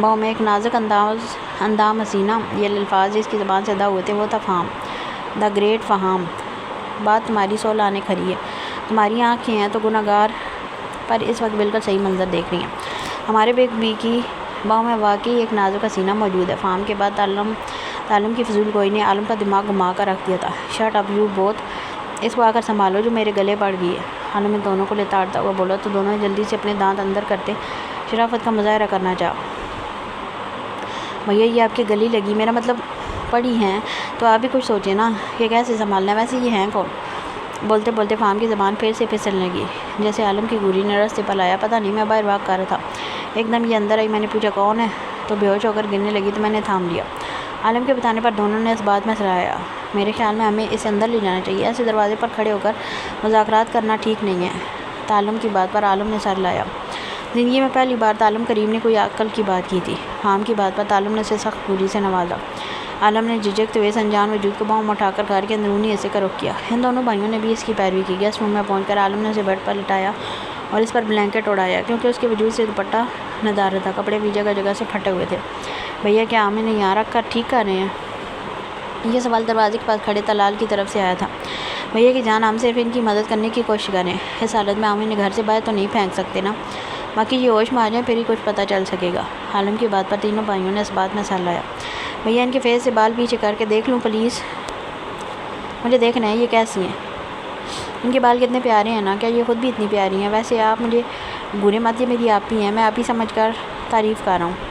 باؤں میں ایک نازک اندام حسینہ، یہ الفاظ جس کی زبان سے ادا ہوئے تھے وہ تھا فہام، دا گریٹ فہام۔ بات تمہاری 100 لانے کھری ہے، تمہاری آنکھیں ہیں تو گناہ گار پر اس وقت بالکل صحیح منظر دیکھ رہی ہیں۔ ہمارے بیگ بی کی باؤں میں واقعی ایک نازک حسینہ موجود ہے۔ فہام کے بعد تعلم کی فضول گوئی نے عالم کا دماغ گھما کر رکھ دیا تھا۔ شٹ اپ یو بوتھ، اس کو آ کر سنبھالو جو میرے گلے پڑ گئی ہے۔ عالم نے دونوں کو لتاڑتا ہوا بولا تو دونوں نے جلدی سے اپنے دانت اندر کرتے شرافت کا مظاہرہ کرنا چاہا۔ بھیا یہ آپ کے گلی لگی، میرا مطلب پڑی ہیں تو آپ بھی کچھ سوچیں نا کہ کیسے سنبھالنا ہے، ویسے یہ ہیں کون؟ بولتے بولتے فہام کی زبان پھر سے پھسلنے لگی جیسے عالم کی گوری نے رس سے پلایا۔ پتہ نہیں، میں باہر بھاگ کر رہا تھا، ایک دم یہ اندر آئی، میں نے پوچھا کون ہے تو بے ہوش ہو کر گرنے لگی تو میں نے تھام لیا۔ عالم کے بتانے پر دونوں نے اس بات میں سراہا۔ میرے خیال میں ہمیں اسے اندر لے جانا چاہیے، ایسے دروازے پر کھڑے ہو کر مذاکرات کرنا ٹھیک نہیں ہے۔ تعلم کی بات پر عالم نے سر لایا۔ زندگی میں پہلی بار تعلم کریم نے کوئی عقل کی بات کی تھی۔ فہام کی بات پر تعلم نے اسے سخت گوری سے نوازا۔ عالم نے جھجکتے ہوئے سنجان وجود کو باؤں میں اٹھا کر گھر کے اندرونی حصے کا رخ کیا۔ ان دونوں بھائیوں نے بھی اس کی پیروی کی۔ گیسٹ روم میں پہنچ کر عالم نے اسے بیڈ پر لٹایا اور اس پر بلینکٹ اڑایا کیونکہ اس کے وجود سے دوپٹہ ندارہ تھا، کپڑے بھی جگہ جگہ سے پھٹے ہوئے تھے۔ بھیا کیا ہم انہیں یہاں رکھ کر ٹھیک کر رہے ہیں؟ یہ سوال دروازے کے پاس کھڑے طلال کی طرف سے آیا تھا۔ بھیا کی جان، ہم صرف ان کی مدد کرنے کی کوشش کریں، اس حالت میں ہم انہیں گھر سے باہر تو نہیں پھینک سکتے نا، باقی یہ ہوش میں آ جائیں پھر ہی کچھ پتہ چل سکے گا۔ عالم کی بات پر تینوں بھائیوں نے اس بات میں سر لایا۔ بھیا ان کے فیس سے بال پیچھے کر کے دیکھ لوں پلیز، مجھے دیکھنا ہے یہ کیسی ہیں۔ ان کے بال کتنے پیارے ہیں نا، کیا یہ خود بھی اتنی پیاری ہیں؟ ویسے آپ مجھے برے مت، یہ میری آپ ہی ہیں، میں آپ ہی سمجھ کر تعریف کر رہا ہوں۔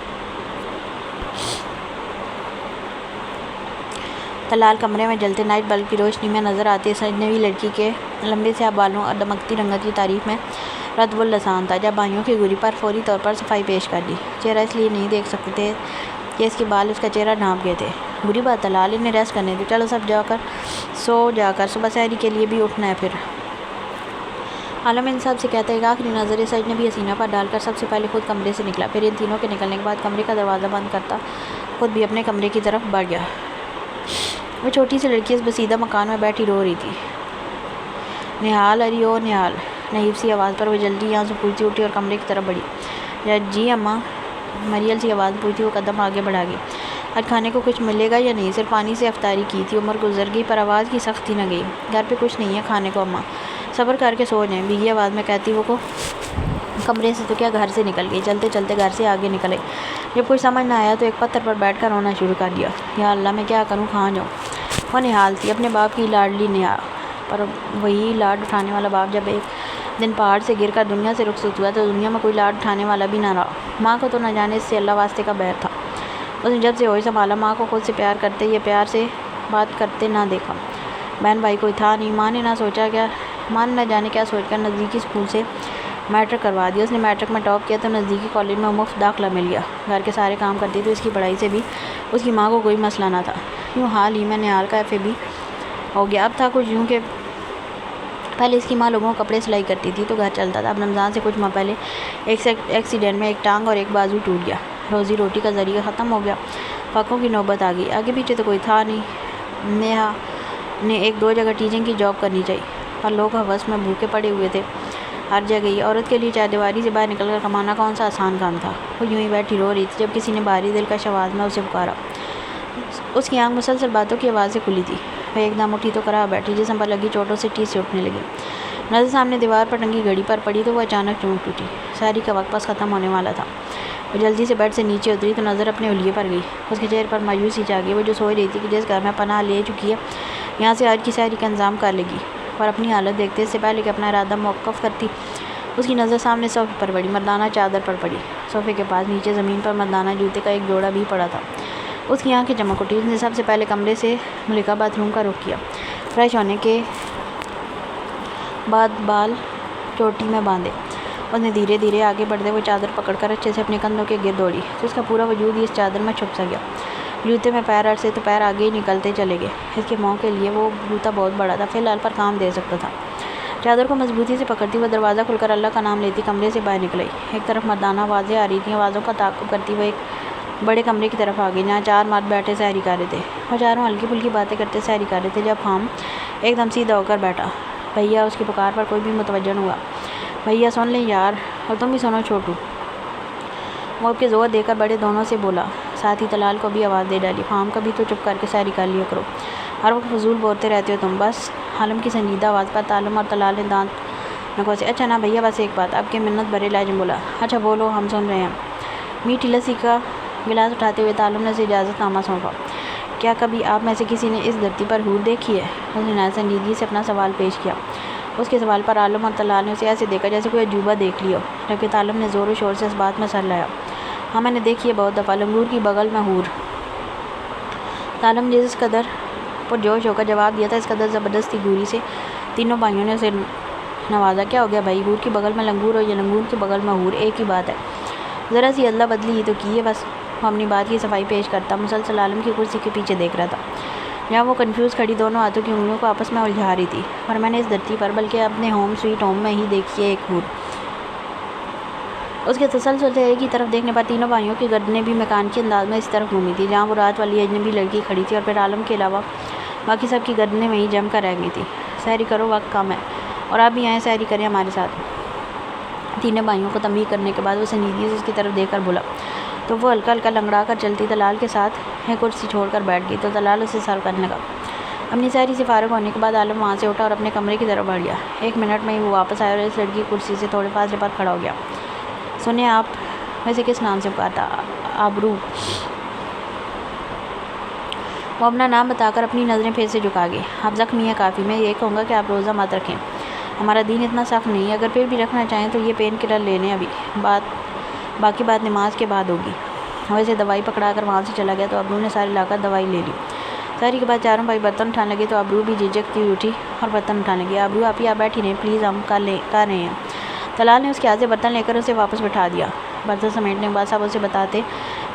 طلال کمرے میں جلتے نائٹ بلب کی روشنی میں نظر آتی اس اجنبی لڑکی کے لمبے سیاہ بالوں اور دمکتی رنگت کی تعریف میں رطب اللسان تھا۔ جب بھائیوں کی گوری پر فوری طور پر صفائی پیش کر دی۔ چہرہ اس لیے نہیں دیکھ سکتے تھے کہ اس کے بال اس کا چہرہ ڈھانپ گئے تھے۔ بری بات طلال، انہیں ریسٹ کرنے دو، چلو سب سو جا کر صبح سحری کے لیے بھی اٹھنا ہے پھر۔ عالم ان سب سے کہتا ایک آخری نظر اس اجنبی حسینہ پر ڈال کر سب سے پہلے خود کمرے سے نکلا، پھر ان تینوں کے نکلنے کے بعد کمرے کا دروازہ بند کرتا خود بھی اپنے کمرے کی طرف بڑھ گیا۔ وہ چھوٹی سی لڑکی اس بسیدہ مکان میں بیٹھی رو رہی تھی۔ نہال، اری او نہال، نحیف سی آواز پر وہ جلدی یہاں سے پوچھتی اٹھی اور کمرے کی طرف بڑھی۔ جی اماں، مریل سی آواز پوچھتی وہ قدم آگے بڑھا گئی۔ آج کھانے کو کچھ ملے گا یا نہیں؟ صرف پانی سے افطاری کی تھی، عمر گزر گئی پر آواز کی سختی نہ گئی۔ گھر پہ کچھ نہیں ہے کھانے کو اماں، صبر کر کے سو جائیں، بھیگی آواز میں کہتی وہ کو کمرے سے تو کیا گھر سے نکل گئی۔ چلتے چلتے گھر سے آگے نکلے، جب کچھ سمجھ نہ آیا تو ایک پتھر پر بیٹھ کر رونا شروع کر دیا۔ یا اللہ میں کیا کروں، کہاں جاؤں؟ وہ نہال تھی، اپنے باپ کی لاڈلی نہال، پر وہی لاڈ اٹھانے والا باپ جب ایک دن پہاڑ سے گر کر دنیا سے رخصت ہوا تو دنیا میں کوئی لاڈ اٹھانے والا بھی نہ رہا۔ ماں کو تو نہ جانے اس سے اللہ واسطے کا بیر تھا۔ اس نے جب سے ہوش سنبھالا ماں کو خود سے پیار کرتے یا پیار سے بات کرتے نہ دیکھا۔ بہن بھائی کوئی تھا نہیں۔ ماں نے نہ جانے کیا سوچ کر نزدیکی اسکول سے میٹرک کروا دیا۔ اس نے میٹرک میں ٹاپ کیا تو نزدیکی کالج میں مفت داخلہ مل گیا۔ گھر کے سارے کام کرتی تو اس کی پڑھائی سے بھی اس کی ماں کو کوئی مسئلہ نہ تھا۔ یوں حال ہی میں نہال کا ایف اے بھی ہو گیا۔ اب تھا کچھ یوں کہ پہلے اس کی ماں لوگوں کو کپڑے سلائی کرتی تھی تو گھر چلتا تھا۔ اب رمضان سے کچھ ماہ پہلے ایکسیڈنٹ میں ایک ٹانگ اور ایک بازو ٹوٹ گیا۔ روزی روٹی کا ذریعہ ختم ہو گیا، فاقوں کی نوبت آ گئی۔ آگے پیچھے تو کوئی تھا نہیں۔ نیہا نے ایک دو جگہ ٹیچنگ کی جاب کرنی چاہیے پر لوگ ہوس میں بھوکے پڑے ہوئے تھے۔ ہر جگہ ہی عورت کے لیے چار دیواری سے باہر نکل کر کمانا کون سا آسان کام تھا۔ وہ یوں ہی بیٹھی رو رہی تھی جب کسی نے بھاری دلکش آواز میں اسے پکارا۔ اس کی آنکھ مسلسل باتوں کی آوازیں کھلی تھی۔ وہ ایک دم اٹھی تو کرا بیٹھی، جسم پر لگی چوٹوں سے ٹیس سے اٹھنے لگی۔ نظر سامنے دیوار پر ٹنگی گھڑی پر پڑی تو وہ اچانک چونک ٹوٹی۔ سحری کا وقت بس ختم ہونے والا تھا۔ وہ جلدی سے بیڈ سے نیچے اتری تو نظر اپنے حلیے پر گئی۔ اس کے چہرے پر مایوسی چھا گئی۔ وہ جو سوچ رہی تھی کہ جس گھر میں پناہ لے چکی ہے یہاں سے آج کی سحری کا انتظام کر لے گی، اور اپنی حالت دیکھتے اس سے پہلے کہ اپنا ارادہ موقف کرتی اس کی نظر سامنے صوفے پر پڑی، مردانہ چادر پر پڑی۔ صوفے کے پاس نیچے زمین پر مردانہ جوتے کا ایک جوڑا بھی پڑا تھا۔ اس کی آنکھیں چمک اٹھی۔ اس نے سب سے پہلے کمرے سے ملکہ باتھ روم کا رخ کیا۔ فریش ہونے کے بعد بال چوٹی میں باندھے اس نے دھیرے دھیرے آگے بڑھتے وہ چادر پکڑ کر اچھے سے اپنے کندھوں کے گرد دوڑی تو اس کا پورا وجود ہی اس چادر میں چھپ سا گیا۔ جوتے میں پیر اڑ سے تو پیر آگے ہی نکلتے چلے گئے۔ اس کے منہ کے لیے وہ جوتا بہت بڑا تھا، فی الحال پر کام دے سکتا تھا۔ چادر کو مضبوطی سے پکڑتی وہ دروازہ کھل کر اللہ کا نام لیتی کمرے سے باہر نکل آئی۔ ایک طرف مردانہ آوازیں آ رہی تھیں، آوازوں کا تعاقب کرتی وہ ایک بڑے کمرے کی طرف آ گئی جہاں چار مرد بیٹھے سحری کر رہے تھے۔ وہ چاروں ہلکی پھلکی باتیں کرتے سحری کر رہے تھے جب ہم ایک دم سیدھا ہو کر بیٹھا۔ بھیا، اس کی پکار پر کوئی بھی متوجہ نہ ہوا۔ بھیا سن لیں یار، اور تم بھی سنو چھوٹو۔ وہ اب کے زور دے کر بڑے دونوں سے بولا، ساتھ ہی طلال کو بھی آواز دے ڈالی، فام کا بھی تو چپ کر کے سیری کر لیا کرو، ہر وقت فضول بولتے رہتے ہو تم۔ بس۔ عالم کی سنجیدہ آواز پر عالم اور طلال نے دانت نکوسے۔ اچھا نا بھیا، بس ایک بات، اب کے منت بھرے لہجے میں بولا۔ اچھا بولو، ہم سن رہے ہیں۔ میٹھی لسی کا گلاس اٹھاتے ہوئے عالم نے اسے اجازت نامہ سونپا۔ کیا کبھی آپ میں سے کسی نے اس دھرتی پر حور دیکھی ہے؟ اس نے نہایت سنجیدگی سے اپنا سوال پیش کیا۔ اس کے سوال پر عالم اور طلال نے اسے ایسے دیکھا جیسے کوئی عجوبہ دیکھ لیا ہو، جبکہ عالم نے زور و شور سے اس بات میں سر لایا۔ ہاں میں نے دیکھی ہے بہت دفعہ، لنگور کی بغل میں حور۔ عالم نے جس قدر پرجوش ہو کر جواب دیا تھا، اس قدر زبردستی گوری سے تینوں بھائیوں نے اسے نوازا۔ کیا ہو گیا بھائی، حور کی بغل میں لنگور ہو یا لنگور کی بغل میں حور، ایک ہی بات ہے، ذرا سی ادلا بدلی ہی تو کی ہے بس۔ وہ اپنی بات کی صفائی پیش کرتا مسلسل عالم کی کرسی کے پیچھے دیکھ رہا تھا، جہاں وہ کنفیوز کھڑی دونوں ہاتھوں کی انگلیوں کو آپس میں الجھا رہی تھی۔ اور میں نے اس دھرتی پر، بلکہ اپنے ہوم سویٹ ہوم میں ہی دیکھی ہے ایک حور۔ اس کے تسلسل سے ایک ہی طرف دیکھنے پر تینوں بھائیوں کی گردنیں بھی میکانکی انداز میں اس طرف گھومی تھی جہاں وہ رات والی اجنبی لڑکی کھڑی تھی، اور پھر عالم کے علاوہ باقی سب کی گردنیں وہیں جم کر رہ گئی تھی۔ سحری کرو، وقت کم ہے، اور آپ بھی آئیں سحری کریں ہمارے ساتھ۔ تینوں بھائیوں کو تنبیہ کرنے کے بعد وہ سنجیدگی سے اس کی طرف دیکھ کر بولا، تو وہ ہلکا ہلکا لنگڑا کر چلتی طلال کے ساتھ ایک کرسی چھوڑ کر بیٹھ گئی، تو طلال اسے سر کرنے لگا۔ اپنی سحری سے فارغ ہونے کے بعد عالم وہاں سے اٹھا اور اپنے کمرے کی طرف بڑھ گیا۔ 1 منٹ میں ہی وہ واپس آیا اور اس لڑکی کی کرسی سے تھوڑے فاصلے پر کھڑا ہو گیا۔ سنیں، آپ ویسے کس نام سے پکارتا؟ آبرو۔ وہ اپنا نام بتا کر اپنی نظریں پھر سے جھکا گئی۔ آپ زخمی ہیں کافی، میں یہ کہوں گا کہ آپ روزہ مت رکھیں، ہمارا دین اتنا سخت نہیں ہے، اگر پھر بھی رکھنا چاہیں تو یہ پین کلر لے لیں ابھی، باقی بات نماز کے بعد ہوگی۔ ویسے دوائی پکڑا کر وہاں سے چلا گیا تو ابرو نے ساری لا کر دوائی لے لی۔ سحری کے بعد چاروں بھائی برتن اٹھانے لگے تو ابرو بھی جھجکتی ہوئی اٹھی اور برتن اٹھانے لگی۔ ابرو آپ ہی بیٹھی رہیں پلیز، ہم کر رہے ہیں۔ طلال نے اس کے ہاتھ سے برتن لے کر اسے واپس بٹھا دیا۔ برتن سمیٹنے کے بعد سب اسے بتاتے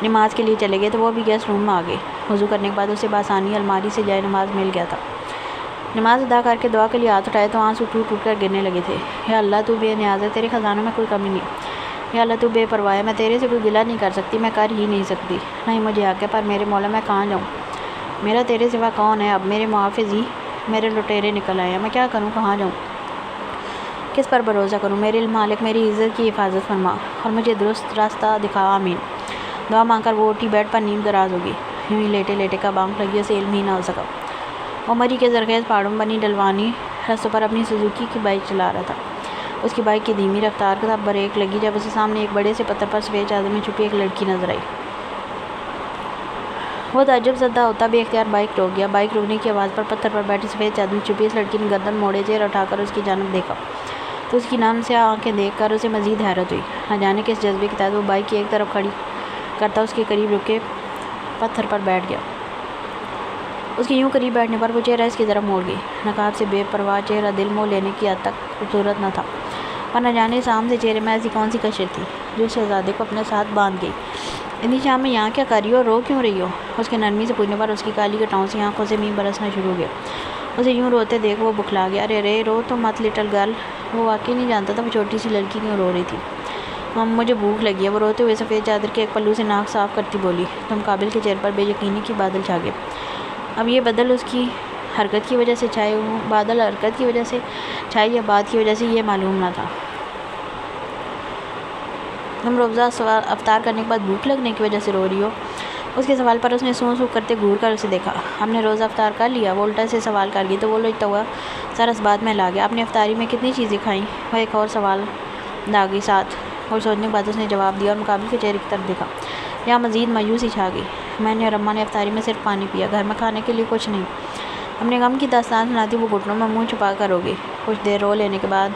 نماز کے لیے چلے گئے تو وہ بھی گیسٹ روم میں آ گئے۔ وضو کرنے کے بعد اسے بآسانی الماری سے جائے نماز مل گیا تھا۔ نماز ادا کر کے دعا کے لیے ہاتھ اٹھائے تو آنسو ٹوٹ ٹوٹ کر گرنے لگے تھے۔ یا اللہ تو بے نیاز ہے، تیرے خزانوں میں کوئی کمی نہیں۔ یا اللہ تو بے پرواہ ہے، میں تیرے سے کوئی گلہ نہیں کر سکتی، میں کر ہی نہیں سکتی، نہ ہی مجھے حق ہے، پر میرے مولا میں کہاں جاؤں؟ میرا تیرے سوا کون ہے؟ اب میرے محافظ ہی میرے لٹیرے نکل آئے ہیں، میں کیا کروں، کہاں جاؤں، کس پر بھروسہ کروں؟ میرے مالک میری عزت کی حفاظت فرما اور مجھے درست راستہ دکھا، آمین۔ دعا مانگ کر وہ اٹھی، بیڈ پر نیم دراز ہو گئی۔ یوں ہی لیٹے لیٹے کب آنکھ لگی اسے علم ہی نہ ہو سکا۔ وہ مری کے زرخیز پہاڑوں میں بنی ڈلوانی رستوں پر اپنی سوزوکی کی بائک چلا رہا تھا۔ اس کی بائک کی دھیمی رفتار کا بریک لگی جب اسے سامنے ایک بڑے سے پتھر پر سفید چادر میں چھپی ایک لڑکی نظر آئی۔ وہ تعجب زدہ ہوتا بے اختیار بائک روک گیا۔ بائک روکنے کی آواز پر پتھر پر بیٹھی سفید چادر میں چھپی اس لڑکی نے گردن موڑے، چہرہ اٹھا کر اس کی جانب دیکھا تو اس کی نم سے آنکھیں دیکھ کر اسے مزید حیرت ہوئی۔ نہ جانے کس جذبے کے تحت وہ بائک کی ایک طرف کھڑی کرتا اس کے قریب رکے پتھر پر بیٹھ گیا۔ اس کے یوں قریب بیٹھنے پر وہ چہرہ اس کی طرف موڑ گئی۔ نقاب سے بے پرواہ چہرہ دل موہ لینے کی حد تک خوبصورت نہ تھا، پر نہ جانے اس عام سے چہرے میں ایسی کون سی کشش تھی جو اس شہزادے کو اپنے ساتھ باندھ گئی۔ اتنی شام میں یہاں کیا کر رہی ہو، رو کیوں رہی ہو؟ اس کے نرمی سے پوچھنے پر اس کی کالی کٹاؤں سے آنکھوں سے مینہ برسنا شروع ہو گیا۔ اسے یوں روتے دیکھ وہ بکھلا گیا۔ ارے رے، رو تو مت لٹل گرل۔ وہ واقعی نہیں جانتا تھا وہ چھوٹی سی لڑکی کیوں رو رہی تھی۔ مجھے بھوک لگی ہے، وہ روتے ہوئے سفید چادر کے ایک پلو سے ناک صاف کرتی بولی۔ تم قابل کے چہرے پر بے یقینی کی بادل چھا گئے۔ اب یہ بدل اس کی حرکت کی وجہ سے چھائے بادل حرکت کی وجہ سے چھائے یا بات کی وجہ سے یہ معلوم نہ تھا۔ تم روزہ افطار کرنے کے بعد بھوک لگنے کی وجہ سے رو رہی ہو؟ اس کے سوال پر اس نے سوں سوں کرتے گھور کر اسے دیکھا۔ ہم نے روزہ افطار کر لیا؟ وہ الٹا سے سوال کر گئی تو وہ لجتا ہوا سر اس بات میں لا گیا۔ آپ نے افطاری میں کتنی چیزیں کھائیں؟ وہ ایک اور سوال لا گئی ساتھ، اور سوچنے کے بعد اس نے جواب دیا اور مقابل کے چہرے کی طرف دیکھا۔ یہاں مزید مایوسی چھا گئی۔ میں نے اور اماں نے افطاری میں صرف پانی پیا، گھر میں کھانے کے لیے کچھ نہیں۔ اپنے غم کی داستان سناتی وہ گھٹنوں میں منہ چھپا کر ہو گئی۔ کچھ دیر رو لینے کے بعد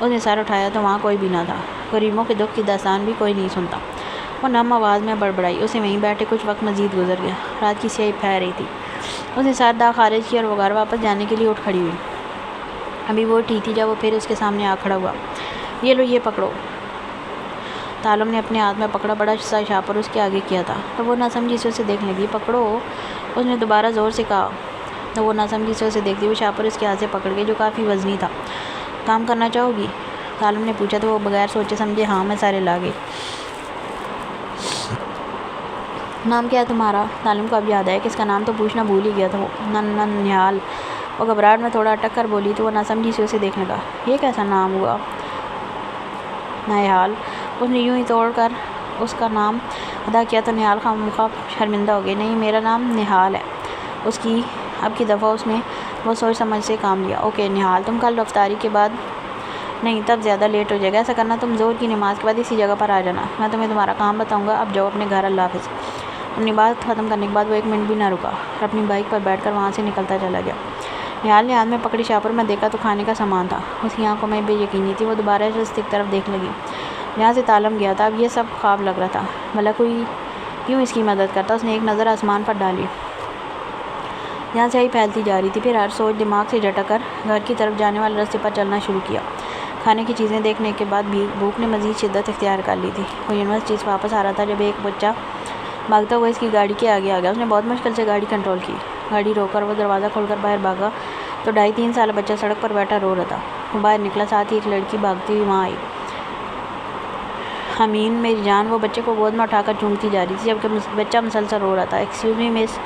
اس نے سر اٹھایا تو وہاں کوئی بھی نہ تھا۔ غریبوں کے دکھ کی داستان بھی کوئی نہیں سنتا۔ وہ نم آواز میں بڑبڑائی۔ اسے وہیں بیٹھے کچھ وقت مزید گزر گیا۔ رات کی سیاہی پھیل رہی تھی۔ اس نے سر داغ خارج کیا اور وہ گھر واپس جانے کے لیے اٹھ کھڑی ہوئی۔ ابھی وہ اٹھی تھی جب وہ پھر اس کے سامنے آ کھڑا ہوا۔ یہ لو، یہ پکڑو۔ عالم نے اپنے ہاتھ میں پکڑا بڑا سا شاپر اس کے آگے کیا تھا تو وہ ناسمجھی سے اسے دیکھنے لگی۔ پکڑو، اس نے دوبارہ زور سے کہا تو وہ ناسمجھی سے اسے دیکھتی ہوئی شاپر اس کے ہاتھ سے پکڑ گئی جو کافی وزنی تھا۔ کام کرنا چاہو گی؟ عالم نے پوچھا تو وہ بغیر سوچے سمجھے ہاں میں سارے لا گئی۔ نام کیا ہے تمہارا؟ عالم کو اب یاد آیا کہ اس کا نام تو پوچھنا بھول ہی گیا تھا۔ وہ ننہال۔ وہ گھبراہٹ میں تھوڑا اٹک کر بولی تو وہ ناسمجھی سے اسے دیکھنے لگا۔ یہ کیسا نام ہوا؟ نہال۔ اس نے یوں ہی توڑ کر اس کا نام ادا کیا تو نہال خامخواہ شرمندہ ہو گئی۔ نہیں، میرا نام نہال ہے۔ اس کی اب کی دفعہ اس نے وہ سوچ سمجھ سے کام لیا۔ اوکے نہال، تم کل افطاری کے بعد نہیں، تب زیادہ لیٹ ہو جائے گا۔ ایسا کرنا، تم ظہر کی نماز کے بعد اسی جگہ پر آ جانا، میں تمہیں تمہارا کام بتاؤں گا۔ اب جاؤ اپنے گھر، اللہ حافظ۔ اپنی بات ختم کرنے کے بعد وہ ایک منٹ بھی نہ رکا اور اپنی بائک پر بیٹھ کر وہاں سے نکلتا چلا گیا۔ نہال نے ہاتھ میں پکڑی شاپر میں دیکھا تو کھانے کا سامان تھا۔ اس کی آنکھوں میں بے یقینی تھی۔ وہ دوبارہ رستے کی طرف دیکھنے لگی جہاں سے عالم گیا تھا۔ اب یہ سب خواب لگ رہا تھا، بھلا کوئی کیوں اس کی مدد کرتا۔ اس نے ایک نظر آسمان پر ڈالی جہاں سیاہی پھیلتی جا رہی تھی، پھر ہر سوچ دماغ سے جھٹک کر گھر کی طرف جانے والے راستے پر چلنا شروع کیا۔ کھانے کی چیزیں دیکھنے کے بعد بھی بھوک نے مزید شدت اختیار کر لی تھی۔ وہ یونیورسٹی سے واپس آ رہا تھا جب ایک بچہ بھاگتا ہوا اس کی گاڑی کے آگے آ گیا۔ اس نے بہت مشکل سے گاڑی کنٹرول کی۔ گاڑی روک کر وہ دروازہ کھول کر باہر بھاگا تو 2.5-3 سالہ بچہ سڑک پر بیٹھا رو رہا تھا۔ وہ باہر نکلا، ساتھ ہی ایک لڑکی بھاگتی ہوئی وہاں آئی۔ امین میری جان، وہ بچے کو گود میں اٹھا کر چومتی جا رہی تھی جبکہ بچہ مسلسل رو رہا تھا۔ ایکسکیوز می مس،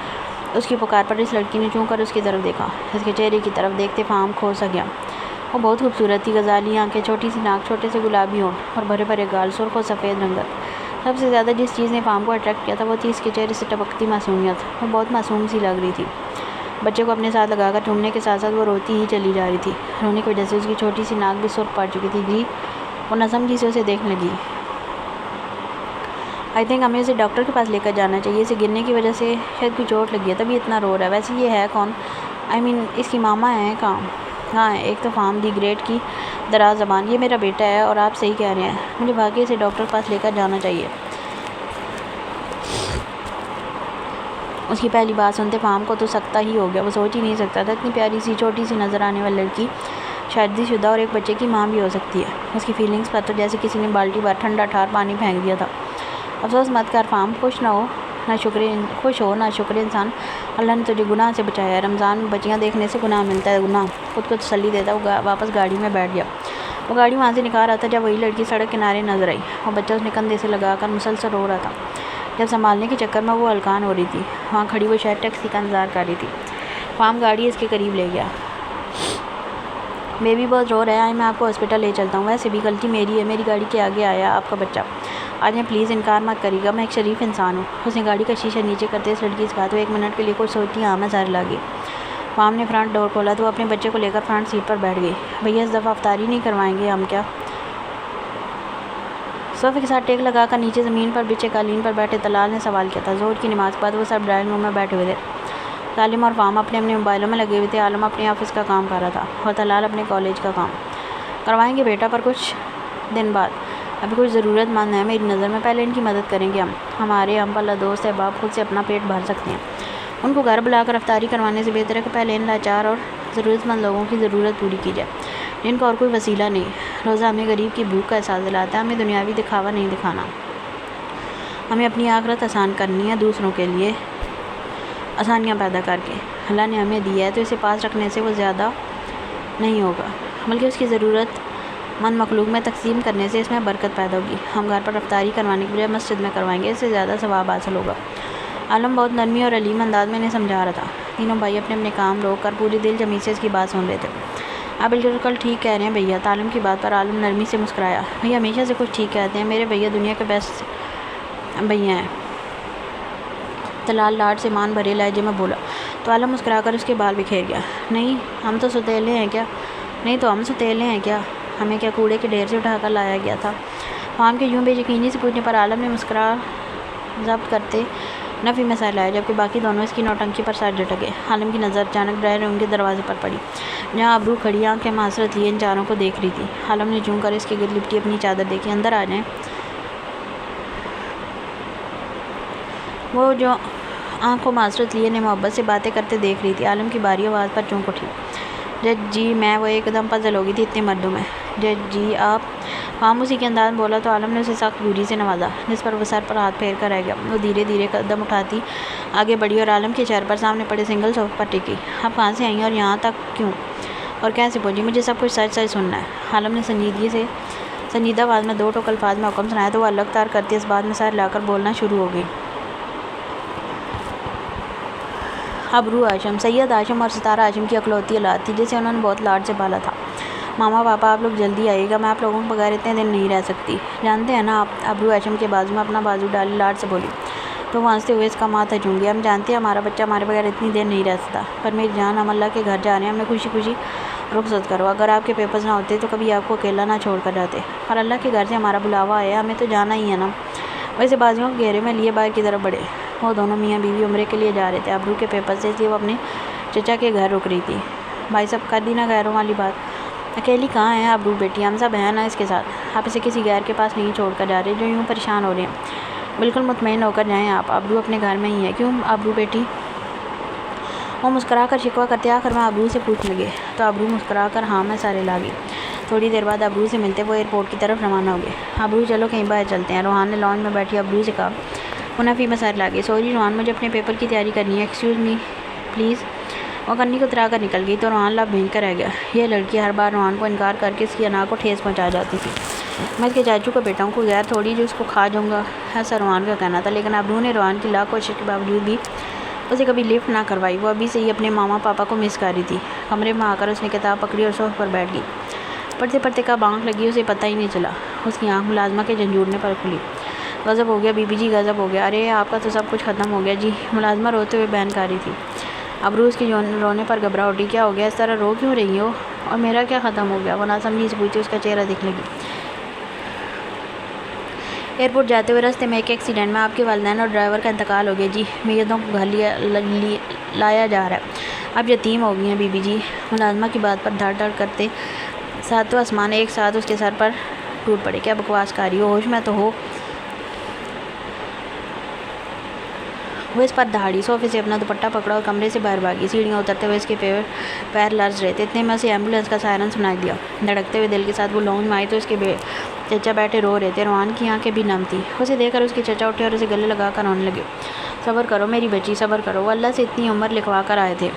اس کی پکار پر اس لڑکی نے چون کر اس کی طرف دیکھا۔ اس کے چہرے کی طرف دیکھتے فہم کھو سا گیا۔ وہ بہت خوبصورت تھی، غزالی آنکھیں، چھوٹی سی ناک، چھوٹے سے گلابی ہونٹ اور بھرے بھرے گال، سرخ و سفید رنگت۔ سب سے زیادہ جس چیز نے فہم کو اٹریکٹ کیا تھا وہ تھی اس کے چہرے سے ٹپکتی معصومیت۔ وہ بہت معصوم سی لگ رہی تھی۔ بچے کو اپنے ساتھ لگا کر چومنے کے ساتھ ساتھ وہ روتی ہی چلی جا رہی تھی۔ رونے کی وجہ سے اس کی چھوٹی سی ناک بھی سرخ پڑ چکی تھی۔ جی، وہ ناسمجھی سے اسے دیکھنے لگی۔ آئی تھنک ہمیں اسے ڈاکٹر کے پاس لے کر جانا چاہیے، اسے گرنے کی وجہ سے شاید کوئی چوٹ لگی ہے تبھی اتنا رو رہا ہے۔ ویسے یہ ہے کون؟ اس کی ماما ہیں کہاں؟ ہاں، ایک تو فہم دی گریٹ کی دراز زبان، یہ میرا بیٹا ہے اور آپ صحیح کہہ رہے ہیں، مجھے بھاگے اسے ڈاکٹر کے پاس لے کر جانا چاہیے۔ اس کی پہلی بات سنتے فہم کو تو سکتہ ہی ہو گیا۔ وہ سوچ ہی نہیں سکتا تھا اتنی پیاری سی چھوٹی سی نظر آنے والی لڑکی شادی شدہ اور ایک بچے کی ماں بھی ہو سکتی ہے۔ اس کی فیلنگز پر تو جیسے کسی نے بالٹی بھر ٹھنڈا ٹھار پانی پھینک دیا تھا۔ افسوس مت کر فہم، خوش ہو نہ شکر انسان، اللہ نے تجھے گناہ سے بچایا ہے۔ رمضان میں بچیاں دیکھنے سے گناہ ملتا ہے، گناہ۔ خود کو تسلی دیتا وہ واپس گاڑی میں بیٹھ گیا۔ وہ گاڑی وہاں سے نکال رہا تھا جب وہی لڑکی سڑک کنارے نظر آئی۔ وہ بچہ اس نے کندھے سے لگا کر مسلسل رو رہا تھا۔ جب سنبھالنے کے چکر میں وہ ہلکان ہو رہی تھی، وہاں کھڑی وہ شاید ٹیکسی کا انتظار کر رہی تھی۔ فہم گاڑی اس کے قریب لے گیا۔ بیبی بہت رو رہا ہے، میں آپ کو ہاسپٹل لے چلتا ہوں۔ ویسے بھی غلطی میری ہے، میری گاڑی کے آگے آیا آپ کا بچہ۔ آج میں پلیز انکار مت کریے گا، میں ایک شریف انسان ہوں۔ اس نے گاڑی کا شیشہ نیچے کرتے اس لڑکی سے کہا تو ایک منٹ کے لیے کچھ سوچتی ہاں میں سر لگی۔ فہم نے فرنٹ ڈور کھولا تو وہ اپنے بچے کو لے کر فرنٹ سیٹ پر بیٹھ گئی۔ بھیا اس دفعہ افطاری نہیں کروائیں گے ہم کیا؟ صوفے کے ساتھ ٹیک لگا کر نیچے زمین پر بچھے قالین پر بیٹھے طلال نے سوال کیا تھا۔ ظہر کی نماز کے بعد وہ سب ڈرائنگ روم میں بیٹھے ہوئے تھے۔ عالم اور فہم اپنے اپنے موبائلوں میں لگے ہوئے تھے۔ عالم اپنے آفس کا کام کر رہا تھا اور طلال اپنے کالج کا کام۔ کروائیں گے بیٹا، پر کچھ دن بعد۔ ابھی کچھ ضرورت مند ہے میری نظر میں، پہلے ان کی مدد کریں گے ہمارے ہم پلہ دوست احباب خود سے اپنا پیٹ بھر سکتے ہیں۔ ان کو گھر بلا کر افطاری کروانے سے بہتر ہے کہ پہلے ان لاچار اور ضرورت مند لوگوں کی ضرورت پوری کی جائے جن کو اور کوئی وسیلہ نہیں۔ روزہ ہمیں غریب کی بھوک کا احساس دلاتا ہے، ہمیں دنیاوی دکھاوا نہیں دکھانا، ہمیں اپنی آخرت آسان کرنی ہے دوسروں کے لیے آسانیاں پیدا کر کے۔ اللہ نے ہمیں دیا ہے تو اسے پاس رکھنے سے وہ زیادہ نہیں ہوگا بلکہ اس کی ضرورت مند مخلوق میں تقسیم کرنے سے اس میں برکت پیدا ہوگی۔ ہم گھر پر افطاری کروانے کے بجائے مسجد میں کروائیں گے، اس سے زیادہ ثواب حاصل ہوگا۔ عالم بہت نرمی اور علیم انداز میں انہیں سمجھا رہا تھا۔ تینوں بھائی اپنے اپنے کام روک کر پوری دل جمی سے اس کی بات سن رہے تھے۔ آپ بالکل ٹھیک کہہ رہے ہیں بھیا۔ عالم کی بات پر عالم نرمی سے مسکرایا۔ بھیا ہمیشہ سے کچھ ٹھیک کہتے ہیں، میرے بھیا دنیا کے بیسٹ بھیا ہیں۔ طلال لاڈ سے مان بھرے لہجے میں بولا تو عالم مسکرا کر اس کے بال بکھیر گیا۔ نہیں ہم تو ستیلے ہیں کیا؟ نہیں تو ہم ستیلے ہیں کیا؟ ہمیں کیا کوڑے کے ڈھیر سے اٹھا کر لایا گیا تھا؟ فہم کے یوں بے یقینی سے پوچھنے پر عالم نے مسکرا ضبط کرتے نفی میں سر لایا جبکہ باقی دونوں اس کی نوٹنکی پر سر جھٹکے۔ عالم کی نظر اچانک ڈرائنگ روم کے دروازے پر پڑی جہاں ابرو کھڑی آنکھیں معذرت لیے ان چاروں کو دیکھ رہی تھی۔ عالم نے چون کر اس کے گرد لپٹی اپنی چادر دیکھی۔ اندر آ جائیں۔ وہ جو آنکھوں معذرت لیے نے محبت سے باتیں کرتے دیکھ رہی تھی۔ عالم کی باری آواز پر چونک اٹھی۔ جج جی میں، وہ ایک دم پزل ہو گئی تھی اتنے مردوں میں۔ جج جی آپ؟ فہم اسی کے انداز بولا تو عالم نے اسے سخت دوری سے نوازا جس پر وہ سر پر ہاتھ پھیر کر رہ گیا۔ وہ دھیرے دھیرے قدم اٹھاتی آگے بڑھی اور عالم کے چہرے پر سامنے پڑے سنگل صوفے پر ٹکی۔ آپ کہاں سے آئیں اور یہاں تک کیوں اور کیسے پہنچی؟ مجھے سب کچھ سچ سچ سننا ہے۔ عالم نے سنجیدہ آواز میں 2 ٹوک الفاظ میں حکم سنایا تو وہ الگ تار کرتی اس بات میں سر لا کر بولنا شروع ہو گئی۔ ابرو ہاشم، سید ہاشم اور ستارہ ہاشم کی اکلوتی اولاد تھی جسے انہوں نے بہت لاڈ سے پالا تھا۔ ماما پاپا آپ لوگ جلدی آئیے گا، میں آپ لوگوں کے بغیر اتنے دن نہیں رہ سکتی، جانتے ہیں نا آپ۔ ابرو ہاشم کے بازو میں اپنا بازو ڈالی لاڈ سے بولی۔ تو وہاں سے ہوئے اس کا ماتھا چوم گیا۔ ہم جانتے ہیں ہمارا بچہ ہمارے بغیر اتنی دیر نہیں رہ سکتا، پر میری جان ہم اللہ کے گھر جا رہے ہیں، ہمیں خوشی خوشی رخصت کرو۔ اگر آپ کے پیپرز نہ ہوتے تو کبھی آپ کو اکیلا نہ چھوڑ کر جاتے، اور اللہ کے گھر سے ہمارا بلاوا آیا، ہمیں تو جانا ہی ہے نا۔ ویسے بازوؤں کے گھیرے میں لیے باہر کی طرف بڑھے۔ وہ دونوں میاں بیوی عمرے کے لیے جا رہے تھے۔ ابرو کے پیپر سے، اس لیے وہ اپنے چچا کے گھر رک رہی تھی۔ بھائی صاحب کر دی نا غیروں والی بات؟ اکیلی کہاں ہے ابرو بیٹی، ہم سب ہیں نا اس کے ساتھ، آپ اسے کسی غیر کے پاس نہیں چھوڑ کر جا رہے جو یوں پریشان ہو رہے ہیں۔ بالکل مطمئن ہو کر جائیں آپ، ابرو اپنے گھر میں ہی ہے۔ کیوں ابرو بیٹی؟ وہ مسکرا کر شکوہ کرتے آخر میں ابرو سے پوچھنے لگے، تو ابرو مسکرا کر ہاں میں سارے لا گئی۔ تھوڑی دیر بعد ابرو سے ملتے وہ ایئرپورٹ کی طرف روانہ ہو گئے۔ ابرو چلو کہیں باہر چلتے ہیں، روحان نے لانچ میں بیٹھی ابرو سے کہا۔ منافی میں سر لاگے، سوری روحان مجھے اپنے پیپر کی تیاری کرنی ہے، ایکسکیوز می پلیز۔ وہ کرنی کو ترا کر نکل گئی تو روحان لب بھینگ کر رہ گیا۔ یہ لڑکی ہر بار روحان کو انکار کر کے اس کی انا کو ٹھیس پہنچا جاتی تھی۔ میں اس کے چاچو کا بیٹا ہوں، کوئی غیر تھوڑی جو اس کو کھا جاؤں گا، ایسا روحان کا کہنا تھا۔ لیکن ابرو نے روحان کی لاکھ کوشش کے باوجود بھی اسے کبھی لفٹ نہ کروائی۔ وہ ابھی سے ہی اپنے ماما پاپا کو مس کر رہی تھی۔ کمرے میں آ کر اس نے کتاب پکڑی اور صوفے پر بیٹھ گئی۔ پڑھتے پڑھتے کب آنکھ لگی اسے پتہ ہی نہیں چلا۔ اس کی آنکھ ملازمہ کے جھنجھوڑنے پر کھلی۔ غضب ہو گیا بی بی جی، غضب ہو گیا۔ ارے آپ کا تو سب کچھ ختم ہو گیا جی، ملازمہ روتے ہوئے بیان کر رہی تھی۔ ابرو اس کی رونے پر گھبرا اٹھی۔ کیا ہو گیا، اس طرح رو کیوں رہی ہو؟ اور میرا کیا ختم ہو گیا؟ وہ ناسمجھی سے پوچھتی، اس کا چہرہ دکھنے لگی۔ ایئرپورٹ جاتے ہوئے راستے میں ایک ایکسیڈنٹ میں آپ کے والدین اور ڈرائیور کا انتقال ہو گیا جی، میتوں کو گھر لایا جا رہا ہے، اب یتیم ہو گئی ہیں بی بی جی۔ ملازمہ کی بات پر دھڑ دھڑ کرتے ساتوں آسمان ایک ساتھ اس کے سر پر ٹوٹ پڑے۔ کیا بکواس کر رہی ہو، ہوش میں تو ہو؟ وہ اس پر دہاڑی، صوفے سے اپنا دوپٹہ پکڑا اور کمرے سے باہر بھاگی۔ سیڑھیاں اترتے ہوئے اس کے پیر لرز رہے تھے۔ اتنے میں اسے ایمبولینس کا سائرن سنائی دیا۔ دھڑکتے ہوئے دل کے ساتھ وہ لانچ میں آئی تو اس کے چچا بیٹھے رو رہے تھے۔ روحان کی آنکھیں بھی نم تھیں۔ اسے دیکھ کر اس کے چچا اٹھے اور اسے گلے لگا کر رونے لگے۔ صبر کرو میری بچی، صبر کرو، وہ اللہ سے اتنی عمر لکھوا کر آئے تھے۔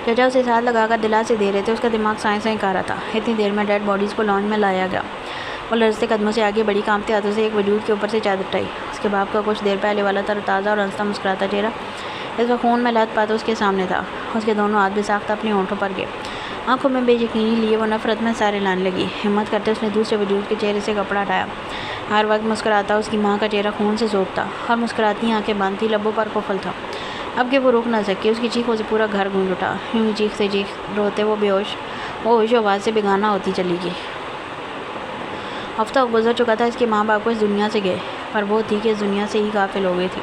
چچا اسے ساتھ لگا کر دلاسے دے رہے تھے۔ اس کا دماغ سائیں سائیں کر رہا تھا۔ اتنی دیر میں ڈیڈ باڈیز کو لانچ میں لایا گیا۔ وہ لرزتے قدموں سے آگے بڑھی، کانپتے ہاتھوں سے ایک وجود کے اوپر سے چادر اٹھائی۔ اس کے باپ کا کچھ دیر پہلے والا تر و تازہ اور ہنستا مسکراتا چہرہ اس وقت خون میں لت پت اس کے سامنے تھا۔ اس کے دونوں ہاتھ بے ساختہ اپنے ہونٹوں پر گئے۔ آنکھوں میں بے یقینی لیے وہ نفرت میں سارے لانے لگی۔ ہمت کرتے اس نے دوسرے وجود کے چہرے سے کپڑا ہٹایا۔ ہر وقت مسکراتا اس کی ماں کا چہرہ خون سے سوکھ تھا اور مسکراتی آنکھیں بند تھیں، لبوں پر قفل تھا۔ اب کہ وہ رک نہ سکی، اس کی چیخوں سے پورا گھر گونج اٹھا۔ یوں ہی چیختے روتے وہ ہوش و آواز سے بیگانہ ہوتی چلی گئی۔ ہفتہ گزر چکا تھا اس کے ماں باپ کو اس دنیا سے گئے، پر وہ تھی کہ اس دنیا سے ہی غافل ہو گئی تھی۔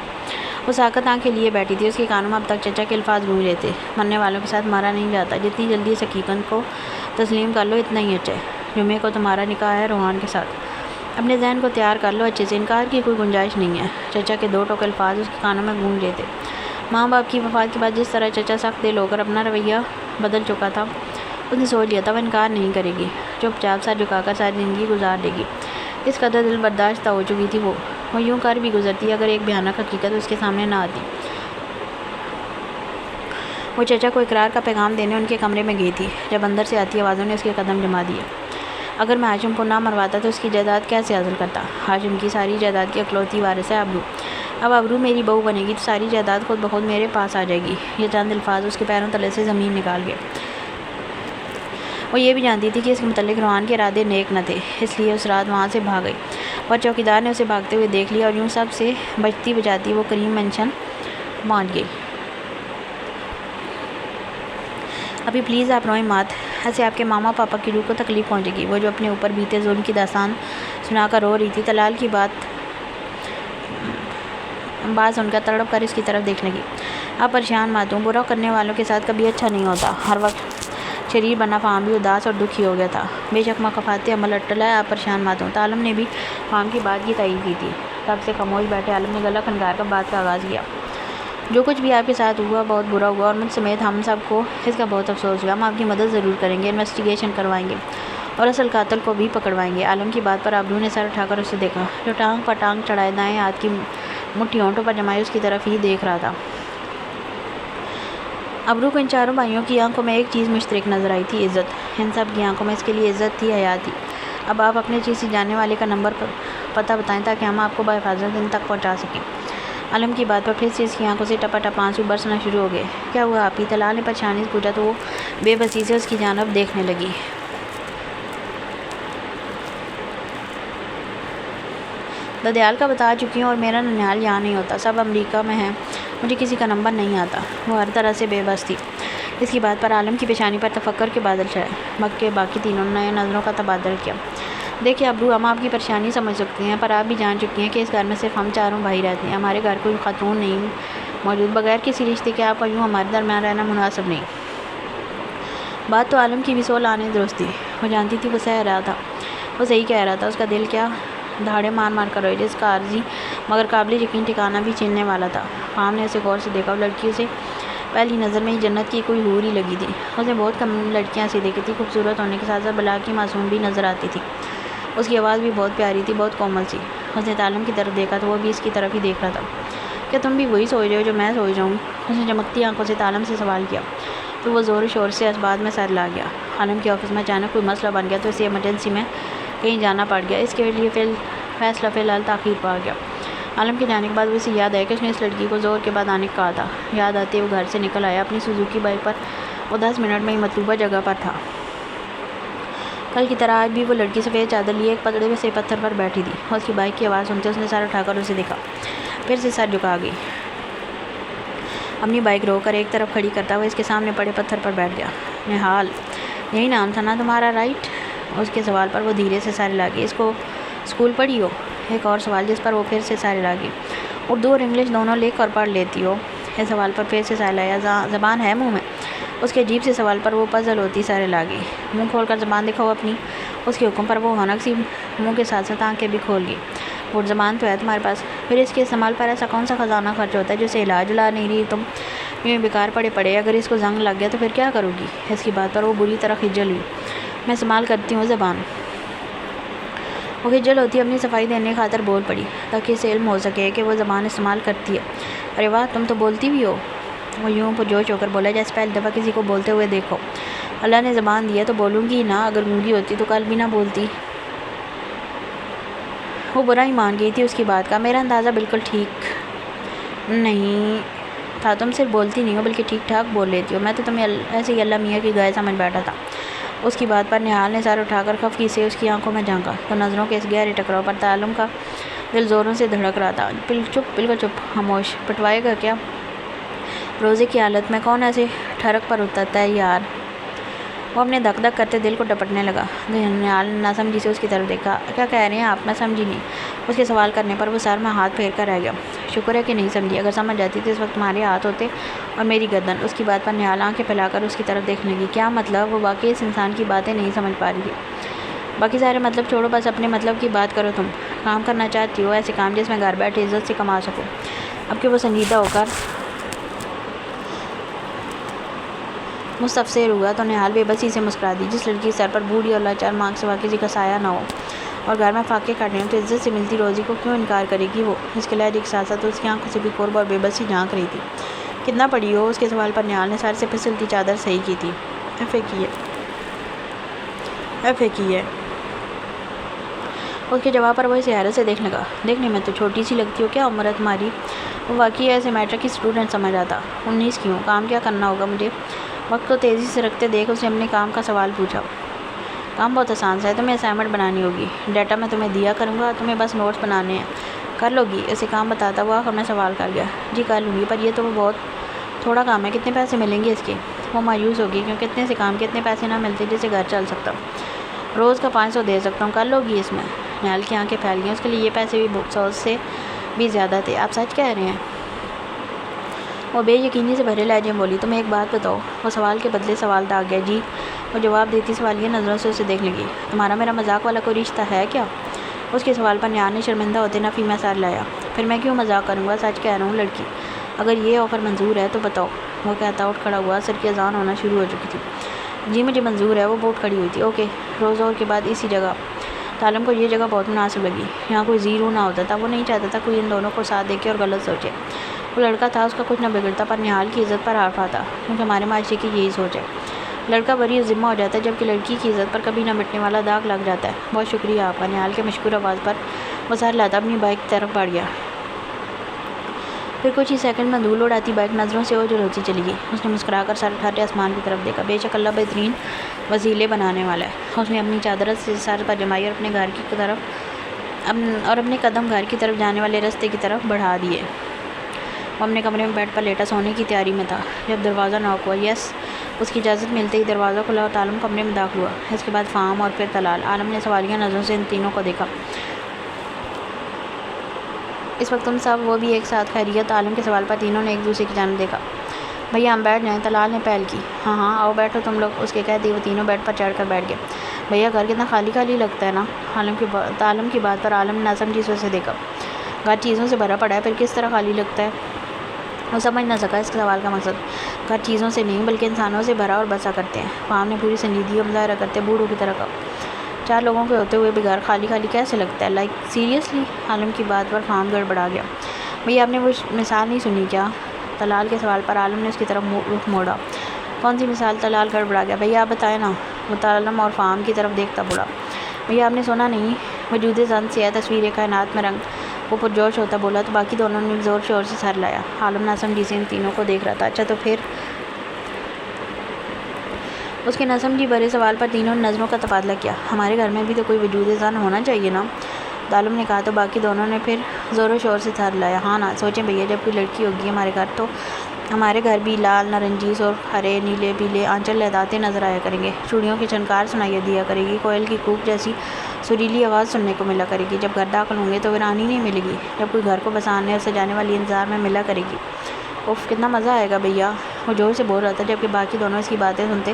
وہ ساکت آنکھیں لیے بیٹھی تھی۔ اس کے کانوں میں اب تک چچا کے الفاظ گونج رہے تھے، مرنے والوں کے ساتھ مارا نہیں جاتا، جتنی جلدی اس حقیقت کو تسلیم کر لو اتنا ہی اچھا ہے۔ جمعے کو تمہارا نکاح ہے روحان کے ساتھ، اپنے ذہن کو تیار کر لو اچھے سے، انکار کی کوئی گنجائش نہیں ہے۔ چچا کے دو ٹوک الفاظ اس کے کانوں میں گونج رہے تھے۔ ماں باپ کی وفات کے بعد جس طرح چچا سخت دل ہو کر اپنا رویہ بدل چکا تھا، اس نے سوچ لیا تھا وہ انکار نہیں کرے گی، چپ چاپ سر جھکا کر ساری زندگی گزار دے گی۔ اس قدر دل برداشتہ ہو چکی تھی وہ یوں کر بھی گزرتی اگر ایک بھیانک حقیقت اس کے سامنے نہ آتی۔ وہ چچا کو اقرار کا پیغام دینے ان کے کمرے میں گئی تھی، جب اندر سے آتی آوازوں نے اس کے قدم جما دیے۔ اگر میں ہاشم کو نہ مرواتا تو اس کی جائیداد کیسے حاصل کرتا؟ ہاشم کی ساری جائیداد کی اکلوتی وارث ہے ابرو۔ اب ابرو میری بہو بنے گی تو ساری جائیداد خود بخود میرے پاس آ جائے گی۔ یہ چند الفاظ اس کے پیروں تلے سے زمین نکال گئے۔ وہ یہ بھی جانتی تھی کہ اس کے متعلق روحان کے ارادے نیک نہ تھے، اس لیے اس رات وہاں سے بھاگ گئی، اور چوکیدار نے اسے بھاگتے ہوئے دیکھ لیا اور یوں سب سے بچتی بچاتی وہ کریم مینشن پہنچ گئی۔ ابھی پلیز آپ روئیں مات، ایسے آپ کے ماما پاپا کی روح کو تکلیف پہنچے گی۔ وہ جو اپنے اوپر بیتے ظلم کی داستان سنا کر رو رہی تھی، طلال کی بات سن کر تڑپ کر اس کی طرف دیکھنے لگی۔ آپ پریشان مت ہوں، برا کرنے والوں کے ساتھ کبھی اچھا نہیں ہوتا۔ ہر وقت شریر بنا فام بھی اداس اور دکھی ہو گیا تھا۔ بے شک مقافات عمل اٹل ہے، آپ پریشان مت ہوں۔ عالم نے بھی فام کی بات کی تائید کی تھی۔ تب سے خاموش بیٹھے عالم نے گلا کھنگار کر بات کا آغاز کیا۔ جو کچھ بھی آپ کے ساتھ ہوا بہت برا ہوا، اور مجھ سمیت ہم سب کو اس کا بہت افسوس ہوا۔ ہم آپ کی مدد ضرور کریں گے، انویسٹیگیشن کروائیں گے اور اصل قاتل کو بھی پکڑوائیں گے۔ عالم کی بات پر ابرو نے سر اٹھا کر اسے دیکھا، جو ٹانگ پر ٹانگ چڑھائے دائیں ہاتھ کی مٹھی ہونٹوں پر جمائے اس کی طرف ہی دیکھ رہا تھا۔ ابرو کو ان چاروں بھائیوں کی آنکھوں میں ایک چیز مشترک نظر آئی تھی، عزت۔ ان سب کی آنکھوں میں اس کے لیے عزت تھی، حیا تھی۔ اب آپ اپنے چیز سے جانے والے کا نمبر پتہ بتائیں تاکہ ہم آپ کو بحفاظت ان تک پہنچا سکیں۔ عالم کی بات پر پھر سے اس کی آنکھوں سے ٹپا ٹپ آنسو برسنا شروع ہو گئے۔ کیا ہوا آپ ہی؟ طلال نے پریشانی سے پوچھا تو وہ بے بسی سے اس کی جانب دیکھنے لگی۔ ددیال کا بتا چکی ہوں اور میرا ننیال یہاں نہیں ہوتا، سب امریکہ میں ہیں، مجھے کسی کا نمبر نہیں آتا۔ وہ ہر طرح سے بے بس تھی۔ اس کی بات پر عالم کی پیشانی پر تفکر کے بادل چھائے۔ باقی تینوں نے نظروں کا تبادل کیا۔ دیکھیے ابو، ہم آپ کی پریشانی سمجھ سکتے ہیں، پر آپ بھی جان چکی ہیں کہ اس گھر میں صرف ہم چاروں بھائی رہتے ہیں، ہمارے گھر کوئی خاتون نہیں موجود، بغیر کسی رشتے کے آپ کا یوں ہمارے درمیان رہنا مناسب نہیں۔ بات تو عالم کی بھی 100 آنے درست تھی۔ وہ جانتی تھی وہ صحیح کہہ رہا تھا۔ اس کا دل کیا دھاڑے مار مار کر روئے، جس کا عارضی مگر قابل یقین ٹھکانہ بھی چھیننے والا تھا۔ فام نے اسے غور سے دیکھا۔ وہ لڑکی اسے پہلی نظر میں ہی جنت کی کوئی حور ہی لگی تھی۔ اس نے بہت کم لڑکیاں ایسی دیکھی تھی، خوبصورت ہونے کے ساتھ ساتھ بلا کی معصوم بھی نظر آتی تھی۔ اس کی آواز بھی بہت پیاری تھی، بہت کومل سی۔ اس نے عالم کی طرف دیکھا تو وہ بھی اس کی طرف ہی دیکھ رہا تھا۔ کیا تم بھی وہی سوچ رہے ہو جو میں سوچ رہا ہوں؟ اس نے چمکتی آنکھوں سے عالم سے سوال کیا۔ تو وہ زور و شور سے اس بات میں سر لا گیا۔ عالم کے آفس میں اچانک کوئی مسئلہ بن گیا تو اسے ایمرجنسی میں کہیں جانا پڑ گیا۔ اس کے لیے فیصلہ فی الحال تاخیر پا گیا۔ عالم کے جانے کے بعد اسے یاد آیا کہ اس نے اس لڑکی کو زور کے بعد آنے کا کہا تھا۔ یاد آتے وہ گھر سے نکل آیا۔ اپنی سوزوکی بائک پر وہ 10 منٹ میں ہی مطلوبہ جگہ پر تھا۔ کل کی طرح آج بھی وہ لڑکی سفید چادر لیے ایک پتڑے سے پتھر پر بیٹھی تھی۔ اس کی بائک کی آواز سنتے اس نے سر اٹھا کر اسے دیکھا، پھر سے سر جھکا گئی۔ اپنی بائک روک کر ایک طرف کھڑی کرتا ہوا اس کے سامنے پڑے پتھر پر بیٹھ گیا۔ نہال، یہی نام تھا نا تمہارا، رائٹ؟ اس کے سوال پر وہ دھیرے سے سر ہلا گئی۔ اس کو اسکول پڑھی ہو؟ ایک اور سوال جس پر وہ پھر سے سر ہلا گئی۔ اردو اور انگلش دونوں لکھ اور پڑھ لیتی ہو؟ اس سوال پر پھر سے سر ہلایا۔ زبان ہے منہ میں؟ اس کے عجیب سے سوال پر وہ پزل ہوتی سر ہلا گئی۔ منہ کھول کر زبان دکھاؤ اپنی۔ اس کے حکم پر وہ ہونک سی منہ کے ساتھ ساتھ آنکھیں بھی کھول گئی۔ وہ زبان تو ہے تمہارے پاس، پھر اس کے استعمال پر ایسا کون سا خزانہ خرچ ہوتا ہے جسے علاج لا نہیں رہی تم؟ یوں بیکار پڑے اگر اس کو زنگ لگ گیا تو پھر کیا کرو گی؟ اس کی بات پر وہ بری طرح خجل ہوئی۔ میں استعمال کرتی ہوں زبان۔ وہ خجل ہوتی اپنی صفائی دینے کی خاطر بول پڑی تاکہ اسے علم ہو سکے کہ وہ زبان استعمال کرتی ہے۔ ارے واہ، تم تو بولتی بھی ہو۔ وہ یوں پرجوش ہو کر بولا جیسے پہلی دفعہ کسی کو بولتے ہوئے دیکھو۔ اللہ نے زبان دی ہے تو بولوں گی نا، اگر گونگی ہوتی تو کل بھی نہ بولتی۔ وہ برا ہی مان گئی تھی اس کی بات کا۔ میرا اندازہ بالکل ٹھیک نہیں تھا، تم صرف بولتی نہیں ہو بلکہ ٹھیک ٹھاک بول لیتی ہو۔ میں تو تمہیں ایسے ہی اللہ میاں کی گائے سمجھ بیٹھا تھا۔ اس کی بات پر نہال نے سر اٹھا کر خفگی سے اس کی آنکھوں میں جھانکا تو نظروں کے اس گہرے ٹکراؤ پر عالم کا دل زوروں سے دھڑک رہا تھا۔ بالکل چپ، خاموش۔ پٹوائے گا کیا؟ روزے کی حالت میں کون ایسے ٹھڑک پر اترتا ہے یار؟ وہ اپنے دھک دھک کرتے دل کو ڈپٹنے لگا۔ نہال نے ناسمجھی سے اس کی طرف دیکھا۔ کیا کہہ رہے ہیں آپ؟ میں سمجھی نہیں۔ اس کے سوال کرنے پر وہ سر میں ہاتھ پھیر کر رہ گیا۔ شکر ہے کہ نہیں سمجھی، اگر سمجھ جاتی تو اس وقت تمہارے ہاتھ ہوتے اور میری گردن۔ اس کی بات پر نہال آنکھیں پھیلا کر اس کی طرف دیکھنے لگی۔ کیا مطلب؟ وہ واقعی اس انسان کی باتیں نہیں سمجھ پا رہی تھی۔ باقی سارے مطلب چھوڑو، بس اپنے مطلب کی بات کرو۔ تم کام کرنا چاہتی ہو، ایسے کام جس میں گھر بیٹھے عزت سے کما سکو۔ اب کہ وہ سنجیدہ ہو کر مستفسر ہوا تو نہال بے بسی سے مسکرا دی۔ جس لڑکی سر پر بوڑھی اور لاچار ماں کے سوا کسی کا سایہ نہ ہو اور گھر میں فاقے کاٹ رہے ہوں تو عزت سے ملتی روزی کو کیوں انکار کرے گی وہ؟ اس کے لہجے کے ساتھ ساتھ اس کی آنکھوں سے بھی قرب اور بے بسی جھانک رہی تھی۔ کتنا پڑھی ہو؟ اس کے سوال پر نہال نے سر سے پھسلتی چادر صحیح کی تھی۔ ایف اے کی ہے۔ اس کے جواب پر وہ اسے حیرت سے دیکھنے لگا۔ دیکھنے میں تو چھوٹی سی لگتی ہو، کیا عمر ہے تمہاری؟ وہ واقعی ایسے میٹرک کی اسٹوڈنٹ سمجھ آتا۔ 19 کی ہوں۔ کام کیا کرنا ہوگا مجھے؟ وقت کو تیزی سے رکھتے دیکھ اسے اپنے کام کا سوال پوچھا۔ کام بہت آسان سا ہے، تمہیں اسائنمنٹ بنانی ہوگی، ڈیٹا میں تمہیں دیا کروں گا، تمہیں بس نوٹس بنانے ہیں، کر لو گی؟ اسے کام بتاتا ہوا آخر میں سوال کر گیا۔ جی کر لوں گی، پر یہ تو بہت تھوڑا کام ہے، کتنے پیسے ملیں گے اس کے؟ وہ مایوس ہوگی کیونکہ اتنے سے کام کے اتنے پیسے نہ ملتے جس سے گھر چل سکتا۔ روز کا 500 دے سکتا ہوں، کر لو گی اس میں؟ نہال کی آنکھیں پھیل گئیں۔ اس کے لیے یہ پیسے بھی 100 سے بھی زیادہ تھے۔ آپ سچ کہہ رہے ہیں؟ وہ بے یقینی سے بھرے لہجے میں بولی۔ تمہیں ایک بات بتاؤ؟ وہ سوال کے بدلے سوال داغ گیا۔ جی؟ وہ جواب دیتی سوالیہ نظروں سے اسے دیکھ لگی۔ تمہارا میرا مذاق والا کوئی رشتہ ہے کیا؟ اس کے سوال پر نہال نے شرمندہ ہوتے نفی میں سر لایا۔ پھر میں کیوں مذاق کروں گا، سچ کہہ رہا ہوں لڑکی، اگر یہ آفر منظور ہے تو بتاؤ۔ وہ کہتا اٹھ کھڑا ہوا۔ عصر کی اذان ہونا شروع ہو چکی تھی۔ جی مجھے منظور ہے۔ وہ اٹھ کھڑی ہوئی تھی۔ اوکے، روز اور کے بعد اسی جگہ۔ عالم کو یہ جگہ بہت مناسب لگی، یہاں کوئی زیرو نہ ہوتا تھا۔ وہ نہیں چاہتا تھا کوئی ان دونوں کو ساتھ دیکھے اور غلط سوچے۔ وہ لڑکا تھا، اس کا کچھ نہ بگڑتا، پر نہال کی عزت پر حرف آتا، کیونکہ ہمارے معاشرے کی یہی سوچ ہے۔ لڑکا بری ذمہ ہو جاتا ہے جبکہ لڑکی کی عزت پر کبھی نہ مٹنے والا داغ لگ جاتا ہے۔ بہت شکریہ آپ کا۔ نہال کے مشکور آواز پر وہ سر لاتا اپنی بائک کی طرف بڑھ گیا۔ پھر کچھ ہی سیکنڈ میں دھول اڑاتی بائک نظروں سے اوجھل ہوتی چلی گئی۔ اس نے مسکرا کر سر اٹھاتے آسمان کی طرف دیکھا۔ بے شک اللہ بہترین وسیلے بنانے والا ہے۔ اس نے اپنی چادر سے سر پر جمائی اور اپنے قدم گھر کی طرف جانے والے راستے کی طرف بڑھا دیے۔ وہ اپنے کمرے میں بیڈ پر لیٹا سونے کی تیاری میں تھا جب دروازہ ناک ہوا۔ یس، اس کی اجازت ملتے ہی دروازہ کھلا اور عالم کمرے میں داخل ہوا۔ اس کے بعد فہم اور پھر طلال۔ عالم نے سوالیہ نظروں سے ان تینوں کو دیکھا۔ اس وقت تم سب وہ بھی ایک ساتھ خیریت؟ عالم کے سوال پر تینوں نے ایک دوسرے کی جانب دیکھا۔ بھیا ہم بیٹھ جائیں؟ طلال نے پہل کی۔ ہاں آؤ بیٹھو تم لوگ، اس کے کہتے وہ تینوں بیڈ پر چڑھ کر بیٹھ گئے۔ بھیا گھر کتنا خالی خالی لگتا ہے نا؟ عالم کی بات پر عالم نے ناسمجھی سے دیکھا۔ گھر چیزوں سے بھرا پڑا ہے، پھر کس طرح خالی لگتا ہے؟ وہ سمجھ نہ سکا اس سوال کا مقصد۔ گھر چیزوں سے نہیں بلکہ انسانوں سے بھرا اور بسا کرتے ہیں۔ فہم نے پوری سنجیدگی کا مظاہرہ کرتے بوڑھوں کی طرح کہا۔ 4 لوگوں کے ہوتے ہوئے بھی گھر خالی خالی کیسے لگتا ہے؟ Like seriously? عالم کی بات پر فہم گڑبڑا گیا۔ بھیا آپ نے وہ مثال نہیں سنی کیا؟ طلال کے سوال پر عالم نے اس کی طرف رخ موڑا۔ کون سی مثال؟ طلال گڑبڑا گیا۔ بھیا آپ بتائیں نا۔ وہ عالم اور فہم کی طرف دیکھتا بولا۔ بھیا آپ نے سنا نہیں؟ وجود زن سے ہے تصویر کائنات میں رنگ۔ وہ پرجوش ہوتا بولا تو باقی دونوں نے زور شور سے سر لایا۔ عالم ناسمجھی سے ان تینوں کو دیکھ رہا تھا۔ اچھا تو پھر؟ اس کے ناسمجھی بھرے سوال پر تینوں نے نظروں کا تبادلہ کیا۔ ہمارے گھر میں بھی تو کوئی وجود زن ہونا چاہیے نا؟ عالم نے کہا تو باقی دونوں نے پھر زور و شور سے سر لایا۔ ہاں نا، سوچیں بھیا جب کوئی لڑکی ہوگی ہمارے گھر تو ہمارے گھر بھی لال نارنجی سرخ ہرے نیلے پیلے آنچل لہراتے نظر آیا کریں گے، چوڑیوں کی چھنکار سنائی دیا کرے گی، کوئل کی کوک جیسی سریلی آواز سننے کو ملا کرے گی۔ جب گھر داخل ہوں گے تو ویرانی نہیں ملے گی، جب کوئی گھر کو بسانے اور سجانے والی انتظار میں ملا کرے گی۔ اف کتنا مزہ آئے گا بھیا، وہ زور سے بول رہا تھا جبکہ باقی دونوں اس کی باتیں سنتے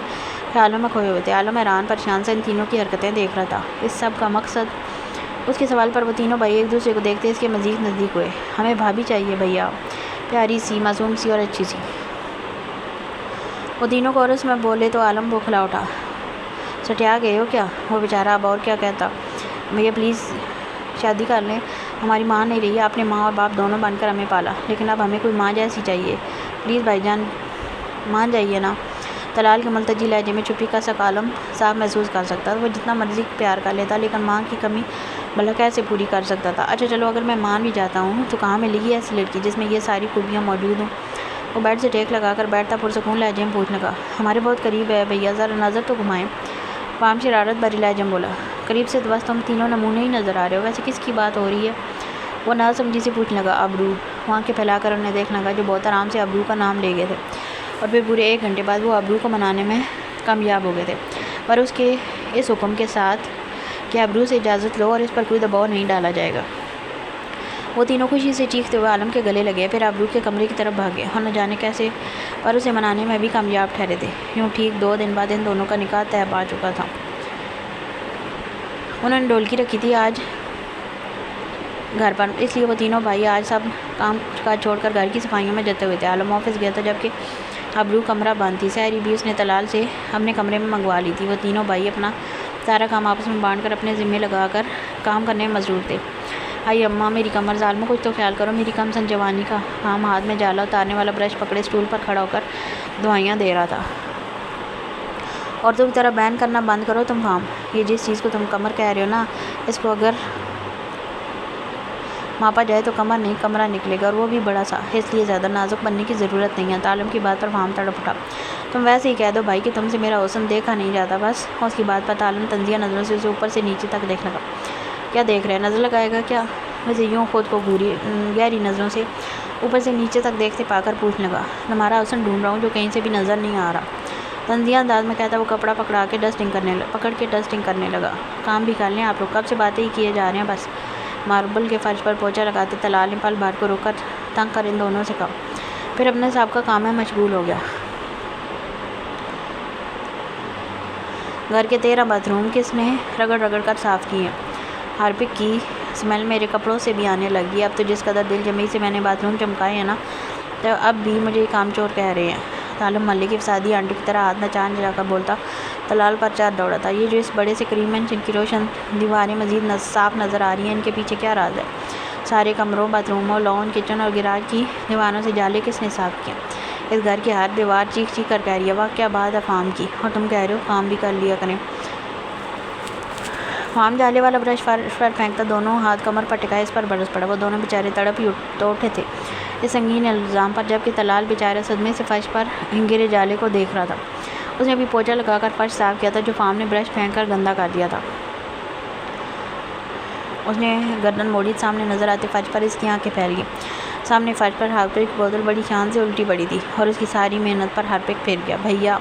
خیالوں میں کھوئے ہوئے تھے۔ عالم حیران پریشان سے ان تینوں کی حرکتیں دیکھ رہا تھا۔ اس سب کا مقصد؟ اس کے سوال پر وہ تینوں بھائی ایک دوسرے کو دیکھتے اس کے مزید نزدیک ہوئے۔ ہمیں بھابھی چاہیے بھیا، پیاری سی، معصوم سی اور اچھی سی۔ وہ تینوں کورس میں بولے تو عالم بوکھلا اٹھا۔ سٹیا گئے ہو کیا؟ وہ بیچارہ اب اور کیا کہتا۔ بھیا پلیز شادی کر لیں، ہماری ماں نہیں رہی، آپ نے ماں اور باپ دونوں بن کر ہمیں پالا، لیکن اب ہمیں کوئی ماں جیسی چاہیے، پلیز بھائی جان مان جائیے نا۔ طلال کے ملتجی لہجے میں چھپی کسک عالم صاف محسوس کر سکتا تھا۔ وہ جتنا مرضی پیار کر لیتا لیکن ماں کی کمی بھلا کیسے پوری کر سکتا تھا؟ اچھا چلو اگر میں مان بھی جاتا ہوں تو کہاں ملے گی ایسی لڑکی جس میں یہ ساری خوبیاں موجود ہوں؟ وہ بیڈ سے ٹیک لگا کر بیٹھتا پرسکون لہجے میں پوچھنے لگا۔ ہمارے بہت قریب ہے بھیا، ذرا نظر تو گھمائیں۔ فہم شرارت بھری لہجے میں بولا۔ قریب سے تو بس تم تینوں نمونے ہی نظر آ رہے ہو، ویسے کس کی بات ہو رہی ہے؟ وہ ناسمجھی سے پوچھنے لگا۔ ابرو؟ وہ آنکھیں پھیلا کر انہیں دیکھنے لگا جو بہت آرام سے ابرو کا نام لے گئے تھے، اور پھر پورے 1 گھنٹے بعد وہ ابرو کو منانے میں کامیاب ہو گئے تھے، پر اس کے اس حکم کے ساتھ کہ ابرو سے اجازت لو اور اس پر کوئی دباؤ نہیں ڈالا جائے گا۔ وہ تینوں خوشی سے چیختے ہوئے عالم کے گلے لگے، پھر ابرو کے کمرے کی طرف بھاگے اور نہ جانے کیسے پر اسے منانے میں بھی کامیاب ٹھہرے تھے۔ یوں ٹھیک 2 دن بعد ان دونوں کا نکاح طے پا چکا تھا۔ انہوں نے ڈھولکی رکھی تھی آج گھر پر، اس لیے وہ تینوں بھائی آج سب کام کاج چھوڑ کر گھر کی صفائیوں میں جتے ہوئے تھے۔ عالم آفس گیا تھا جبکہ ابرو کمرہ بند تھی۔ سحری بھی اس نے طلال سے اپنے کمرے میں منگوا لی تھی۔ وہ تینوں بھائی اپنا سارا کام آپس میں بانٹ کر اپنے ذمے لگا کر کام کرنے میں مصروف تھے۔ آئی اماں میری کمر، ظالموں کچھ تو خیال کرو میری کم سن جوانی کا۔ ہم ہاتھ میں جالا اتارنے والا برش پکڑے اسٹول پر کھڑا ہو کر دعائیاں دے رہا تھا۔ عورتوں کی طرح بین کرنا بند کرو تم فہم، یہ جس چیز کو تم کمر کہہ رہے ہو نا، اس کو اگر ماپا جائے تو کمر نہیں کمرہ نکلے گا، اور وہ بھی بڑا سا، اس لیے زیادہ نازک بننے کی ضرورت نہیں ہے۔ عالم کی بات پر فہم تڑپ اٹھا۔ تم ویسے ہی کہہ دو بھائی کہ تم سے میرا حسن دیکھا نہیں جاتا بس۔ اس کی بات پر عالم تنزیہ نظروں سے اسے اوپر سے نیچے تک دیکھنے لگا۔ کیا دیکھ رہے ہیں؟ نظر لگائے گا کیا؟ ویسے یوں خود کو گہری نظروں سے اوپر سے نیچے تک دیکھتے پا کر پوچھنے لگا۔ تمہارا حسن ڈھونڈ رہا ہوں جو کہیں سے بھی نظر نہیں آ رہا، تنزیہ انداز میں کہتا وہ کپڑا پکڑ کے ڈسٹنگ کرنے لگا۔ کام بھی کر لیں آپ لوگ، کب سے باتیں ہی کیے جا رہے ہیں بس۔ ماربل کے فرش پر پوچھا لگاتے طلال نے پل بھر کو روک کر تنگ کر ان دونوں سے کہا، پھر اپنے سابقہ کام میں مشغول ہو گیا۔ گھر کے 13 باتھ روم کس نے رگڑ کر صاف کیے ہیں؟ ہارپک کی اسمیل میرے کپڑوں سے بھی آنے لگی۔ اب تو جس قدر دل جمعی سے میں نے باتھ روم چمکائے ہیں نا، تو اب بھی مجھے کام چور کہہ رہے ہیں۔ عالم محلے کی فسادی آنٹی کی طرح ہاتھ نچان جا کر بولتا طلال پر چار دوڑا تھا۔ یہ جو اس بڑے سے کریم مینشن کی روشن دیواریں مزید صاف نظر آ رہی ہیں، ان کے پیچھے کیا راز ہے؟ سارے کمروں، باتھ روموں، لان، کچن اور گراج کی دیواروں سے جالے کس نے صاف کیا؟ اس گھر کی ہر دیوار چیخ کر کہہ رہی ہے واہ کیا بات ہے فام کی، اور تم کہہ رہے ہو کام بھی کر لیا کریں۔ فام جالے والا برش فرش پر پھینکتا، دونوں ہاتھ کمر پر ٹکائے، اس پر برس پڑا۔ وہ دونوں بیچارے تڑپ ہی تو اٹھے تھے اس سنگین الزام پر، جبکہ طلال بیچارہ صدمے سے فرش پر گرے جالے کو دیکھ رہا تھا۔ اس نے ابھی پوچھا لگا کر فرش صاف کیا تھا جو فام نے برش پھینک کر گندا کر دیا تھا۔ اس نے گردن موڑی، سامنے نظر آتے فرش پر اس کی آنکھیں پھیل گئیں۔ سامنے فرش پر ہارپک کی بوتل بڑی شان سے الٹی پڑی تھی اور اس کی ساری محنت پر ہارپک پھر گیا۔ بھیا!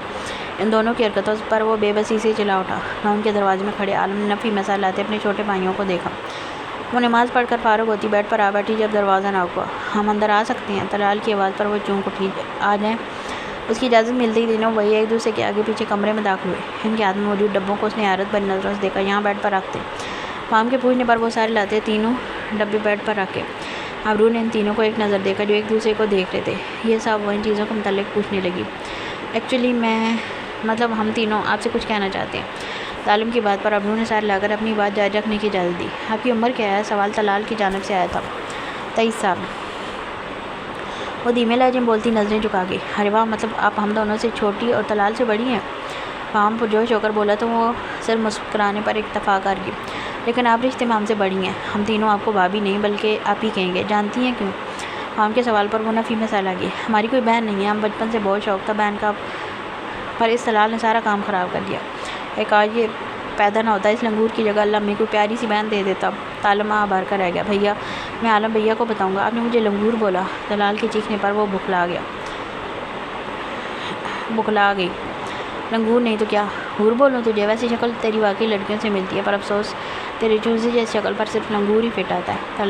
ان دونوں کی حرکتوں پر وہ بے بسی سے چلا اٹھا۔ نہ ان کے دروازے میں کھڑے عالم نے نفی میں سر لاتے اپنے چھوٹے بھائیوں کو دیکھا۔ وہ نماز پڑھ کر فارغ ہوتی بیڈ پر آ بیٹھی جب دروازہ ناک ہوا۔ ہم اندر آ سکتے ہیں؟ طلال کی آواز پر وہ چونک اٹھی۔ آ جائیں۔ اس کی اجازت ملتے ہی دونوں بھائی ایک دوسرے کے آگے پیچھے کمرے میں داخل ہوئے۔ ان کے ہاتھ میں موجود ڈبوں کو اس نے حیرت بھری نظروں سے دیکھا۔ یہاں بیڈ پر رکھتے۔ فام کے پوچھنے پر وہ سارے لاتے تینوں ڈبے بیڈ پر رکھے۔ ابرو نے ان تینوں کو ایک نظر دیکھا جو ایک دوسرے کو دیکھ رہے تھے۔ یہ سب وہ ان چیزوں کے متعلق پوچھنے لگی۔ ایکچولی ہم تینوں آپ سے کچھ کہنا چاہتے ہیں۔ طالب کی بات پر ابرو نے سر لا کر اپنی بات جاری رکھنے کی اجازت دی۔ آپ کی عمر کیا ہے؟ سوال طلال کی جانب سے آیا تھا۔ 23 سال۔ وہ دھیمے لہجے میں بولتی نظریں جھکا گئی۔ ارے واہ! مطلب آپ ہم دونوں سے چھوٹی اور طلال سے بڑی ہیں؟ فام پرجوش ہو کر بولا تو وہ سر مسکرانے پر اتفاق کر گئی۔ لیکن آپ رشتے میں ہم سے بڑی ہیں۔ ہم تینوں آپ کو بھابھی نہیں بلکہ آپ ہی کہیں گے۔ جانتی ہیں کیوں؟ فام کے سوال پر وہ نفی میں سر لگی۔ ہماری کوئی بہن نہیں ہے۔ ہم بچپن سے بہت شوق تھا بہن کا، پر اس طلال نے سارا کام خراب کر دیا۔ ایک آج یہ پیدا نہ ہوتا، اس لنگور کی جگہ اللہ ہمیں کوئی پیاری سی بہن دے دیتا۔ طالب آ بھر کر رہ گیا۔ بھیا! میں عالم بھیا کو بتاؤں گا۔ آپ نے مجھے لنگور بولا؟ طلال کے چیخنے پر وہ بکھلا گئی۔ لنگور نہیں تو کیا؟ حور بولوں تجھے؟ ویسی شکل تیری واقعی لڑکیوں سے ملتی ہے، پر افسوس تیرے چوزے جیسی شکل پر صرف لنگور ہی فٹ آتا ہے۔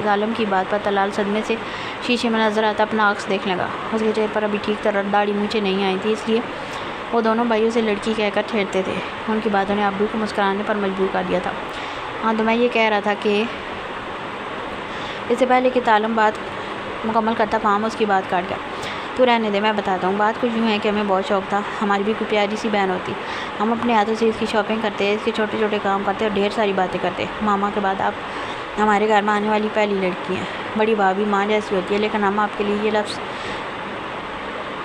طالب کی بات پر طلال صدمے سے شیشے میں نظر آتا اپنا عکس دیکھنے لگا۔ اس کے چہرے پر ابھی ٹھیک طرح داڑھی مونچھیں نہیں آئی تھی، اس لیے وہ دونوں بھائیوں سے لڑکی کہہ کر چھیڑتے تھے۔ ان کی باتوں نے ابرو کو مسکرانے پر مجبور کر دیا تھا۔ ہاں تو میں یہ کہہ رہا تھا کہ اس سے پہلے کہ طالب بات مکمل کرتا فام اس کی بات کاٹ گیا۔ تو رہنے دے، میں بتاتا ہوں۔ بات کچھ یوں ہے کہ ہمیں بہت شوق تھا ہماری بھی کوئی پیاری سی بہن ہوتی۔ ہم اپنے ہاتھوں سے اس کی شاپنگ کرتے، اس کے چھوٹے چھوٹے کام کرتے اور ڈھیر ساری باتیں کرتے۔ ماما کے بعد آپ ہمارے گھر میں آنے والی پہلی لڑکی ہیں۔ بڑی بھابھی ماں جیسی ہوتی ہے، لیکن ہم آپ کے لیے یہ لفظ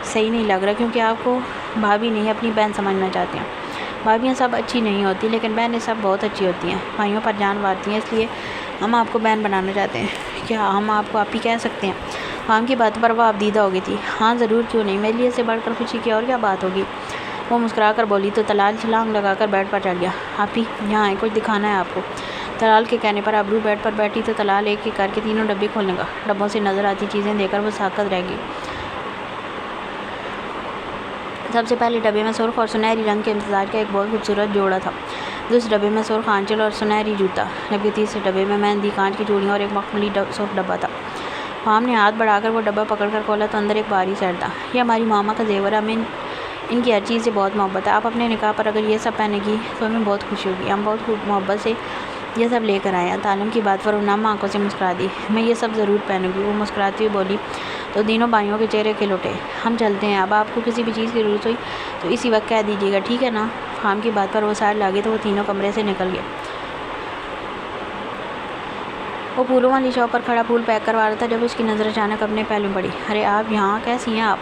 صحیح نہیں لگ رہا کیونکہ آپ کو بھابھی نہیں اپنی بہن سمجھنا چاہتے ہیں۔ بھابھیاں سب اچھی نہیں ہوتی، لیکن بہنیں سب بہت اچھی ہوتی ہیں، بھائیوں پر جان مارتی ہیں، اس لیے ہم آپ کو بہن بنانا چاہتے ہیں۔ کیا ہم آپ کو آپی کہہ سکتے ہیں؟ فام کی بات پر وہ ابدیدہ ہو گئی تھی۔ ہاں ضرور، کیوں نہیں، میرے لیے اس سے بڑھ کر خوشی کی اور کیا بات ہوگی؟ وہ مسکرا کر بولی تو طلال چھلانگ لگا کر بیڈ پر چڑھ گیا۔ آپی یہاں آئیں، کچھ دکھانا ہے آپ کو۔ طلال کے کہنے پر ابرو بیڈ پر بیٹھی تو طلال ایک ایک کر کے تینوں ڈبے کھولنے لگا۔ ڈبوں سے نظر آتی چیزیں دیکھ کر وہ ساکت رہ گئی۔ سب سے پہلے ڈبے میں سرخ اور سنہری رنگ کے امتزاج کا ایک بہت خوبصورت جوڑا تھا۔ دوسرے ڈبے میں سرخ آنچل اور سنہری جوتا، جبکہ تیسرے ڈبے میں مہندی، کانچ کی چوڑیاں اور ایک مخملی سرخ ڈبہ تھا۔ فام نے ہاتھ بڑھا کر وہ ڈبہ پکڑ کر کھولا تو اندر ایک بھاری سیٹ تھا۔ یہ ہماری ماما کا زیور ہے، ہمیں ان کی ہر چیز سے بہت محبت ہے۔ آپ اپنے نکاح پر اگر یہ سب پہنے گی تو ہمیں بہت خوشی ہوگی۔ ہم بہت خوب محبت سے یہ سب لے کر آئے ہیں۔ طالب کی بات پر وہ نم آنکھوں سے مسکرا دی۔ میں یہ سب ضرور پہنوں گی، وہ مسکراتی ہوئی بولی تو تینوں بھائیوں کے چہرے کھل اٹھے۔ ہم چلتے ہیں، اب آپ کو کسی بھی چیز کی ضرورت ہوئی تو اسی وقت کہہ دیجیے گا، ٹھیک ہے نا؟ فام کی بات پر وہ سائڈ لاگے تو وہ تینوں کمرے سے نکل گئے۔ وہ پھولوں والی شاپ پر کھڑا پھول پیک کروا رہا تھا جب اس کی نظر اچانک اپنے پہلو میں پڑی۔ ارے آپ یہاں کیسی ہیں آپ؟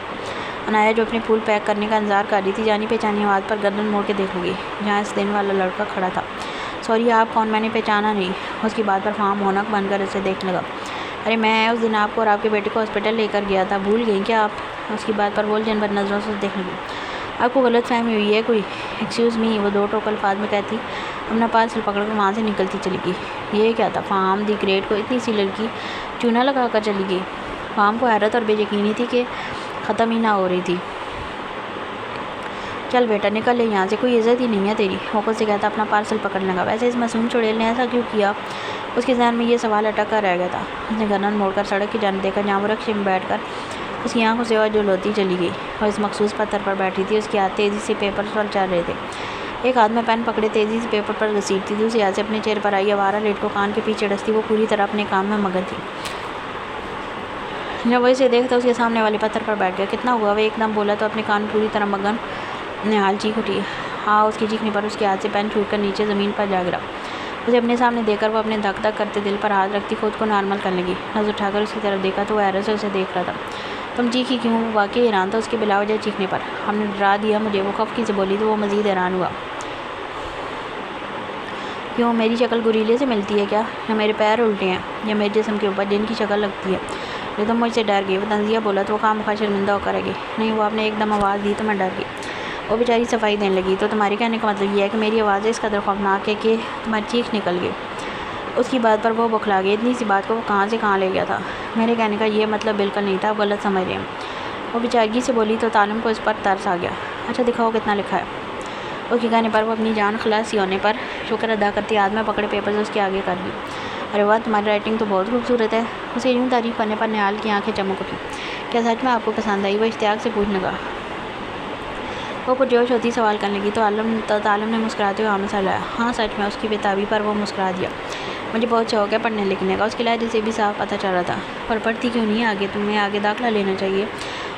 انایا جو اپنے پھول پیک کرنے کا انتظار کر رہی تھی جانی پہچانی آواز پر گردن موڑ کے دیکھ لگی جہاں اس دن والا لڑکا کھڑا تھا۔ سوری آپ کون؟ میں نے پہچانا نہیں۔ اس کی بات پر فام ہونک بن کر اسے دیکھنے لگا۔ ارے میں اس دن آپ کو اور آپ کے بیٹے کو ہاسپٹل لے کر گیا تھا، بھول گئی کیا آپ؟ اس کی بات پر بول جن بھر نظروں سے دیکھنے لگی۔ آپ کو غلط فہمی ہوئی ہے کوئی؟ ایکسکیوز می، وہ دو ٹوک الفاظ میں کہتی اپنا پارسل پکڑ کر وہاں سے نکلتی چلی گئی۔ یہ کیا تھا؟ فام دی گریٹ کو اتنی سی لڑکی چونا لگا کر چلی گئی۔ فام کو حیرت اور بے یقینی تھی کہ ختم ہی نہ ہو رہی تھی۔ چل بیٹا نکل لے یہاں سے، کوئی عزت ہی نہیں ہے تیری، اوپر سے کہتا اپنا پارسل پکڑنے لگا۔ ویسے اس معصوم چڑیل نے ایسا کیوں کیا؟ اس کے ذہن میں یہ سوال اٹک کر رہ گیا تھا۔ اس نے گردن موڑ کر سڑک کی جانب دیکھا جہاں وہ رکشے میں بیٹھ کر اس کی آنکھوں سے اوجھل ہوتی چلی گئی اور اس مخصوص پتھر پر بیٹھی تھی۔ اس کے ہاتھ تیزی سے پیپر پر چل رہے تھے، ایک ہاتھ میں پین پکڑے تیزی سے پیپر پر گھسیٹتی، دوسرے ہاتھ سے اپنے چہرے پر آئی آوارہ لٹ کو کان کے پیچھے ڈستی۔ وہ پوری طرح اپنے کام میں مگن تھی۔ جب وہ اسے دیکھتا اس کے سامنے والے پتھر پر بیٹھ گیا۔ کتنا ہوا؟ وہ ایک دم بولا تو اپنے کان پوری طرح مگن نہال چیخ اٹھی۔ ہاں، اس کی چیخنے پر اس کے ہاتھ سے پین چھوٹ کر نیچے زمین پر جا گرا۔ اسے اپنے سامنے دیکھ کر وہ اپنے دھک دھک کرتے دل پر ہاتھ رکھتی خود کو نارمل کرنے لگی۔ نظر اٹھا کر اس کی طرف دیکھا تو وہ حیرت سے اسے دیکھ رہا تھا۔ تم چیخی کیوں؟ وہ واقعی حیران تھا اس کے بلا وجہ چیخنے پر۔ ہم نے ڈرا دیا مجھے، وہ خفقی سے بولی تو وہ مزید حیران ہوا۔ کیوں میری شکل گوریلے سے ملتی ہے کیا؟ یا میرے پیر الٹے ہیں یا میرے جسم کے اوپر جن کی شکل لگتی ہے؟ یہ تو مجھ سے ڈر گئی۔ وہ تنزیہ بولا تو وہ خواہ شرمندہ ہو کر گئی۔ نہیں، وہ آپ نے ایک دم آواز دی تو میں ڈر گئی۔ وہ بیچاری صفائی دینے لگی۔ تو تمہارے کہنے کا مطلب یہ ہے کہ میری آواز اس قدر خوفناک ہے کہ تمہاری چیخ نکل گئی؟ اس کی بات پر وہ بکھلا گئی۔ اتنی سی بات کو وہ کہاں سے کہاں لے گیا تھا؟ میرے کہنے کا یہ مطلب بالکل نہیں تھا، آپ غلط سمجھ رہے ہیں۔ وہ بیچارگی سے بولی تو عالم کو اس پر ترس آ گیا۔ اچھا دکھاؤ کتنا لکھا ہے۔ اس کے کہنے پر وہ اپنی جان خلاصی ہونے پر شکر ادا کرتی ہاتھ میں پکڑے پیپرز اس کے آگے کر دی۔ ارے واہ، تمہاری رائٹنگ تو بہت خوبصورت ہے۔ اسے یوں تعریف کرنے پر نہال کی آنکھیں چمک اٹھی۔ کیا سچ میں آپ کو پسند آئی؟ وہ اشتیاق سے پوچھنے لگا۔ وہ پرجوش ہوتی سوال کرنے لگی تو عالم نے مسکراتے ہوئے ہاں میں سر لایا۔ ہاں سچ میں۔ اس کی بےتابی پر وہ مسکرا دیا۔ مجھے بہت شوق ہے پڑھنے لکھنے کا۔ اس کے لہجے سے بھی صاف پتہ چل رہا تھا۔ پر پڑھتی کیوں نہیں آگے؟ تمہیں آگے داخلہ لینا چاہیے۔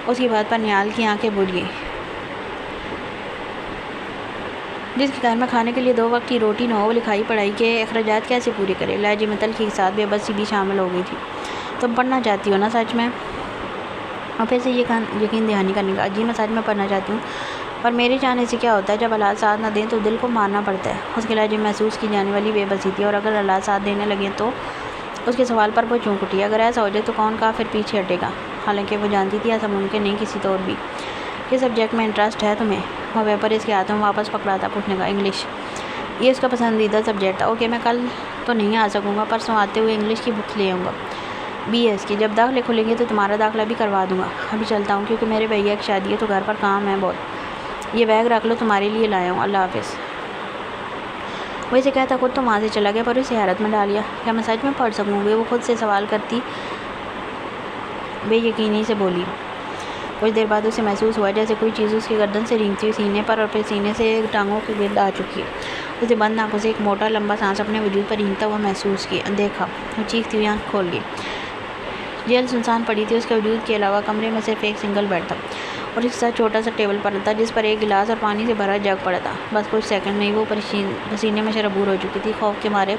اس کی بات پر نہال کی آنکھیں بجھ گئیں۔ جس کے گھر میں کھانے کے لیے 2 وقت کی روٹی نہ ہو، وہ لکھائی پڑھائی کے اخراجات کیسے پورے کرے؟ لہجے میں تلخی کے ساتھ بے بسی بھی شامل ہو گئی تھی۔ تم پڑھنا چاہتی ہو نا سچ میں؟ اور پھر سے یہ یقین دہانی کرنے کا۔ جی میں سچ میں پڑھنا چاہتی ہوں، پر میرے چاہنے سے کیا ہوتا ہے؟ جب حالات ساتھ نہ دیں تو دل کو مارنا پڑتا ہے۔ اس کے لہجے میں محسوس کی جانے والی بے بسی تھی۔ اور اگر حالات ساتھ دینے لگیں تو؟ اس کے سوال پر وہ چونک اٹھی۔ اگر ایسا ہو جائے تو کون کافر پیچھے ہٹے گا؟ حالانکہ وہ جانتی تھی ایسا ممکن نہیں کسی طور بھی۔ کس سبجیکٹ میں انٹرسٹ ہے تمہیں؟ وہ پیپر اس کے ہاتھوں میں واپس پکڑا تھا، پوچھنے کا۔ انگلش۔ یہ اس کا پسندیدہ سبجیکٹ تھا۔ اوکے، میں کل تو نہیں آ سکوں گا، پرسوں آتے ہوئے انگلش کی بکس لے آؤں گا۔ BS کی۔ جب داخلے کھلیں گے تو تمہارا داخلہ بھی کروا دوں گا۔ ابھی چلتا ہوں کیونکہ میرے بھیا کی شادی ہے تو گھر پر کام ہے بہت۔ یہ بیگ رکھ لو، تمہارے لیے لایا ہوں۔ اللہ حافظ۔ وہ اسے کہتا خود تو وہاں سے چلا گیا، پر اسے حیرت میں ڈال گیا۔ کیا میں سچ میں پڑھ سکوں گی؟ وہ خود سے سوال کرتی بے یقینی سے بولی۔ کچھ دیر بعد اسے محسوس ہوا جیسے کوئی چیز اس کی گردن سے رینگتی ہوئی سینے پر اور پھر سینے سے ٹانگوں کے گرد آ چکی ہے۔ اسے بند آنکھوں سے ایک موٹا لمبا سانس اپنے وجود پر رینگتا ہوا محسوس کیا۔ دیکھا، وہ چیختی ہوئی آنکھ کھول گئی۔ جیل سنسان پڑی تھی۔ اس کے وجود کے علاوہ کمرے میں صرف ایک سنگل بیڈ تھا اور اس کے ساتھ چھوٹا سا ٹیبل پڑا تھا جس پر ایک گلاس اور پانی سے بھرا جگ پڑا تھا۔ بس کچھ سیکنڈ میں ہی وہ پسینے میں شرابور ہو چکی تھی۔ خوف کے مارے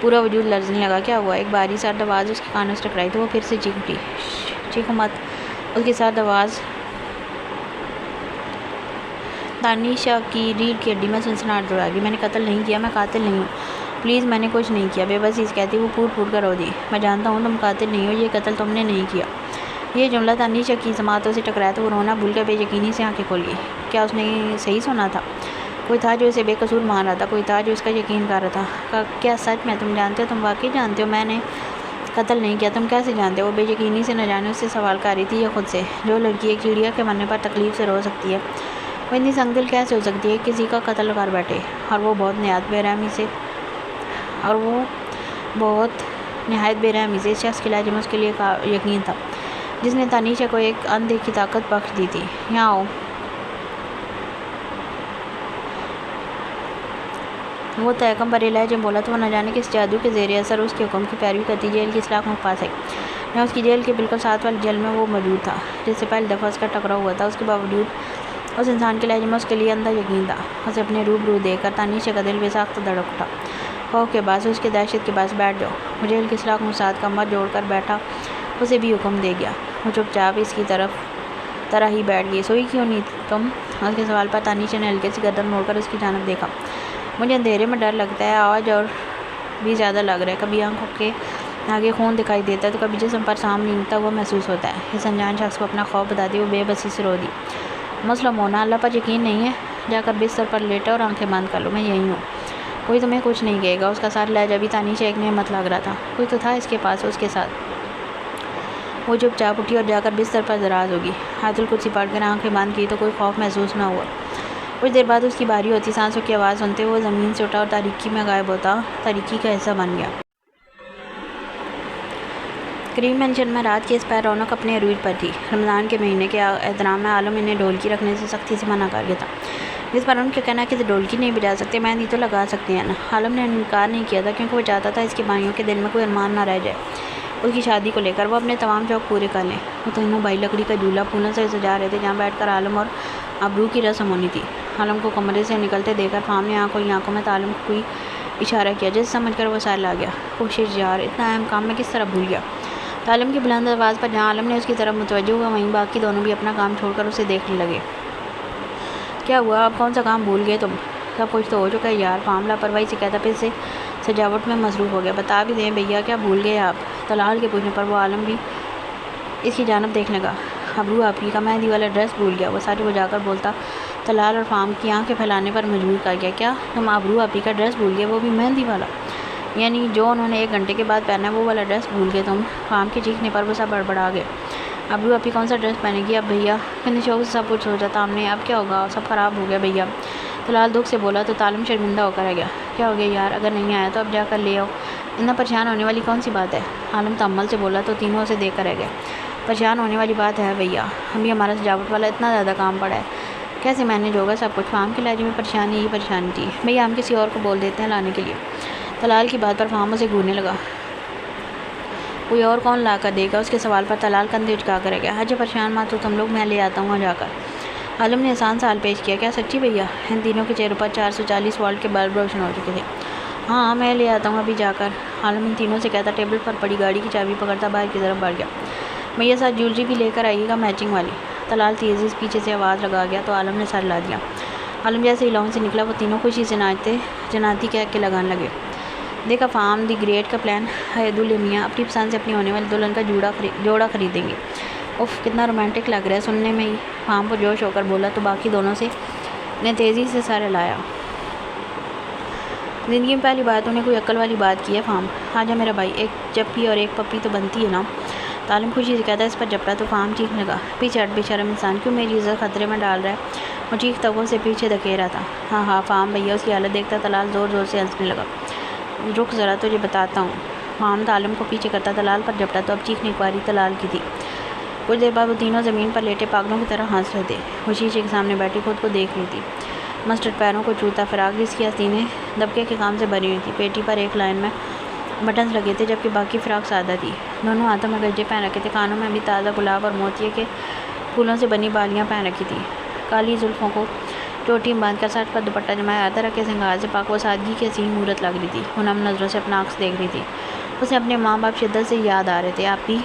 پورا وجود لرزنے لگا۔ کیا ہوا؟ ایک باری سرد آواز اس کے کانوں سے ٹکرائی تو وہ پھر سے چیخ اٹھی۔ چیخو مت۔ اس کی سرد آواز تانیشا کی ریڑھ کی ہڈی میں سنسناہٹ دوڑا گئی۔ میں نے قتل نہیں کیا، میں قاتل نہیں ہوں، پلیز میں نے کچھ نہیں کیا۔ بے بسی سے کہتی وہ پھوٹ پھوٹ کر رو دی۔ میں جانتا ہوں تم قاتل نہیں ہو، یہ قتل تم نے نہیں کیا۔ یہ جملہ تانیشا کی سماعتوں سے ٹکرایا تو وہ رونا بھول کر بے یقینی سے آنکھیں کھول گئی۔ کیا اس نے صحیح سنا تھا؟ کوئی تھا جو اسے بے قصور مان رہا تھا، کوئی تھا جو اس کا یقین کر رہا تھا۔ کیا سچ میں؟ تم جانتے ہو، تم واقعی جانتے ہو میں نے قتل نہیں کیا؟ تم کیسے جانتے ہو؟ وہ بے یقینی سے نہ جانے اس سے سوال کر رہی تھی یا خود سے۔ جو لڑکی ایک چڑیا کے مرنے پر تکلیف سے رو سکتی ہے، وہ اتنی سنگ دل کیسے ہو سکتی ہے کہ کسی کا قتل کر بیٹھے؟ اور وہ بہت نہایت بے رحمی سے اس شخص کے لہجے میں اس کے لیے یقین تھا جس نے تانیشا کو ایک اندیکھی طاقت بخش دی تھی۔ یہاں آؤ۔ وہ تہکم بھرے لہجے میں بولا تو وہ نہ جانے کس جادو کے زیر اثر اس کے حکم کی پیروی کرتی جیل کی سلاخوں کے پاس آئی۔ جہاں اس کی جیل کے بالکل ساتھ والی جیل میں وہ موجود تھا جس سے پہلی دفعہ اس کا ٹکراؤ ہوا تھا۔ اس کے باوجود اس انسان کے لہجے میں اس کے لیے اندھا یقین تھا۔ اسے اپنے روبرو دیکھ کر تانیشا کا دل بے ساختہ دھڑک اٹھا۔ خوف کے باعث اس کے دہشت کے باعث بیٹھ جاؤ۔ وہ جیل کی سلاخوں کے ساتھ کمر جوڑ کر بیٹھا اسے بھی حکم دے گیا۔ وہ چپ چاپ اس کی طرح ہی بیٹھ گئی۔ سوئی کیوں نہیں تم؟ اس کے سوال پر تانیشا نے ہلکے سے گردن موڑ کر اس کی جانب دیکھا۔ مجھے اندھیرے میں ڈر لگتا ہے، آج اور بھی زیادہ لگ رہا ہے۔ کبھی آنکھوں کے آگے خون دکھائی دیتا ہے تو کبھی جسم پر سام رینگتا ہوا محسوس ہوتا ہے۔ اس انجان شخص کو اپنا خوف بتاتی وہ بے بسی سے رو دی۔ مسلم ہونا، اللہ پر یقین نہیں ہے؟ جا کر بستر پر لیٹا اور آنکھیں بند کر لو، میں یہی ہوں، کوئی تمہیں کچھ نہیں کہے گا۔ اس کا سارا لہجہ بھی تانیشا ایک نعمت لگ رہا تھا۔ کوئی تو تھا اس کے پاس، اس کے ساتھ۔ وہ چپ چاپ اٹھی اور جا کر بستر پر دراز ہوگی۔ آیت الکرسی پڑھ کر آنکھیں بند کی تو کوئی خوف محسوس نہ ہوا۔ کچھ دیر بعد اس کی باری ہوتی سانسوں کی آواز سنتے وہ زمین سے اٹھا اور تاریکی میں غائب ہوتا تاریکی کا حصہ بن گیا۔ کریم مینشن میں رات کی اس پیر رونق اپنے عروج پر تھی۔ رمضان کے مہینے کے احترام میں عالم انہیں ڈھولکی رکھنے سے سختی سے منع کر گیا تھا، جس پر ان کا کہنا کہ ڈھولکی نہیں بجا سکتے، مہندی تو لگا سکتے ہیں نا۔ عالم نے انکار نہیں کیا تھا کیونکہ وہ چاہتا تھا اس کے بھائیوں کے دل میں کوئی ارمان نہ رہ جائے اس کی شادی کو لے کر، وہ اپنے تمام شوق پورے کر لیں۔ وہ تینوں بھائی لکڑی کا جھولا پھولوں سے سجا رہے تھے جہاں بیٹھ کر عالم اور ابرو کی رسم ہونی تھی۔ عالم کو کمرے سے نکلتے دیکھ کر فام نے آنکھوں میں عالم کو کوئی اشارہ کیا جس سمجھ کر وہ سائل آ گیا۔ کوشش یار، اتنا اہم کام میں کس طرح بھول گیا۔ عالم کی بلند آواز پر جہاں عالم نے اس کی طرف متوجہ ہوا وہیں باقی دونوں بھی اپنا کام چھوڑ کر اسے دیکھنے لگے۔ کیا ہوا؟ اب کون سا کام بھول گئے تم؟ سب کچھ تو ہو چکا ہے یار، فام لاپرواہی سے کہتا پھر سے سجاوٹ میں مصروف ہو گیا۔ بتا بھی دیں بھیا کیا بھول گئے آپ؟ طلال کے پوچھنے پر وہ عالم بھی اس کی جانب دیکھنے لگا۔ ابرو آپی کا مہندی والا ڈریس بھول گیا، وہ ساری کو جا کر بولتا۔ طلال اور فام کی آنکھیں پھیلانے پر مجبور کر گیا۔ کیا تم ابرو آپی کا ڈریس بھول گئے، وہ بھی مہندی والا؟ یعنی جو انہوں نے 1 گھنٹے کے بعد پہنا ہے وہ والا ڈریس بھول گئے تم؟ فام کے چیخنے پر وہ سب بڑبڑا گئے۔ ابرو آپی کون سا ڈریس پہنے گی اب بھیا؟ کتنے شوق سے سب کچھ سوچا تھا ہم نے، اب کیا ہوگا؟ سب خراب ہو گیا بھیا۔ طلال دکھ سے بولا تو عالم شرمندہ ہو کر رہ گیا۔ کیا ہو گیا یار، اگر نہیں آیا تو اب جا کر لے آؤ، اتنا پریشان ہونے والی کون سی بات ہے؟ عالم تحمل سے بولا تو تینوں اسے دیکھ کر رہ گئے۔ پریشان ہونے والی بات ہے بھیا، ابھی ہمارا سجاوٹ والا اتنا زیادہ کام پڑا ہے، کیسے مینیج ہوگا سب کچھ؟ فام کے لہجے میں پریشانی ہی پریشانی تھی۔ بھیا ہم کسی اور کو بول دیتے ہیں لانے کے لیے۔ طلال کی بات پر فام اسے گھورنے لگا۔ کوئی اور کون لا کر دے گا؟ اس کے سوال پر طلال کندھے اچکا کر رہ گیا۔ اچھا پریشان مت ہو تم لوگ، میں لے آتا ہوں وہاں جا کر۔ عالم نے آسان سوال پیش کیا۔ کیا سچی بھیا؟ ان تینوں کے چہروں پر 440 واٹ کے بلب روشن ہو چکے تھے۔ ہاں میں لے آتا ہوں ابھی جا کر، عالم ان تینوں سے کہتا ٹیبل پر پڑی گاڑی کی چابی پکڑتا باہر کی طرف بڑھ گیا۔ بھیا ساتھ جولری بھی لے کر آئیے گا میچنگ والی۔ طلال تیزی سے پیچھے سے آواز لگا گیا تو عالم نے سر لا دیا۔ عالم جیسے ہی لاؤنج سے نکلا وہ تینوں خوشی سے ناچتے جناتی کہہ کے لگانے لگے۔ دیکھا فام دی گریٹ کا پلان ہے، دلہے میاں اپنی پسند سے اپنی ہونے والی دلہن کا جوڑا خریدیں گے۔ اف کتنا رومانٹک لگ رہا ہے سننے میں ہی، فام پر جوش ہو کر بولا تو باقی دونوں سے نے تیزی سے سر ہلایا۔ زندگی میں پہلی بار تو نے کوئی عقل والی بات کی ہے فام، آجا میرا بھائی، ایک چپی اور ایک پپی تو بنتی ہے نا؟ عالم خوشی سے کہتا ہے اس پر جھپٹا تو فام چیخنے لگا۔ پیچھے ہٹ بے شرم انسان، کیوں میری عزت خطرے میں ڈال رہا ہے؟ وہ چیختا ہوا اسے پیچھے دھکیل رہا تھا۔ ہاں ہاں فام بھیا، اس کی حالت دیکھتا طلال زور زور سے ہنسنے لگا۔ رک ذرا تجھے بتاتا ہوں۔ فام عالم کو پیچھے کرتا طلال پر جھپٹا تو اب چیخنے کی باری طلال کی تھی۔ کچھ دیر بعد وہ تینوں زمین پر لیٹے پاگلوں کی طرح ہنس رہے تھے۔ وہ شیشے کے سامنے بیٹھی خود کو دیکھ رہی تھی۔ مسٹرڈ پیروں کو چوتا فراق جس کی آستینیں دبکے کے کام سے بنی ہوئی تھی، پیٹی پر ایک لائن میں بٹنز لگے تھے جبکہ باقی فراق سادہ تھی۔ دونوں ہاتھوں میں گجے پہن رکھے تھے، کانوں میں بھی تازہ گلاب اور موتیے کے پھولوں سے بنی بالیاں پہن رکھی تھیں۔ کالی زلفوں کو چوٹی میں باندھ کر سر پر دوپٹہ جمائے ہر طرح کے سنگار سے پاک و سادگی کی حسین مورت لگ رہی تھی۔ وہ نم نظروں سے اپنا عکس دیکھ رہی تھی۔ اسے اپنے ماں باپ شدت سے یاد آ رہے تھے۔ آپ بھی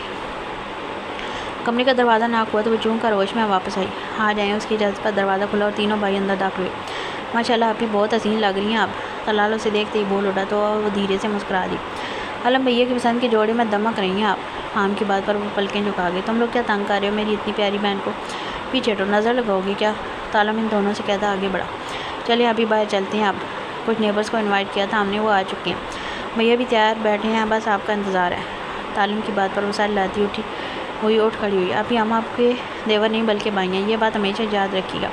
کمرے کا دروازہ ناک ہوا تو وہ چونک کر ہوش میں واپس آئی۔ آ جائیں، اس کی اجازت پر دروازہ کھلا اور تینوں بھائی اندر داخل ہوئے۔ ماشاءاللہ آپ بھی بہت حسین لگ رہی ہیں آپ، طلال اسے دیکھتے ہی بول اٹھا تو وہ دھیرے سے مسکرا دی۔ عالم بھیا کی پسند کے جوڑے میں دمک رہی ہیں آپ۔ فام کی بات پر وہ پلکیں جھکا گئے۔ تم لوگ کیا تنگ کر رہے ہو میری اتنی پیاری بہن کو؟ پیچھے ہٹو، نظر لگاؤ گے کیا؟ عالم ان دونوں سے کہتا آگے بڑھا۔ چلے ابھی باہر چلتے ہیں، آپ کچھ نیبرز کو انوائٹ کیا تھا ہم نے، وہ آ چکے ہیں، بھیا بھی تیار بیٹھے ہیں، بس آپ کا انتظار ہے۔ عالم کی بات پر وہ سر لاتی اٹھ کھڑی ہوئی۔ ابھی ہم آپ کے دیور نہیں بلکہ بھائی ہیں، یہ بات ہمیشہ یاد رکھیے گا،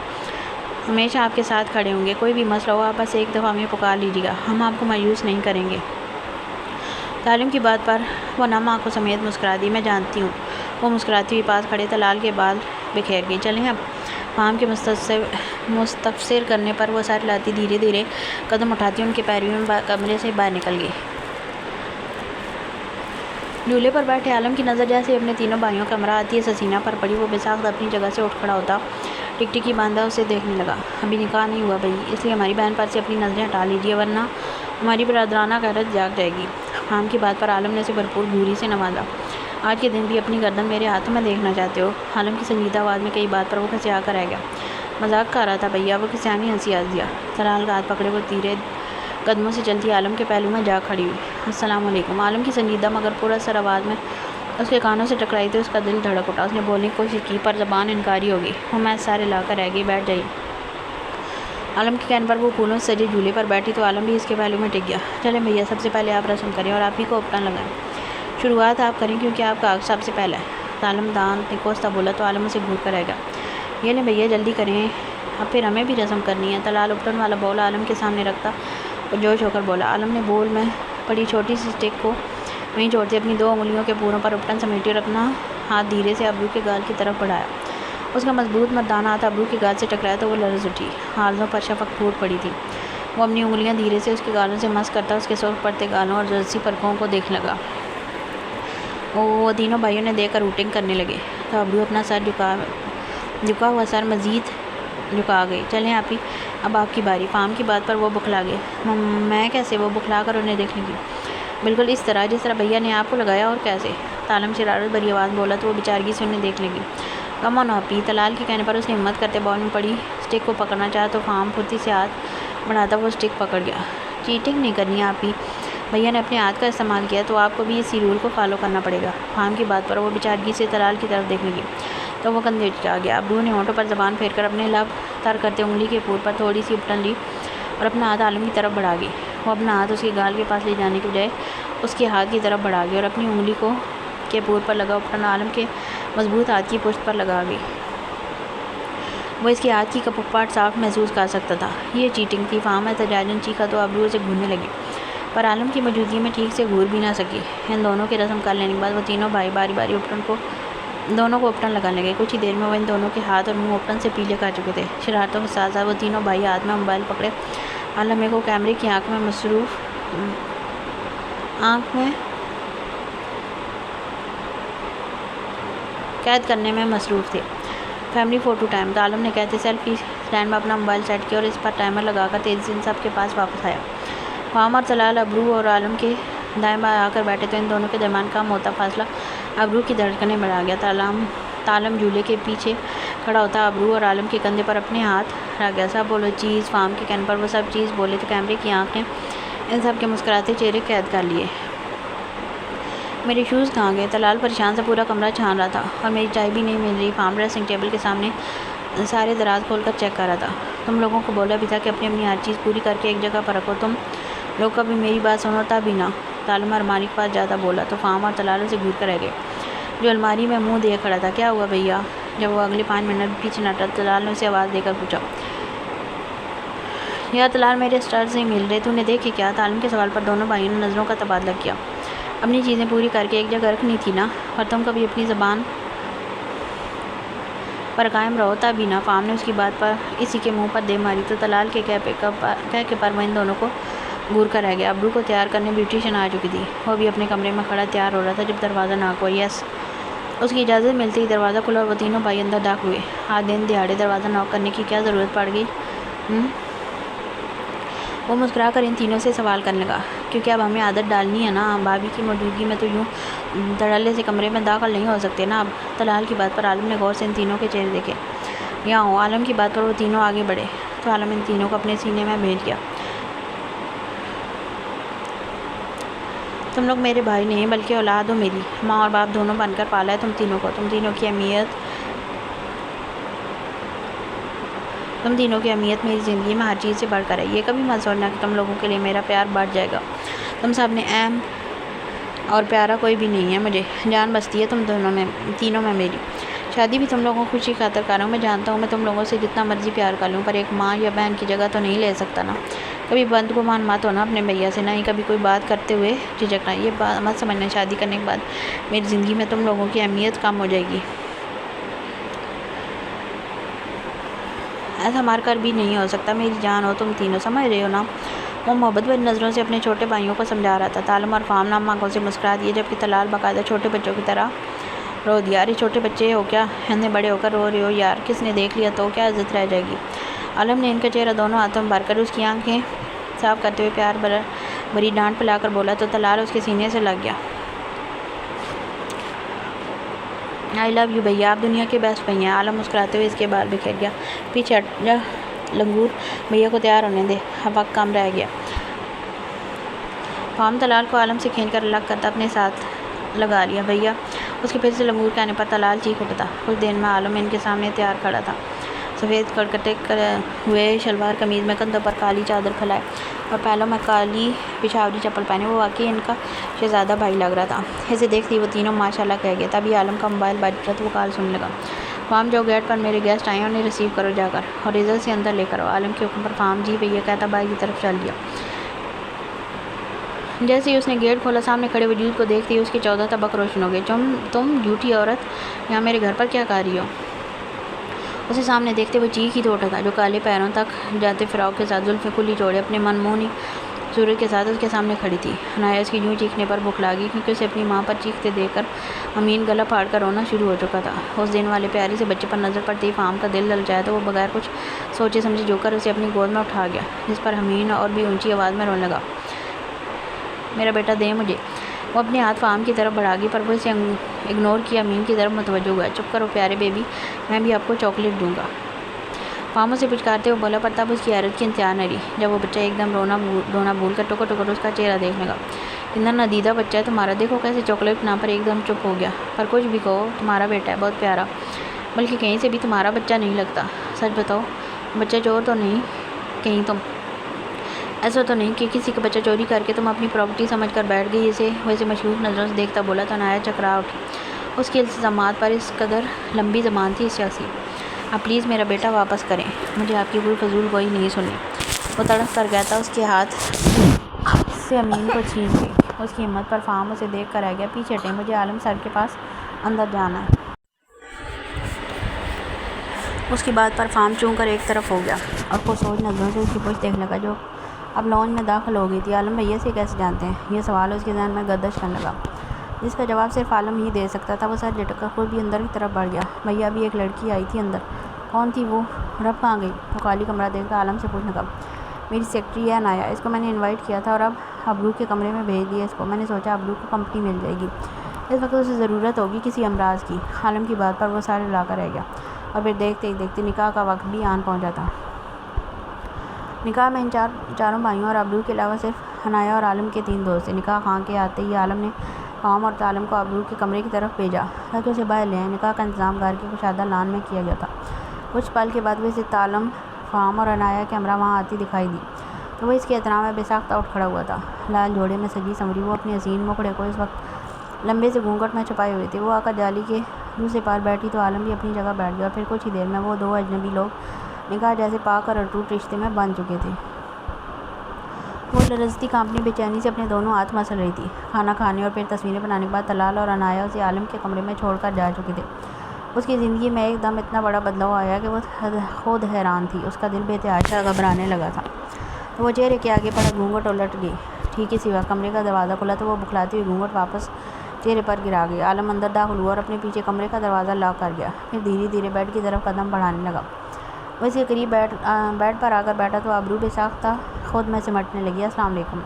ہمیشہ آپ کے ساتھ کھڑے ہوں گے، کوئی بھی مسئلہ ہو آپ بس ایک دفعہ ہمیں پکار لیجیے گا، ہم آپ کو مایوس نہیں کریں گے۔ عالم کی بات پر وہ نم آنکھوں سمیت مسکرا دی۔ میں جانتی ہوں۔ وہ مسکراتی ہوئی پاس کھڑے طلال کے بال بکھیر گئی۔ چلیں اب؟ فام کے مستفسر کرنے پر وہ سر لاتی دھیرے دھیرے قدم اٹھاتی ان کے پیروی میں کمرے سے باہر نکل گئی۔ جھولے پر بیٹھے عالم کی نظر جیسے اپنے تینوں بھائیوں کا امرا آتی ہے سسینہ پر پڑی، وہ بے ساختہ اپنی جگہ سے اٹھ کھڑا ہوتا، ٹکٹکی باندھا اسے دیکھنے لگا۔ ابھی نکاح نہیں ہوا بھائی، اس لیے ہماری بہن پر سے اپنی نظریں ہٹا لیجیے ورنہ ہماری برادرانہ غیرت جاگ جائے گی۔ فام کی بات پر عالم نے اسے بھرپور گھوری سے نوازا۔ آج کے دن بھی اپنی گردن میرے ہاتھوں میں دیکھنا چاہتے ہو؟ عالم کی سنجیدہ آواز میں کئی بات پر وہ کھسیا کر رہ گیا۔ مذاق کر رہا تھا بھیا، وہ کسیانی ہنسی ہنس دیا۔ طلال کا ہاتھ پکڑے وہ تیرے قدموں سے چلتی عالم کے پہلو میں جا کھڑی ہوئی۔ السلام علیکم۔ عالم کی سنجیدہ مگر پر اثر آواز میں اس کے کانوں سے ٹکرائی تو اس کا دل دھڑک اٹھا۔ اس نے بولنے کی کوشش کی پر زبان انکاری ہو گئی۔ وہ میں سارے لا کر رہ گئی، بیٹھ جائیے۔ عالم کے کہنے پر وہ پھولوں سے سجے جھولے پر بیٹھی تو عالم بھی اس کے پہلو میں ٹک گیا۔ چلیں بھیا، سب سے پہلے آپ رسم کریں اور آپ ہی کو اپنا لگائیں، شروعات آپ کریں کیونکہ آپ کا سب سے پہلا ہے۔ عالم دان نکوستا بولا تو عالم اسے گھور کر رہ گیا۔ یہ لیں بھیا جلدی کریں، اب پھر ہمیں بھی رسم کرنی ہے۔ طلال اپٹن والا بول عالم کے سامنے رکھتا اور جوش ہو کر بولا۔ عالم نے بول میں پڑی چھوٹی سی اسٹک کو وہیں چھوڑتے اپنی 2 انگلیوں کے پوروں پر اپٹن سمیٹی اور اپنا ہاتھ دھیرے سے ابرو کے گال کی طرف بڑھایا۔ اس کا مضبوط مردانہ ہاتھ ابرو کے گال سے ٹکرایا تو وہ لرز اٹھی، حالزوں پر شفق پھوٹ پڑی تھی۔ وہ اپنی انگلیاں دھیرے سے اس کے گالوں سے مس کرتا اس کے سرخ پڑتے گالوں اور جلسی پلکوں کو دیکھنے لگا۔ وہ تینوں بھائیوں نے دیکھ کر ہوٹنگ کرنے لگے تو ابرو اپنا سر جھکا ہوا سر مزید جھکا گئی۔ چلیں آپ ہی، اب آپ کی باری۔ فام کی بات پر وہ بکھلا گئے۔ میں کیسے؟ وہ بکھلا کر انہیں دیکھنے کی۔ بالکل اس طرح جس طرح بھیا نے آپ کو لگایا، اور کیسے؟ عالم شرارت بھری آواز بولا تو وہ بیچارگی سے انہیں دیکھنے لگی۔ کم آن آپ ہی۔ طلال کے کہنے پر اس نے ہمت کرتے بال میں پڑی اسٹک کو پکڑنا چاہا تو فام پھرتی سے ہاتھ بڑھاتا وہ اسٹک پکڑ گیا۔ چیٹنگ نہیں کرنی ہے آپ ہی، بھیا نے اپنے ہاتھ کا استعمال کیا تو آپ کو بھی اسی رول کو فالو کرنا پڑے گا۔ فام کی بات پر وہ بیچارگی سے طلال کی طرف دیکھنے لگی تو وہ کندھے اچا گیا۔ ابرو نے ہونٹوں پر زبان پھیر کر اپنے لب تر کرتے انگلی کے پور پر تھوڑی سی اپٹن لی اور اپنا ہاتھ عالم کی طرف بڑھا گئی۔ وہ اپنا ہاتھ اس کے گال کے پاس لے جانے کے بجائے اس کے ہاتھ کی طرف بڑھا گئی اور اپنی انگلی کو کے پور پر لگا اپٹن عالم کے مضبوط ہاتھ کی پشت پر لگا گئی۔ وہ اس کے ہاتھ کی کپکپاہٹ صاف محسوس کر سکتا تھا۔ یہ چیٹنگ تھی۔ فام احتجاجاً چیخا تو ابرو اسے گھورنے لگی، پر عالم کی موجودگی میں ٹھیک سے گھور بھی نہ سکی۔ ان دونوں کی رسم کر لینے کے بعد وہ تینوں بھائی باری باری دونوں کو اپٹن لگانے لگے۔ کچھ ہی دیر میں وہ ان دونوں کے ہاتھ اور منہ اپٹن سے پیلے کر چکے تھے۔ شرارتوں کے ساتھ ساتھ وہ تینوں بھائی ہاتھ میں موبائل پکڑے عالم کو کیمرے کی آنکھ میں قید کرنے میں مصروف تھے۔ فیملی فوٹو ٹائم، تو عالم نے کہتے سیلفی اسٹینڈ میں اپنا موبائل سیٹ کیا اور اس پر ٹائمر لگا کر تیزی سے ان سب کے پاس واپس آیا۔ فام اور طلال ابرو اور عالم کے دائیں بائیں آ کر بیٹھے تو ان دونوں کے درمیان کم ہوتا فاصلہ ابرو کی دھڑکنیں بڑھا گیا۔ تالم جھولے کے پیچھے کھڑا ہوتا ابرو اور عالم کے کندھے پر اپنے ہاتھ رکھ گیا۔ سب بولو چیز، فام کے کہنے پر وہ سب چیز بولے تو کیمرے کی آنکھ نے ان سب کے مسکراتے چہرے قید کر لیے۔ میرے شوز کہاں گئے؟ طلال پریشان سے پورا کمرہ چھان رہا تھا۔ اور میری چائے بھی نہیں مل رہی۔ فام ڈریسنگ ٹیبل کے سامنے سارے دراز کھول کر چیک کر رہا تھا۔ تم لوگوں کو بولا بھی تھا کہ اپنی ہر چیز پوری کر کے ایک جگہ پر رکھو، تم لوگ کبھی میری بات سنو تب ہی نہ۔ طالب الماری کے پاس جاتا بولا تو فام اور طلال اسے گھور کر رہ گئے، جو الماری میں منہ دیے کھڑا تھا۔ کیا ہوا بھیا؟ جب وہ اگلے 5 منٹ پیچھے نہ ہٹا، طلال نے اسے آواز دے کر پوچھا، یا طلال میرے اسٹرز نہیں مل رہے، تو نے دیکھے کیا؟ طالب کے سوال پر دونوں بھائیوں نے نظروں کا تبادلہ کیا۔ اپنی چیزیں پوری کر کے ایک جگہ رکھنی تھی نا، اور تم کبھی اپنی زبان پر قائم رہو تب ہی نا۔ فام نے اس کی بات پر اسی کے منہ پر دے ماری تو طلال کے کہہ کے پر وہ ان دونوں کو گھور کر رہ گیا۔ ابرو کو تیار کرنے بیوٹیشین آ چکی تھی۔ وہ بھی اپنے کمرے میں کھڑا تیار ہو رہا تھا جب دروازہ ناک ہوا۔ یس، اس کی اجازت ملتے ہی دروازہ کھلا اور وہ تینوں بھائی اندر داخل ہوئے۔ آج دن دہاڑے دروازہ ناک کرنے کی کیا ضرورت پڑ گئی؟ وہ مسکرا کر ان تینوں سے سوال کرنے لگا، کیونکہ اب ہمیں عادت ڈالنی ہے نا، بھابھی کی موجودگی میں تو یوں دھڑلے سے کمرے میں داخل نہیں ہو سکتے نا اب۔ طلال کی بات پر عالم نے غور سے ان تینوں کے چہرے دیکھے۔ یہاں ہوں۔ عالم کی بات پر وہ تینوں آگے بڑھے تو عالم ان تینوں کو اپنے سینے میں بھیج گیا۔ تم لوگ میرے بھائی نہیں بلکہ اولاد ہو میری، ماں اور باپ دونوں بن کر پالا ہے تم تینوں کو۔ تم تینوں کی اہمیت میری زندگی میں ہر چیز سے بڑھ کر ہے۔ یہ کبھی مت سوچنا کہ تم لوگوں کے لیے میرا پیار بڑھ جائے گا۔ تم سب نے اہم اور پیارا کوئی بھی نہیں ہے مجھے، جان بستی ہے تم تینوں میں میری۔ شادی بھی تم لوگوں کو خوشی خاطر کر رہا ہوں۔ میں جانتا ہوں میں تم لوگوں سے جتنا مرضی پیار کر لوں، پر ایک ماں یا بہن کی جگہ تو نہیں لے سکتا نا۔ کبھی بدگمان مت ہونا اپنے بھیا سے، نہ ہی کبھی کوئی بات کرتے ہوئے جھجکنا۔ یہ بات مت سمجھنا شادی کرنے کے بعد میری زندگی میں تم لوگوں کی اہمیت کم ہو جائے گی۔ ایسا مار کر بھی نہیں ہو سکتا، میری جان ہو تم تینوں، سمجھ رہے ہو نا؟ وہ محبت بھری نظروں سے اپنے چھوٹے بھائیوں کو سمجھا رہا تھا۔ طالب اور فام نم آنکھوں سے مسکرا دیے، جبکہ طلال باقاعدہ چھوٹے بچوں کی طرح رو دیا۔ ارے چھوٹے بچے ہو کیا؟ اتنے بڑے ہو کر رو رہے ہو یار، کس نے دیکھ لیا تو کیا عزت رہ جائے گی؟ عالم نے ان کا چہرہ دونوں ہاتھوں میں بھر کر اس کی آنکھیں صاف کرتے ہوئے پیار بھری ڈانٹ پلا کر بولا تو طلال اس کے سینے سے لگ گیا۔ آئی لو یو بھیا، آپ دنیا کے بیسٹ بھیا ہیں۔ عالم مسکراتے ہوئے اس کے بال بکھیر گیا۔ پیچھے ہٹ جا لنگور، بھیا کو تیار ہونے دے، وقت کم رہ گیا۔ فام طلال کو عالم سے کھینچ کر الگ کرتا اپنے ساتھ لگا لیا۔ بھیا، اس کے پھر سے لنگور کہنے پر طلال چیخ اٹھا تھا۔ کچھ دیر میں عالم ان کے سامنے تیار کھڑا تھا، سفید کڑکٹے ہوئے شلوار قمیض میں، کندھوں پر کالی چادر پھیلائے اور پیروں میں کالی پشاوری چپل پہنے۔ وہ واقعی ان کا شہزادہ بھائی لگ رہا تھا۔ اسے دیکھتے ہی وہ تینوں ماشاءاللہ کہہ گئے۔ تبھی عالم کا موبائل بج اٹھا تو وہ کال سننے لگا۔ فام، جو گیٹ پر میرے گیسٹ آئے ہیں انہیں ریسیو کرو جا کر، اور عزت سے اندر لے کر آؤ۔ عالم کے حکم پر فام جی بھیا کہتا بھائی کی طرف چل دیا۔ جیسے ہی اس نے گیٹ کھولا، سامنے کھڑے وجود کو دیکھتے ہی اس کے 14 طبق روشن ہو گئے۔ تم جھوٹی عورت، یہاں میرے گھر پر کیا کر رہی ہو؟ اسے سامنے دیکھتے وہ چیخ ہی تو اٹھا تھا، جو کالے پیروں تک جاتے فراق کے ساتھ زلفیں کھلی چھوڑے اپنے منمونی صورت کے ساتھ اس کے سامنے کھڑی تھی۔ عنایہ اس کی یوں چیخنے پر بھکلا گئی، کیونکہ اسے اپنی ماں پر چیختے دیکھ کر امین گلا پھاڑ کر رونا شروع ہو چکا تھا۔ اس دن والے پیارے سے بچے پر نظر پڑتے ہی فام کا دل للچایا تو وہ بغیر کچھ سوچے سمجھے جو کر اسے اپنی گود میں اٹھا گیا، جس پر امین اور بھی اونچی آواز میں رونے لگا۔ میرا بیٹا دے مجھے۔ وہ اپنے ہاتھ فام کی طرف بڑھا گئی، پر وہ اسے اگنور کیا امین کی طرف متوجہ ہوا۔ چپ کرو پیارے بیبی، میں بھی آپ کو چاکلیٹ دوں گا۔ فام سے پچکارتے ہوئے بولا، پر تب اس کی حیرت کی انتہا نہ رہی جب وہ بچہ ایک دم رونا بھول کر ٹکر ٹکر اس کا چہرہ دیکھنے لگا۔ اتنا ندیدہ بچہ ہے تمہارا، دیکھو کیسے چاکلیٹ نام پر ایک دم چپ ہو گیا۔ پر کچھ بھی کہو، تمہارا بیٹا ہے، بہت پیارا، بلکہ کہیں سے بھی تمہارا بچہ نہیں لگتا۔ سچ بتاؤ، بچہ چور تو نہیں کہیں تم؟ ایسا تو نہیں کہ کسی کا بچہ چوری کر کے تم اپنی پراپرٹی سمجھ کر بیٹھ گئی؟ اسے ویسے مشکوک نظروں سے دیکھتا بولا تو عنایت چکرا اٹھی۔ اس کی التزامات پر اس قدر لمبی زبان تھی اس شخص کی۔ آپ پلیز میرا بیٹا واپس کریں، مجھے آپ کی کوئی فضول گوئی نہیں سننی۔ وہ تڑپ کر گیا تھا، اس کے ہاتھ سے امین کو چھین لی۔ اس کی ہمت پر فام اسے دیکھ کر رہ گیا۔ پیچھے ہٹیں، مجھے عالم سر کے پاس اندر جانا ہے۔ اس کی بات پر فام چون کر ایک طرف ہو گیا اور پرسوچ نظروں سے اس کی پشت دیکھنے لگا جو اب لانچ میں داخل ہو گئی تھی۔ عالم بھیا سے کیسے جانتے ہیں؟ یہ سوال اس کے ذہن میں گردش کرنے لگا، جس کا جواب صرف عالم ہی دے سکتا تھا۔ وہ سر جھٹک کر خود بھی اندر کی طرف بڑھ گیا۔ بھیا، ابھی ایک لڑکی آئی تھی اندر۔ کون تھی وہ؟ رب کہاں گئی؟ وہ خالی کمرہ دیکھ کر عالم سے پوچھنے لگا۔ میری سیکرٹری ہے عنایا، اس کو میں نے انوائٹ کیا تھا اور اب ابرو کے کمرے میں بھیج دیا اس کو۔ میں نے سوچا ابرو کو کمپنی مل جائے گی، اس وقت اسے ضرورت ہوگی کسی امراض کی۔ عالم کی بات پر وہ سر ہلا کر رہ گیا اور پھر دیکھتے ہی دیکھتے نکاح کا وقت بھی آن پہنچا تھا۔ نکاح میں ان چاروں بھائیوں اور ابرو کے علاوہ صرف عنایا اور عالم کے 3 دوست تھے۔ نکاح خواہ کے آتے ہی عالم نے فام اور عالم کو ابرو کے کمرے کی طرف بھیجا تاکہ اسے باہر لے آئیں۔ نکاح کا انتظام گھر کے کشادہ لان میں کیا گیا تھا۔ کچھ پل کے بعد اسے عالم، فام اور عنایا کے ہمراہ وہاں آتی دکھائی دی تو وہ اس کے احترام میں بے ساختہ اٹھ کھڑا ہوا تھا۔ لال جوڑے میں سجی سنوری وہ اپنے حسین مکھڑے کو اس وقت لمبے سے گھونگھٹ میں چھپائے ہوئے تھی۔ وہ آ کر جالی کے دوسرے پار بیٹھی تو عالم بھی اپنی جگہ بیٹھ گیا اور پھر کچھ ہی دیر میں وہ 2 اجنبی لوگ نکاح جیسے پاک اور اٹوٹ رشتے میں بندھ چکے تھے۔ وہ لرزتی کانپتی بے چینی سے اپنے دونوں ہاتھ مسل رہی تھی۔ کھانا کھانے اور پھر تصویریں بنانے کے بعد طلال اور عنایا اسے عالم کے کمرے میں چھوڑ کر جا چکے تھے۔ اس کی زندگی میں ایک دم اتنا بڑا بدلاؤ آیا کہ وہ خود حیران تھی۔ اس کا دل بے تحاشا گھبرانے لگا تھا تو وہ چہرے کے آگے پڑا گھونگھٹ الٹ گئی۔ ٹھیک اسی وقت کمرے کا دروازہ کھلا تو وہ بکھلاتی ہوئی گھونگھٹ واپس چہرے پر گرا گئی۔ عالم اندر داخل ہوا اور اپنے پیچھے کمرے کا دروازہ لاک کر گیا۔ پھر دھیرے دھیرے بیڈ کی طرف قدم بڑھانے لگا۔ وہ اس کے قریب بیڈ پر آ کر بیٹھا تو ابرو بے ساختہ خود میں سمٹنے لگی۔ السلام علیکم۔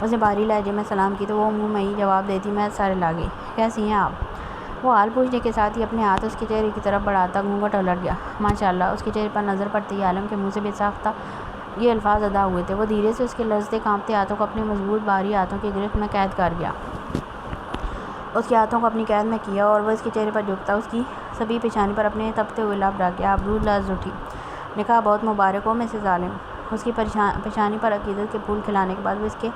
اس نے بھاری لہجے میں سلام کی تو وہ منہ میں ہی جواب دیتی میں سر ہلا گئی۔ کیسی ہیں آپ؟ وہ حال پوچھنے کے ساتھ ہی اپنے ہاتھ اس کے چہرے کی طرف بڑھاتا گھونگھٹ الٹ گیا۔ ماشاءاللہ۔ اس کے چہرے پر نظر پڑتے ہی عالم کے منہ سے بے ساختہ یہ الفاظ ادا ہوئے تھے۔ وہ دھیرے سے اس کے لرزتے کانپتے ہاتھوں کو اپنے مضبوط بھاری ہاتھوں کی گرفت میں قید کر گیا۔ اس کے ہاتھوں کو اپنی قید میں کیا اور وہ اس کے چہرے پر جھکتا اس کی سبھی پیشانی پر اپنے تپتے ہوئے لب رکھ گیا۔ ابرو لرز اٹھی۔ نکاح بہت مبارک ہو مسز عالم۔ اس کی پیشانی پر عقیدت کے پھول کھلانے کے بعد وہ اس کے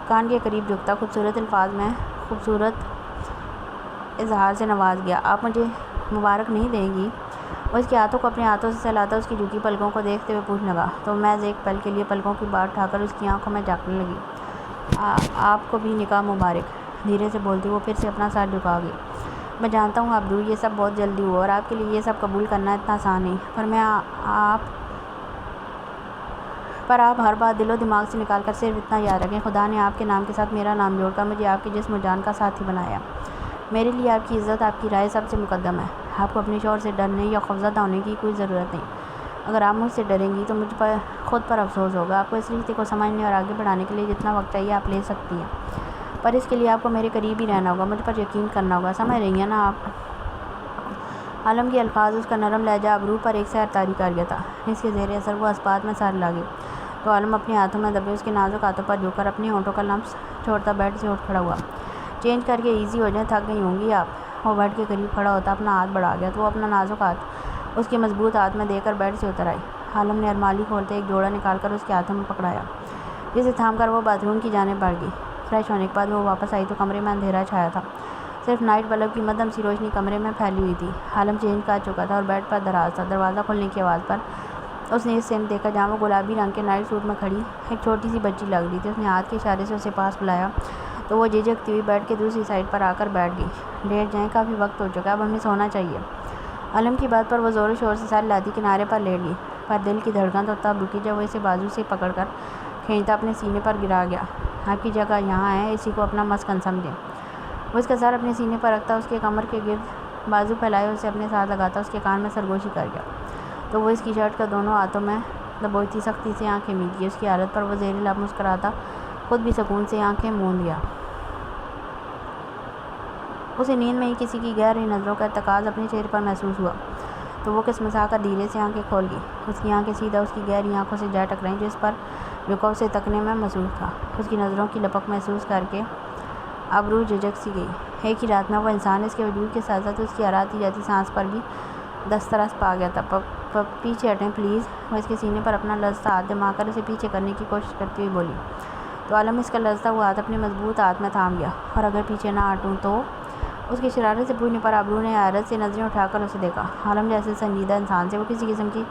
کان کے قریب جھکتا خوبصورت الفاظ میں خوبصورت اظہار سے نواز گیا۔ آپ مجھے مبارک نہیں دیں گی؟ وہ اس کے ہاتھوں کو اپنے ہاتھوں سے سہلاتا اس کی جھکی پلکوں کو دیکھتے ہوئے پوچھنے لگا تو محض ایک پل کے لیے پلکوں کی بات اٹھا کر اس کی آنکھوں میں جھانکنے لگی۔ آپ کو بھی نکاح مبارک، دھیرے سے بولتی وہ پھر سے اپنا سر جھکا گئی۔ میں جانتا ہوں ابرو، یہ سب بہت جلدی ہوا اور آپ کے لیے یہ سب قبول کرنا اتنا آسان نہیں، پر آپ ہر بات دل و دماغ سے نکال کر صرف اتنا یاد رکھیں، خدا نے آپ کے نام کے ساتھ میرا نام جوڑ کر مجھے آپ کے جسم و جان کا ساتھی بنایا۔ میرے لیے آپ کی عزت، آپ کی رائے سب سے مقدم ہے۔ آپ کو اپنے شوہر سے ڈرنے یا خوفزدہ ہونے کی کوئی ضرورت نہیں۔ اگر آپ مجھ سے ڈریں گی تو مجھ پر خود پر افسوس ہوگا۔ آپ کو اس رشتے کو سمجھنے اور آگے بڑھانے کے لیے جتنا وقت چاہیے آپ لے سکتی ہیں، پر اس کے لیے آپ کو میرے قریب ہی رہنا ہوگا، مجھ پر یقین کرنا ہوگا، سمجھ رہی ہیں نا آپ؟ عالم کے الفاظ، اس کا نرم لہجہ ابرو پر ایک سحر طاری کر گیا تھا۔ اس کے زیر اثر وہ اسبات میں سر ہلا گئی تو عالم اپنے ہاتھوں میں دبے اس کے نازک ہاتھوں پر جھک کر اپنے ہونٹوں کا لمس چھوڑتا بیڈ سے اٹھ کھڑا ہوا۔ چینج کر کے ایزی ہو جائیں، تھک گئی ہوں گی آپ۔ وہ بیڈ کے قریب کھڑا ہوتا اپنا ہاتھ بڑھا گیا تو وہ اپنا نازک ہاتھ اس کے مضبوط ہاتھ میں دے کر بیڈ سے اتر آئی۔ عالم نے ارمالی کھولتے ایک جوڑا نکال کر اس کے ہاتھوں میں پکڑایا، جسے تھام کر وہ باتھ روم کی جانب بڑھ گئی۔ فریش ہونے کے بعد وہ واپس آئی تو کمرے میں اندھیرا چھایا تھا، صرف نائٹ بلب کی مدھم سی روشنی کمرے میں پھیلی ہوئی تھی۔ عالم چینج کر چکا تھا اور بیڈ پر دراز تھا۔ دروازہ کھلنے کی آواز پر اس نے اس سمت دیکھا جہاں وہ گلابی رنگ کے نائٹ سوٹ میں کھڑی ایک چھوٹی سی بچی لگ رہی تھی۔ اس نے ہاتھ کے اشارے سے اسے پاس بلایا تو وہ جھجکتی ہوئی بیڈ کے دوسری سائڈ پر آ کر بیٹھ گئی۔ لیٹ جائیں، کافی وقت ہو چکا ہے، اب ہمیں سونا چاہیے۔ عالم کی بات پر وہ زور و شور سے سر ہلاتی کنارے پر لیٹ گئی، پر دل کی دھڑکن تو تب رکی جب وہ اسے بازو سے پکڑ کر کھینچتا اپنے سینے پر گرا گیا۔ آپ کی جگہ یہاں ہے، اسی کو اپنا مسکن سمجھیں۔ وہ اس کا سر اپنے سینے پر رکھتا اس کے کمر کے گرد بازو پھیلائے اسے اپنے ساتھ لگاتا اس کے کان میں سرگوشی کر گیا تو وہ اس کی شرٹ کا دونوں ہاتھوں میں دبوچتی سختی سے آنکھیں مید گئی۔ اس کی حالت پر وہ زیر لب مسکراتا خود بھی سکون سے آنکھیں موند گیا۔ اسے نیند میں ہی کسی کی گہری نظروں کا ارتکاز اپنے چہرے پر محسوس ہوا تو وہ کسمسا کر دھیرے سے آنکھیں کھول گئی۔ اس کی آنکھیں سیدھا اس کی گہری آنکھوں سے جا ٹکرائیں جس پر رکو سے تکنے میں مصروف تھا۔ اس کی نظروں کی لپک محسوس کر کے ابرو جھجک سی گئی۔ ایک ہی رات میں وہ انسان اس کے وجود کے ساتھ ساتھ اس کی آراتی جاتی سانس پر بھی دسترس پا گیا تھا۔ پیچھے ہٹیں پلیز۔ وہ اس کے سینے پر اپنا لرزتا ہاتھ جما کر اسے پیچھے کرنے کی کوشش کرتی ہوئی بولی۔ تو عالم اس کا لرزتا ہوا ہاتھ اپنے مضبوط ہاتھ میں تھام گیا۔ اور اگر پیچھے نہ ہٹوں تو؟ اس کی شرارت سے پوچھنے پر ابرو نے حیرت سے نظریں اٹھا کر اسے دیکھا۔ عالم جیسے سنجیدہ انسان سے وہ کسی قسم کی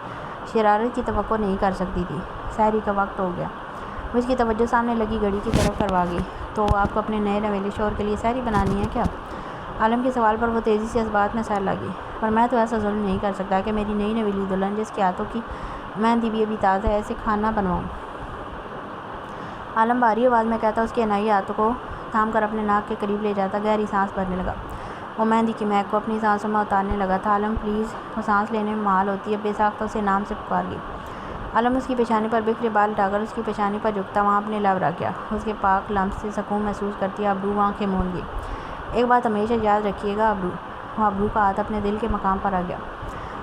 شرارت کی توقع نہیں کر سکتی تھی۔ سحری کا وقت ہو گیا۔ وہ اس کی توجہ سامنے لگی گھڑی کی طرف کروا گئی۔ تو آپ کو اپنے نئے نویلے شوہر کے لیے سحری بنانی ہے کیا؟ عالم کے سوال پر وہ تیزی سے اس بات میں سر لگی۔ پر میں تو ایسا ظلم نہیں کر سکتا کہ میری نئی نویلی دلہن جس کے ہاتھوں کی مہندی بھی ابھی تازہ ہے ایسے کھانا بنواؤں۔ عالم بھاری آواز میں کہتا اس کے حنائی ہاتھوں کو تھام کر اپنے ناک کے قریب لے جاتا گہری سانس بھرنے لگا۔ وہ مہندی کی مہک کو اپنی سانسوں میں اتارنے لگا تھا۔ عالم پلیز۔ وہ سانس لینے میں مال ہوتی ہے بے ساختہ اسے نام سے پکار گئی۔ عالم اس کی پیشانی پر بکھرے بال اٹھا کر اس کی پیشانی پر جھکتا وہاں اپنے لب رکھ گیا۔ اس کے پاک لمس سے سکون محسوس کرتی ابرو آنکھیں موند گئی۔ ایک بات ہمیشہ یاد رکھیے گا ابرو۔ وہ ابرو کا ہاتھ اپنے دل کے مقام پر آ گیا۔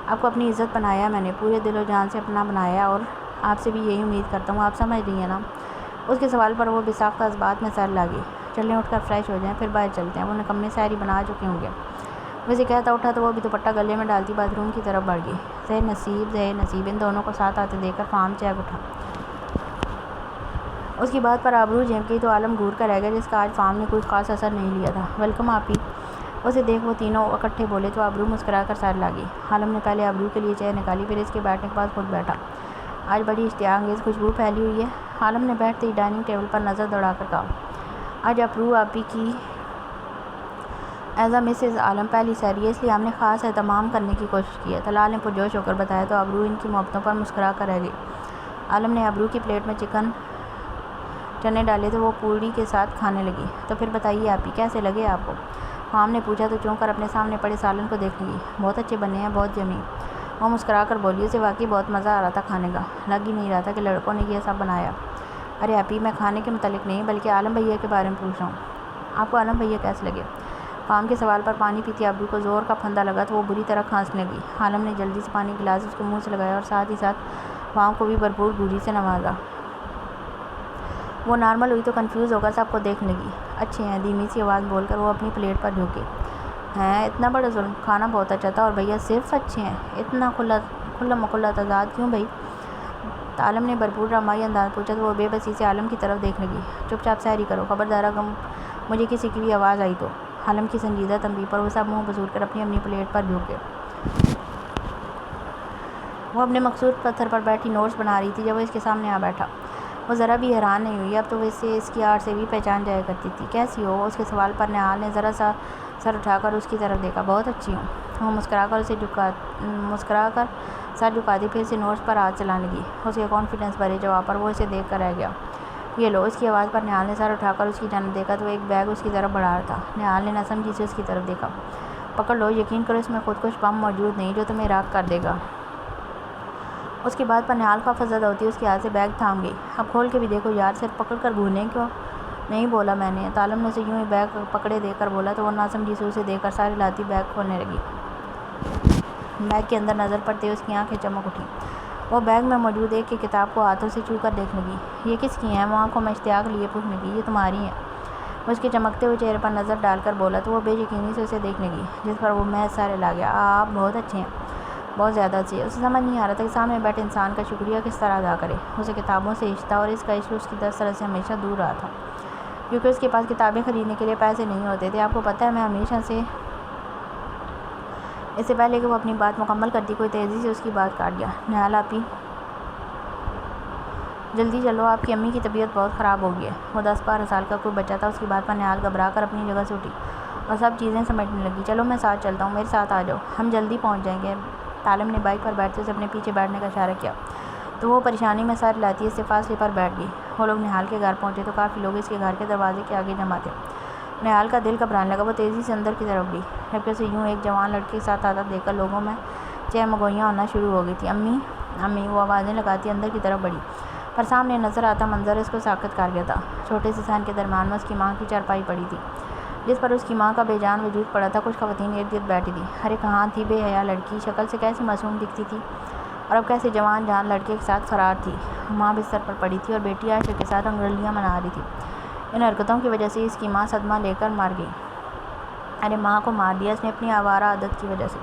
آپ کو اپنی عزت بنایا میں نے، پورے دل و جان سے اپنا بنایا اور آپ سے بھی یہی امید کرتا ہوں، آپ سمجھ رہی ہیں نا؟ اس کے سوال پر وہ بے ساختہ اس بات میں سر لاگی۔ چلیں اٹھ کر فریش ہو جائیں پھر باہر چلتے ہیں، وہ نکمے سحری بنا چکے ہوں گے۔ وہ اسے کہتا اٹھا تو وہ بھی دوپٹہ گلے میں ڈالتی باتھ روم کی طرف بڑھ گئی۔ زہر نصیب ان دونوں کو ساتھ آتے دیکھ کر فام چہک اٹھا۔ اس کی بات پر ابرو جھینک گئی تو عالم گھور کر رہ گیا جس کا آج فام نے کوئی خاص اثر نہیں لیا تھا۔ ویلکم آپی۔ اسے دیکھ وہ تینوں اکٹھے بولے تو ابرو مسکرا کر سر لاگی۔ عالم نے پہلے ابرو کے لیے چائے نکالی پھر اس کے بیٹھنے کے پاس خود بیٹھا۔ آج بڑی اشتہا انگیز خوشبو پھیلی ہوئی ہے، عالم نے بیٹھتے ہی ڈائننگ ٹیبل پر نظر دوڑا کر کہا۔ آج ابرو آپی کی ایز اے مسز عالم پہلی سحری ہے اس لیے ہم نے خاص اہتمام کرنے کی کوشش کی ہے، طلال نے پرجوش ہو کر بتایا تو ابرو ان کی محبتوں پر مسکرا کر رہ گئی۔ عالم نے ابرو کی پلیٹ میں چکن چنے ڈالے تو وہ پوری کے ساتھ کھانے لگی۔ تو پھر بتائیے آپی کیسے لگے آپ کو؟ فام نے پوچھا تو چونک کر اپنے سامنے پڑے سالن کو دیکھنے لگی۔ بہت اچھے بنے ہیں، بہت یمی۔ وہ مسکرا کر بولی۔ اسے واقعی بہت مزہ آ رہا تھا کھانے کا، لگ ہی نہیں رہا تھا کہ لڑکوں نے یہ سب بنایا۔ ارے آپی میں کھانے کے متعلق نہیں بلکہ عالم بھیا کے بارے میں پوچھ رہا ہوں، آپ کو عالم بھیا کیسے لگے؟ فام کے سوال پر پانی پیتی ابرو کو زور کا پھندا لگا تو وہ بری طرح کھانسنے لگی۔ عالم نے جلدی سے پانی گلاس اس کے منہ سے لگایا اور ساتھ ہی ساتھ فام کو بھی بھرپور گوجی سے نوازا۔ وہ نارمل ہوئی تو کنفیوز ہو کر سب کو دیکھنے لگی۔ اچھے ہیں، دھیمی سی آواز بول کر وہ اپنی پلیٹ پر جھکے۔ ہیں اتنا بڑا ظلم، کھانا بہت اچھا تھا اور بھیا صرف اچھے ہیں، اتنا کھلا مکھلا تضاد کیوں بھائی؟ عالم نے بھرپور ڈرامائی انداز پوچھا تو وہ بے بسی سے عالم کی طرف دیکھنے لگی۔ چپ چاپ سحری کرو، خبردار اگر مجھے کسی کی بھی آواز آئی تو۔ عالم کی سنجیدہ تنبیہ پر وہ سب منہ بسور کر اپنی پلیٹ پر جھک گئے۔ وہ اپنے مخصوص پتھر پر بیٹھی نوٹس بنا رہی تھی جب وہ اس کے سامنے آ بیٹھا۔ وہ ذرا بھی حیران نہیں ہوئی، اب تو وہ اسے اس کی آڑ سے بھی پہچان جایا کرتی تھی۔ کیسی ہو؟ اس کے سوال پر نہال نے ذرا سا سر اٹھا کر اس کی طرف دیکھا۔ بہت اچھی ہوں۔ وہ مسکرا کر سر جھکاتی پھر سے نوٹس پر ہاتھ چلانے لگی۔ اس کے کانفیڈنس بھرے جواب پر وہ اسے دیکھ کر رہ گیا۔ یہ لو۔ اس کی آواز پر نہال نے سر اٹھا کر اس کی جانب دیکھا تو ایک بیگ اس کی طرف بڑھا رہا تھا۔ نہال نے نہ سمجھی سے اس کی طرف دیکھا۔ پکڑ لو، یقین کرو اس میں خودکش بم موجود نہیں جو تمہیں راکھ کر دے گا۔ اس کی بات پر نہال خوف زدہ ہوتی اس کے ہاتھ سے بیگ تھام گئی۔ اب کھول کے بھی دیکھو یار، صرف پکڑ کر گھورنے کیوں نہیں بولا میں نے؟ عالم نے اسے یوں ہی بیگ پکڑے دیکھ کر بولا تو وہ نہ سمجھی سے اسے دیکھ کر سارے لاتی بیگ کھولنے لگی۔ بیگ کے اندر نظر پڑتے اس کی آنکھیں چمک اٹھیں۔ وہ بیگ میں موجود ایک کتاب کو ہاتھوں سے چھو کر دیکھنے لگی۔ یہ کس کی ہیں؟ وہ آنکھوں میں اشتیاق لیے پوچھنے لگی۔ یہ تمہاری ہیں؟ وہ اس کے چمکتے ہوئے چہرے پر نظر ڈال کر بولا تو وہ بے یقینی سے اسے دیکھنے لگی جس پر وہ محض سارے لا گیا۔ آپ بہت اچھے ہیں، بہت زیادہ اچھے۔ اسے سمجھ نہیں آ رہا تھا کہ سامنے بیٹھے انسان کا شکریہ کس طرح ادا کرے۔ اسے کتابوں سے عشق تھا اور اس کا عشق اس کی دسترس سے ہمیشہ دور رہا تھا کیونکہ اس کے پاس کتابیں خریدنے کے لیے پیسے نہیں ہوتے تھے۔ آپ کو پتہ ہے میں ہمیشہ سے اس سے پہلے کہ وہ اپنی بات مکمل کرتی کوئی تیزی سے اس کی بات کاٹ گیا۔ نہال آپی جلدی چلو، آپ کی امی کی طبیعت بہت خراب ہو گئی ہے۔ وہ 10-12 سال کا کوئی بچہ تھا۔ اس کی بات پر نہال گھبرا کر اپنی جگہ سے اٹھی اور سب چیزیں سمیٹنے لگی۔ چلو میں ساتھ چلتا ہوں، میرے ساتھ آ جاؤ، ہم جلدی پہنچ جائیں گے۔ عالم نے بائک پر بیٹھتے اسے اپنے پیچھے بیٹھنے کا اشارہ کیا تو وہ پریشانی میں سر لاتی اس سے فاصلے پر بیٹھ گئی۔ وہ لوگ نہال کے گھر پہنچے تو کافی لوگ اس کے گھر کے دروازے کے آگے جمع تھے۔ نہال کا دل گھبرانے لگا۔ وہ تیزی سے اندر کی طرف گئی جبکہ اسے یوں ایک جوان لڑکے کے ساتھ آتا دیکھ کر لوگوں میں چہمگوئیاں ہونا شروع ہو گئی تھی۔ امی امی، وہ آوازیں لگاتی اندر کی طرف بڑھی پر سامنے نظر آتا منظر اس کو ساکت کر گیا تھا۔ چھوٹے سے صحن کے درمیان میں اس کی ماں کی چارپائی پڑی تھی۔ جس پر اس کی ماں کا بے جان وجود پڑا تھا۔ کچھ خواتین ارد گرد بیٹھی تھیں۔ ارے کہاں تھی بے حیا لڑکی، شکل سے کیسی معصوم دکھتی تھی اور اب کیسے جوان جان لڑکے کے ساتھ فرار تھی۔ ماں بستر پر پڑی تھی اور بیٹی عائشہ کے ساتھ رنگرلیاں منا رہی تھی۔ ان حرکتوں کی وجہ سے اس کی ماں صدمہ لے کر مر گئی۔ ارے ماں کو مار دیا اس نے اپنی آوارہ عادت کی وجہ سے۔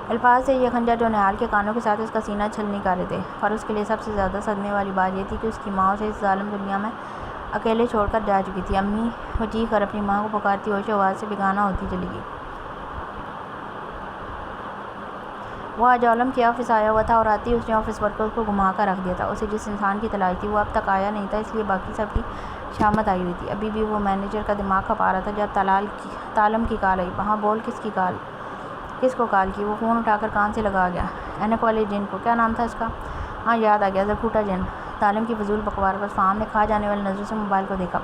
الفاظ سے یہ خنجر جو نہال کے کانوں کے ساتھ اس کا سینہ چھل نکالے تھے، اور اس کے لیے سب سے زیادہ صدمے والی بات یہ تھی کہ اس کی ماں اسے اس ظالم دنیا میں اکیلے چھوڑ کر جا چکی تھی۔ امی! وہ چیخ کر اپنی ماں کو پکارتی ہوش و حواس سے بیگانہ ہوتی چلی گئی۔ وہ آج عالم کے آفس آیا ہوا تھا اور آتے ہی اس نے آفس ورکرز کو گھما کر رکھ دیا تھا۔ اسے جس انسان کی تلاش تھی وہ اب تک آیا نہیں تھا، اس لیے باقی سب کی شامت آئی ہوئی تھی۔ ابھی بھی وہ مینیجر کا دماغ کھپا رہا تھا جب تالم کی کال آئی۔ وہاں بول کس کو کال کی؟ وہ فون اٹھا کر کان سے لگا گیا۔ اینک والے جن کو، کیا نام تھا اس کا؟ ہاں یاد آ گیا، زرکوٹا جن۔ تالم کی فضول بکواس پر فہم نے کھا جانے والی نظروں سے موبائل کو دیکھا۔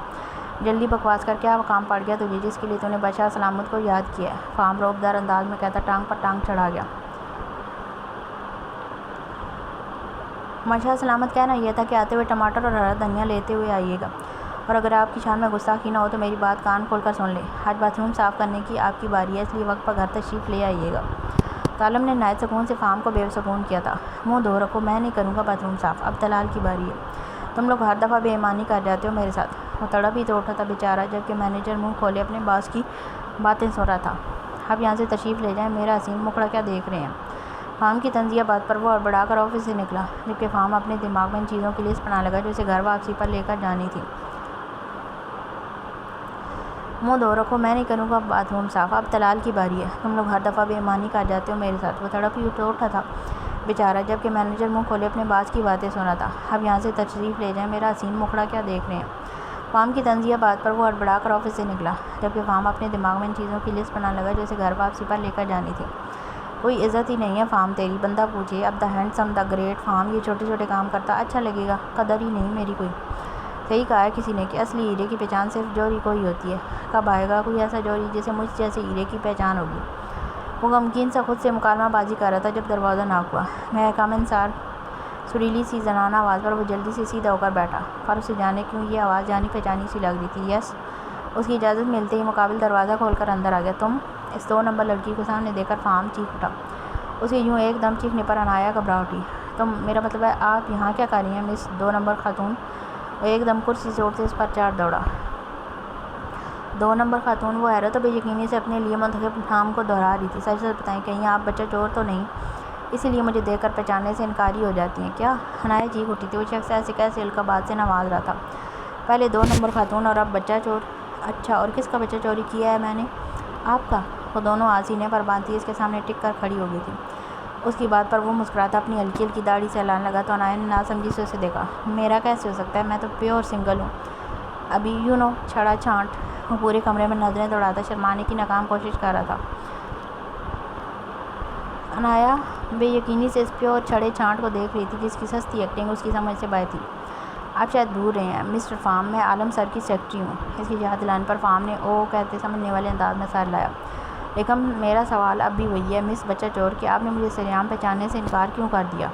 جلدی بکواس کر، کیا کام پڑ گیا تجھے جس کے لیے تو نے بادشاہ سلامت کو یاد کیا ہے؟ فہم رعبدار انداز میں کہتا ٹانگ پر ٹانگ چڑھا گیا۔ بادشاہ سلامت کہنا یہ تھا کہ آتے ہوئے ٹماٹر اور ہرا دھنیا لیتے ہوئے آئیے گا، اور اگر آپ کی شان میں گستاخی نہ ہو تو میری بات کان کھول کر سن لیں۔ آج باتھ روم صاف کرنے کی آپ کی باری ہے، اس لیے وقت پر گھر تشریف لے آئیے گا۔ تالم نے نہایت سکون سے فہم کو بے سکون کیا تھا۔ منہ دھو رکھو، میں نہیں کروں گا باتھ روم صاف، اب دلال کی باری ہے۔ تم لوگ ہر دفعہ بے ایمانی کر جاتے ہو میرے ساتھ۔ وہ تڑپ ہی تو اٹھا تھا بیچارہ، جبکہ مینیجر منہ کھولے اپنے باس کی باتیں سن رہا تھا۔ اب یہاں سے تشریف لے جائیں، میرا حسین مکھڑا کیا دیکھ رہے ہیں؟ فہم کی طنزیہ بات پر وہ ہڑبڑا کر آفس سے نکلا، جبکہ فہم اپنے دماغ میں ان چیزوں کی لسٹ بنا لگا جو اسے گھر واپسی پر لے کر جانی تھی۔ منہ دھو رکھو، میں نہیں کروں گا باتھ روم صاف، اب دلال کی باری ہے۔ تم لوگ ہر دفعہ بے ایمانی کر جاتے ہو میرے ساتھ۔ وہ تڑپ ہی تو اٹھا تھا بیچارہ، جبکہ مینیجر منہ کھولے اپنے باس کی باتیں سن رہا تھا۔ اب یہاں سے تشریف لے جائیں، میرا حسین مکھڑا کیا دیکھ رہے ہیں؟ فہم کی طنزیہ بات پر وہ ہڑبڑا کر آفس سے نکلا، جبکہ فہم اپنے دماغ میں ان چیزوں کی لسٹ بنا لگا جو اسے گھر واپسی پر لے کر جانی تھی۔ کوئی عزت ہی نہیں ہے فہم تیری، بندہ پوچھے۔ اب دا ہینڈسم، دا گریٹ فہم یہ چھوٹے چھوٹے کام کرتا اچھا لگے گا؟ قدر ہی نہیں میری کوئی۔ صحیح کہا ہے کسی نے کہ اصلی ہیرے کی پہچان صرف جوہری کو ہی ہوتی ہے۔ کب آئے گا کوئی ایسا جوہری جسے مجھ جیسے ہیرے کی پہچان ہوگی؟ وہ غمگین سا خود سے مکالمہ بازی کر رہا تھا جب دروازہ ناک ہوا۔ میں کم ان سر؟ سریلی سی زنانہ آواز پر وہ جلدی سے سیدھا ہو کر بیٹھا، پر اسے جانے کیوں یہ آواز جانی پہچانی سی لگ رہی تھی۔ یس۔ اس کی اجازت ملتے ہی مقابل دروازہ کھول کر اندر آ گیا۔ تم؟ اس 2 نمبر لڑکی کو سامنے دیکھ کر فہم چیخ اٹھا۔ اس کی یوں ایک دم چیخنے پر عنایا گھبرا اٹھی۔ تم، میرا مطلب ہے آپ یہاں کیا کر رہی ہیں مس 2 نمبر خاتون؟ وہ ایک دم کرسی سے اٹھتے اس پر چڑھ دوڑا۔ 2 نمبر خاتون؟ وہ حیرت و بے یقینی سے اپنے لیے منتخب نام کو دہرا رہی تھی۔ سچ سچ بتائیں، کہیں آپ بچہ چور تو نہیں؟ اسی لیے مجھے دیکھ کر پہچاننے سے انکاری ہو جاتی ہیں کیا؟ عنایا چیخ اٹھی تھی۔ وہ شخص ایسے کیسے القابات سے نواز رہا تھا؟ پہلے 2 نمبر خاتون اور اب بچہ چور؟ اچھا، اور کس کا بچہ چوری کیا ہے میں نے؟ آپ کا؟ وہ دونوں آسینے پر باندھتی اس کے سامنے ٹک کر کھڑی ہو گئی تھی۔ اس کی بات پر وہ مسکراتا اپنی ہلکی ہلکی داڑھی سے ہلانے لگا تو عنایا نے ناسمجھی سے اسے دیکھا۔ میرا کیسے ہو سکتا ہے؟ میں تو پیور سنگل ہوں ابھی، چھڑا چھانٹ۔ وہ پورے کمرے میں نظریں دوڑاتا شرمانے کی ناکام کوشش کر رہا تھا۔ عنایا بے یقینی سے اس پیور چھڑے چھانٹ کو دیکھ رہی تھی جس کی سستی ایکٹنگ اس کی سمجھ سے باہر تھی۔ آپ شاید بھول رہے ہیں مسٹر فہم، میں عالم سر کی سیکرٹری ہوں۔ اس کی یاد دلانے پر فہم نے او کہتے سمجھنے والے انداز میں سر لایا۔ لیکن میرا سوال اب بھی وہی ہے مس بچہ چور کہ آپ نے مجھے سریعان پہچاننے سے انکار کیوں کر دیا؟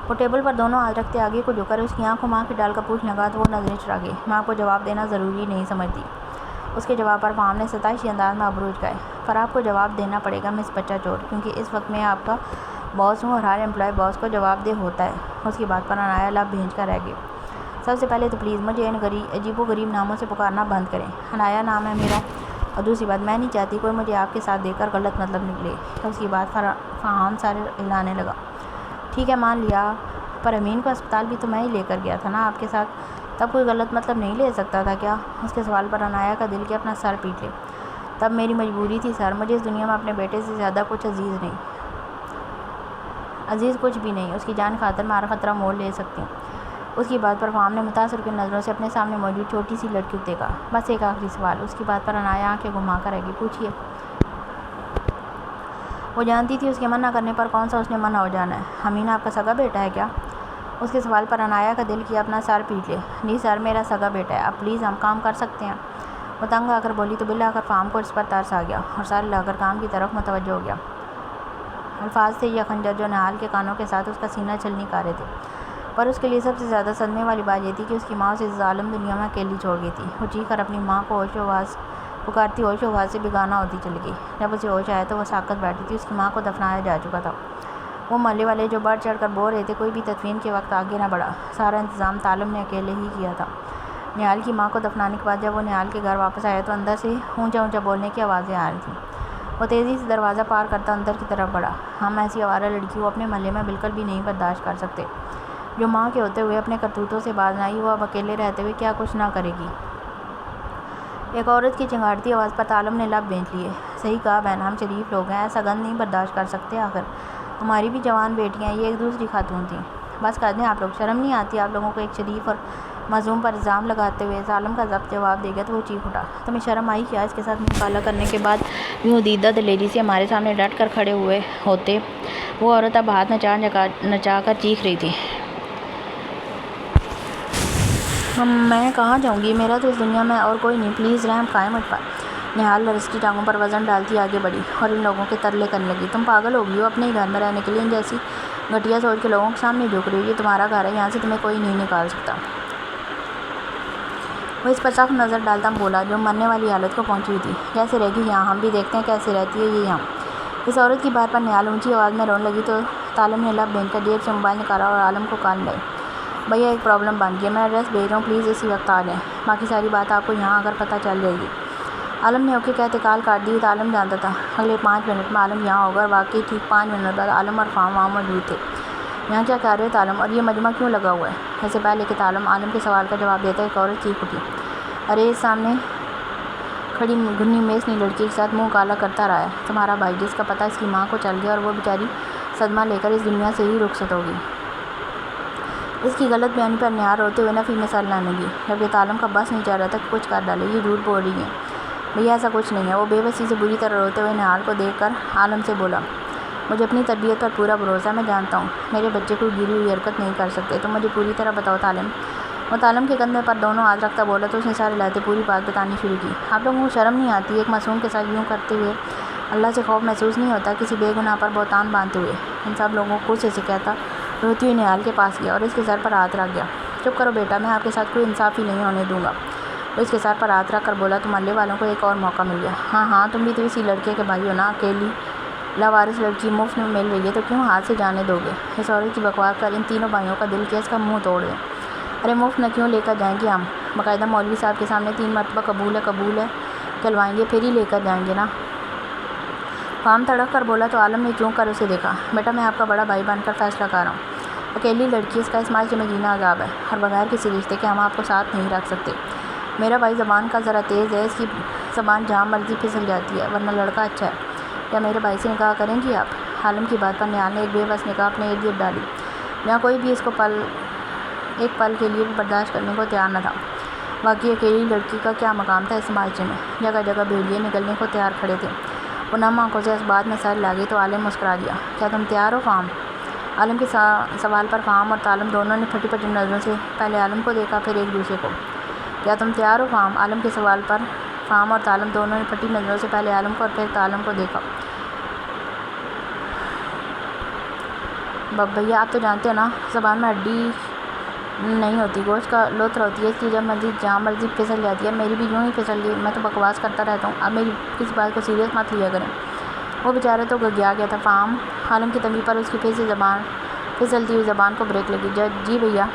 وہ ٹیبل پر دونوں ہاتھ رکھتے آگے کو جھک کر اس کی آنکھوں میں آنکھ ڈال کر پوچھنے لگا تو وہ نظریں چرا گئی۔ میں آپ کو جواب دینا ضروری نہیں سمجھتی۔ اس کے جواب پر فہم نے ستائشی انداز میں ابرو اٹھائے۔ پر آپ کو جواب دینا پڑے گا مس بچہ چور، کیونکہ اس وقت میں آپ کا باس ہوں اور ہر امپلائی باس کو جواب دہ ہوتا ہے۔ اس کی بات پر عنایا لب بھینچ کر رہ گئی۔ سب سے پہلے تو پلیز مجھے ان عجیب و غریب ناموں سے پکارنا بند کریں۔ عنایا نام ہے میرا، اور دوسری بات میں نہیں چاہتی کوئی مجھے آپ کے ساتھ دیکھ کر غلط مطلب نکلے۔ اس کی بات پر فہم سر ہلانے لگا۔ ٹھیک ہے مان لیا، پر امین کو اسپتال بھی تو میں ہی لے کر گیا تھا نا آپ کے ساتھ، تب کوئی غلط مطلب نہیں لے سکتا تھا کیا؟ اس کے سوال پر عنایا کا دل کیا اپنا سر پیٹ لے۔ تب میری مجبوری تھی سر، مجھے اس دنیا میں اپنے بیٹے سے زیادہ کچھ عزیز نہیں۔ عزیز کچھ بھی نہیں، اس کی جان خاطر میں ہر خطرہ مول لے سکتی ہوں۔ اس کی بات پر فہم نے متاثر کن نظروں سے اپنے سامنے موجود چھوٹی سی لڑکی کو دیکھا۔ بس ایک آخری سوال۔ اس کی بات پر عنایا آنکھیں گھما کر رہ گئی۔ پوچھیے۔ وہ جانتی تھی اس کے منع کرنے پر کون سا اس نے منع ہو جانا ہے۔ امین آپ کا سگا بیٹا ہے کیا؟ اس کے سوال پر عنایا کا دل کیا اپنا سر پیٹ لے۔ نہیں سر، میرا سگا بیٹا ہے، اب پلیز ہم کام کر سکتے ہیں۔ وہ تنگ آ کر بولی تو بالآخر فہم کو اس پر ترس آ گیا اور سر ہلا کر کام کی طرف متوجہ ہو گیا۔ الفاظ تھے یہ خنجر جو نہال کے کانوں کے ساتھ اس کا سینہ چھل نکالے تھے، پر اس کے لیے سب سے زیادہ صدمے والی بات یہ تھی کہ اس کی ماں اسے اس ظالم دنیا میں اکیلی چھوڑ گئی تھی۔ وہ چیخ کر اپنی ماں کو ہوش و حواس پکارتی ہوش و حواس سے بیگانہ ہوتی چلی گئی۔ جب اسے ہوش آیا تو وہ ساکت بیٹھی تھی، اس کی ماں کو دفنایا جا چکا تھا۔ وہ محلے والے جو بڑھ چڑھ کر بول رہے تھے کوئی بھی تدفین کے وقت آگے نہ بڑھا۔ سارا انتظام طالب نے اکیلے ہی کیا تھا۔ نہال کی ماں کو دفنانے کے بعد جب وہ نہال کے گھر واپس آیا تو اندر سے اونچا اونچا بولنے کی آوازیں آ رہی تھیں۔ وہ تیزی سے دروازہ پار کرتا اندر کی طرف بڑھا۔ ہم ایسی آوارہ لڑکی کو اپنے محلے میں بالکل بھی نہیں برداشت کر سکتے۔ جو ماں کے ہوتے ہوئے اپنے کرتوتوں سے باز نہ آئی، وہ اب اکیلے رہتے ہوئے کیا کچھ نہ کرے گی۔ ایک عورت کی چنگاڑتی آواز پر طالب نے لب بینچ لیے۔ صحیح کہا بہن، ہم شریف لوگ ہیں، ایسا گند نہیں برداشت کر سکتے۔ آخر ہماری بھی جوان بیٹیاں ہیں، یہ ایک دوسری خاتون تھیں۔ بس کر دیں آپ لوگ، شرم نہیں آتی آپ لوگوں کو ایک شریف اور معصوم پر الزام لگاتے ہوئے؟ ظالم کا ضبط جواب دے گیا تو وہ چیخ اٹھا، تمہیں شرم آئی کیا؟ اس کے ساتھ منہ کالا کرنے کے بعد یوں دیدہ دلیری سے ہمارے سامنے ڈٹ کر کھڑے ہوئے ہوتے۔ وہ عورت اب ہاتھ نچا کر چیخ رہی تھی، میں کہاں جاؤں گی؟ میرا تو اس دنیا میں اور کوئی نہیں، پلیز رحم کھائیں مجھ پر۔ نہال لرزتی ٹانگوں پر وزن ڈالتی آگے بڑھی اور ان لوگوں کے ترلے کرنے لگی، تم پاگل ہو گئی ہو؟ اپنے ہی گھر میں رہنے کے لیے ان جیسی گھٹیا سوچ کے لوگوں کے سامنے جھک رہی ہو؟ یہ تمہارا گھر ہے، یہاں سے تمہیں کوئی نہیں نکال سکتا۔ وہ اس پر سخت نظر ڈالتا بولا جو مرنے والی حالت کو پہنچی تھی، کیسے رہے گی یہاں؟ ہم بھی دیکھتے ہیں کیسے رہتی ہے یہ یہاں۔ اس عورت کی بات پر نہال اونچی آواز میں رونے لگی تو طالب نے لب بینچ کر جیب سے موبائل نکالا اور عالم کو کال لگائی، بھیا ایک پرابلم بن گئی ہے، میں ایڈریس بھیج رہا ہوں، پلیز اسی وقت آ جائیں، باقی ساری بات آپ کو یہاں اگر پتہ چل جائے گی۔ عالم نے اوکے کہتے کال کاٹ دی۔ عالم جانتا تھا اگلے 5 منٹ میں عالم یہاں ہوگا، اور واقعی ٹھیک 5 منٹ بعد عالم اور فام وہاں موجود تھے۔ یہاں کیا کر رہے ہو عالم؟ اور یہ مجمع کیوں لگا ہوا ہے؟ اس سے پہلے کہ عالم کے سوال کا جواب دیتا ایک عورت چیخ اٹھی، ارے اس سامنے کھڑی گھنی میسنی لڑکی کے ساتھ منہ کالا کرتا رہا ہے تمہارا بھائی، جس کا پتہ اس کی ماں کو چل گیا اور وہ بیچاری صدمہ لے کر اس دنیا سے ہی رخصت ہوگی۔ اس کی غلط بیانی پر نہال روتے ہوئے نفی میں سر لانے لگی، جبکہ عالم کا بس نہیں چل رہا تھا کہ کچھ کر ڈالے، یہ جھوٹ بول رہی ہے بھیا، ایسا کچھ نہیں ہے۔ وہ بے بسی سے بری طرح روتے ہوئے نہال کو دیکھ کر عالم سے بولا، مجھے اپنی تربیت پر پورا بھروسہ ہے، میں جانتا ہوں میرے بچے کوئی گری ہوئی حرکت نہیں کر سکتے، تم مجھے پوری طرح بتاؤ عالم۔ وہ عالم کے کندھے پر دونوں ہاتھ رکھتا بولا تو اس نے سر ہلاتے پوری بات بتانی شروع کی، آپ لوگوں کو شرم نہیں آتی؟ ایک معصوم کے ساتھ یوں کرتے ہوئے اللہ سے خوف محسوس نہیں ہوتا؟ کسی بے گناہ پر بہتان باندھتے ہوئے؟ ان سب لوگوں کو غصے سے کہتا روتی ہوئی نہال کے پاس گیا اور اس کے سر پر ہاتھ رکھ گیا، چپ کرو بیٹا، میں آپ کے ساتھ کوئی انصافی نہیں ہونے دوں گا۔ وہ اس کے سر پر ہاتھ رکھ کر بولا، تم محلے والوں کو ایک اور موقع مل گیا، ہاں تم بھی تو اسی لڑکے کے بھائی ہو نا، اکیلی لاوارث لڑکی مفت میں مل رہی ہے تو کیوں ہاتھ سے جانے دو گے؟ اس عورت کی بکواس کر ان تینوں بھائیوں کا دل کیا اس کا منہ توڑ دیں۔ ارے مفت نہ کیوں لے کر جائیں گے ہم، باقاعدہ مولوی صاحب کے سامنے 3 مرتبہ قبول ہے کہلوائیں گے، پھر ہی لے کر جائیں گے نا۔ فام تڑک کر بولا تو عالم نے چونک کر اسے دیکھا، بیٹا میں آپ کا بڑا بھائی بن کر فیصلہ کر رہا ہوں، اکیلی لڑکی اس کا اس معاشرے میں جینا عذاب ہے، اور بغیر کسی رشتے کے ہم آپ کو ساتھ نہیں رکھ سکتے۔ میرا بھائی زبان کا ذرا تیز ہے، اس کی زبان جہاں مرضی پھسل جاتی ہے، ورنہ لڑکا اچھا ہے، کیا میرے بھائی سے نکاح کریں گی آپ؟ عالم کی بات پر نہال نے ایک بے بس نگاہ اپنے ارد گرد ڈالی، جہاں کوئی بھی اس کو ایک پل کے لیے بھی برداشت کرنے کو تیار نہ تھا۔ باقی اکیلی لڑکی کا کیا مقام تھا اس معاشرے میں؟ جگہ جگہ بھیڑیے نکلنے کو تیار کھڑے تھے۔ وہ نم آنکھوں سے اس بات میں سر لاگی تو عالم مسکرا دیا، کیا تم تیار ہو فام؟ عالم کے سوال پر فام اور عالم دونوں نے پھٹی پھٹی نظروں سے پہلے عالم کو دیکھا پھر ایک دوسرے کو۔ کیا تم تیار ہو فام؟ عالم کے سوال پر فام اور عالم دونوں نے پھٹی نظروں سے پہلے عالم کو اور پھر عالم کو دیکھا۔ بھیا آپ تو جانتے ہو نا، زبان میں ہڈی نہیں ہوتی، گوشت کا لوتھر ہوتی ہے، اس کی جب مرضی جہاں مرضی پھسل جاتی ہے، میری بھی یوں ہی پھسل گئی، میں تو بکواس کرتا رہتا ہوں، اب میری کسی بات کو سیریس مت لیا کریں۔ وہ بیچارہ تو گھگیا گیا تھا۔ فام عالم کی تنبیہ پر اس کی پھر سے پھسلتی ہوئی زبان کو بریک لگی، جی بھیا۔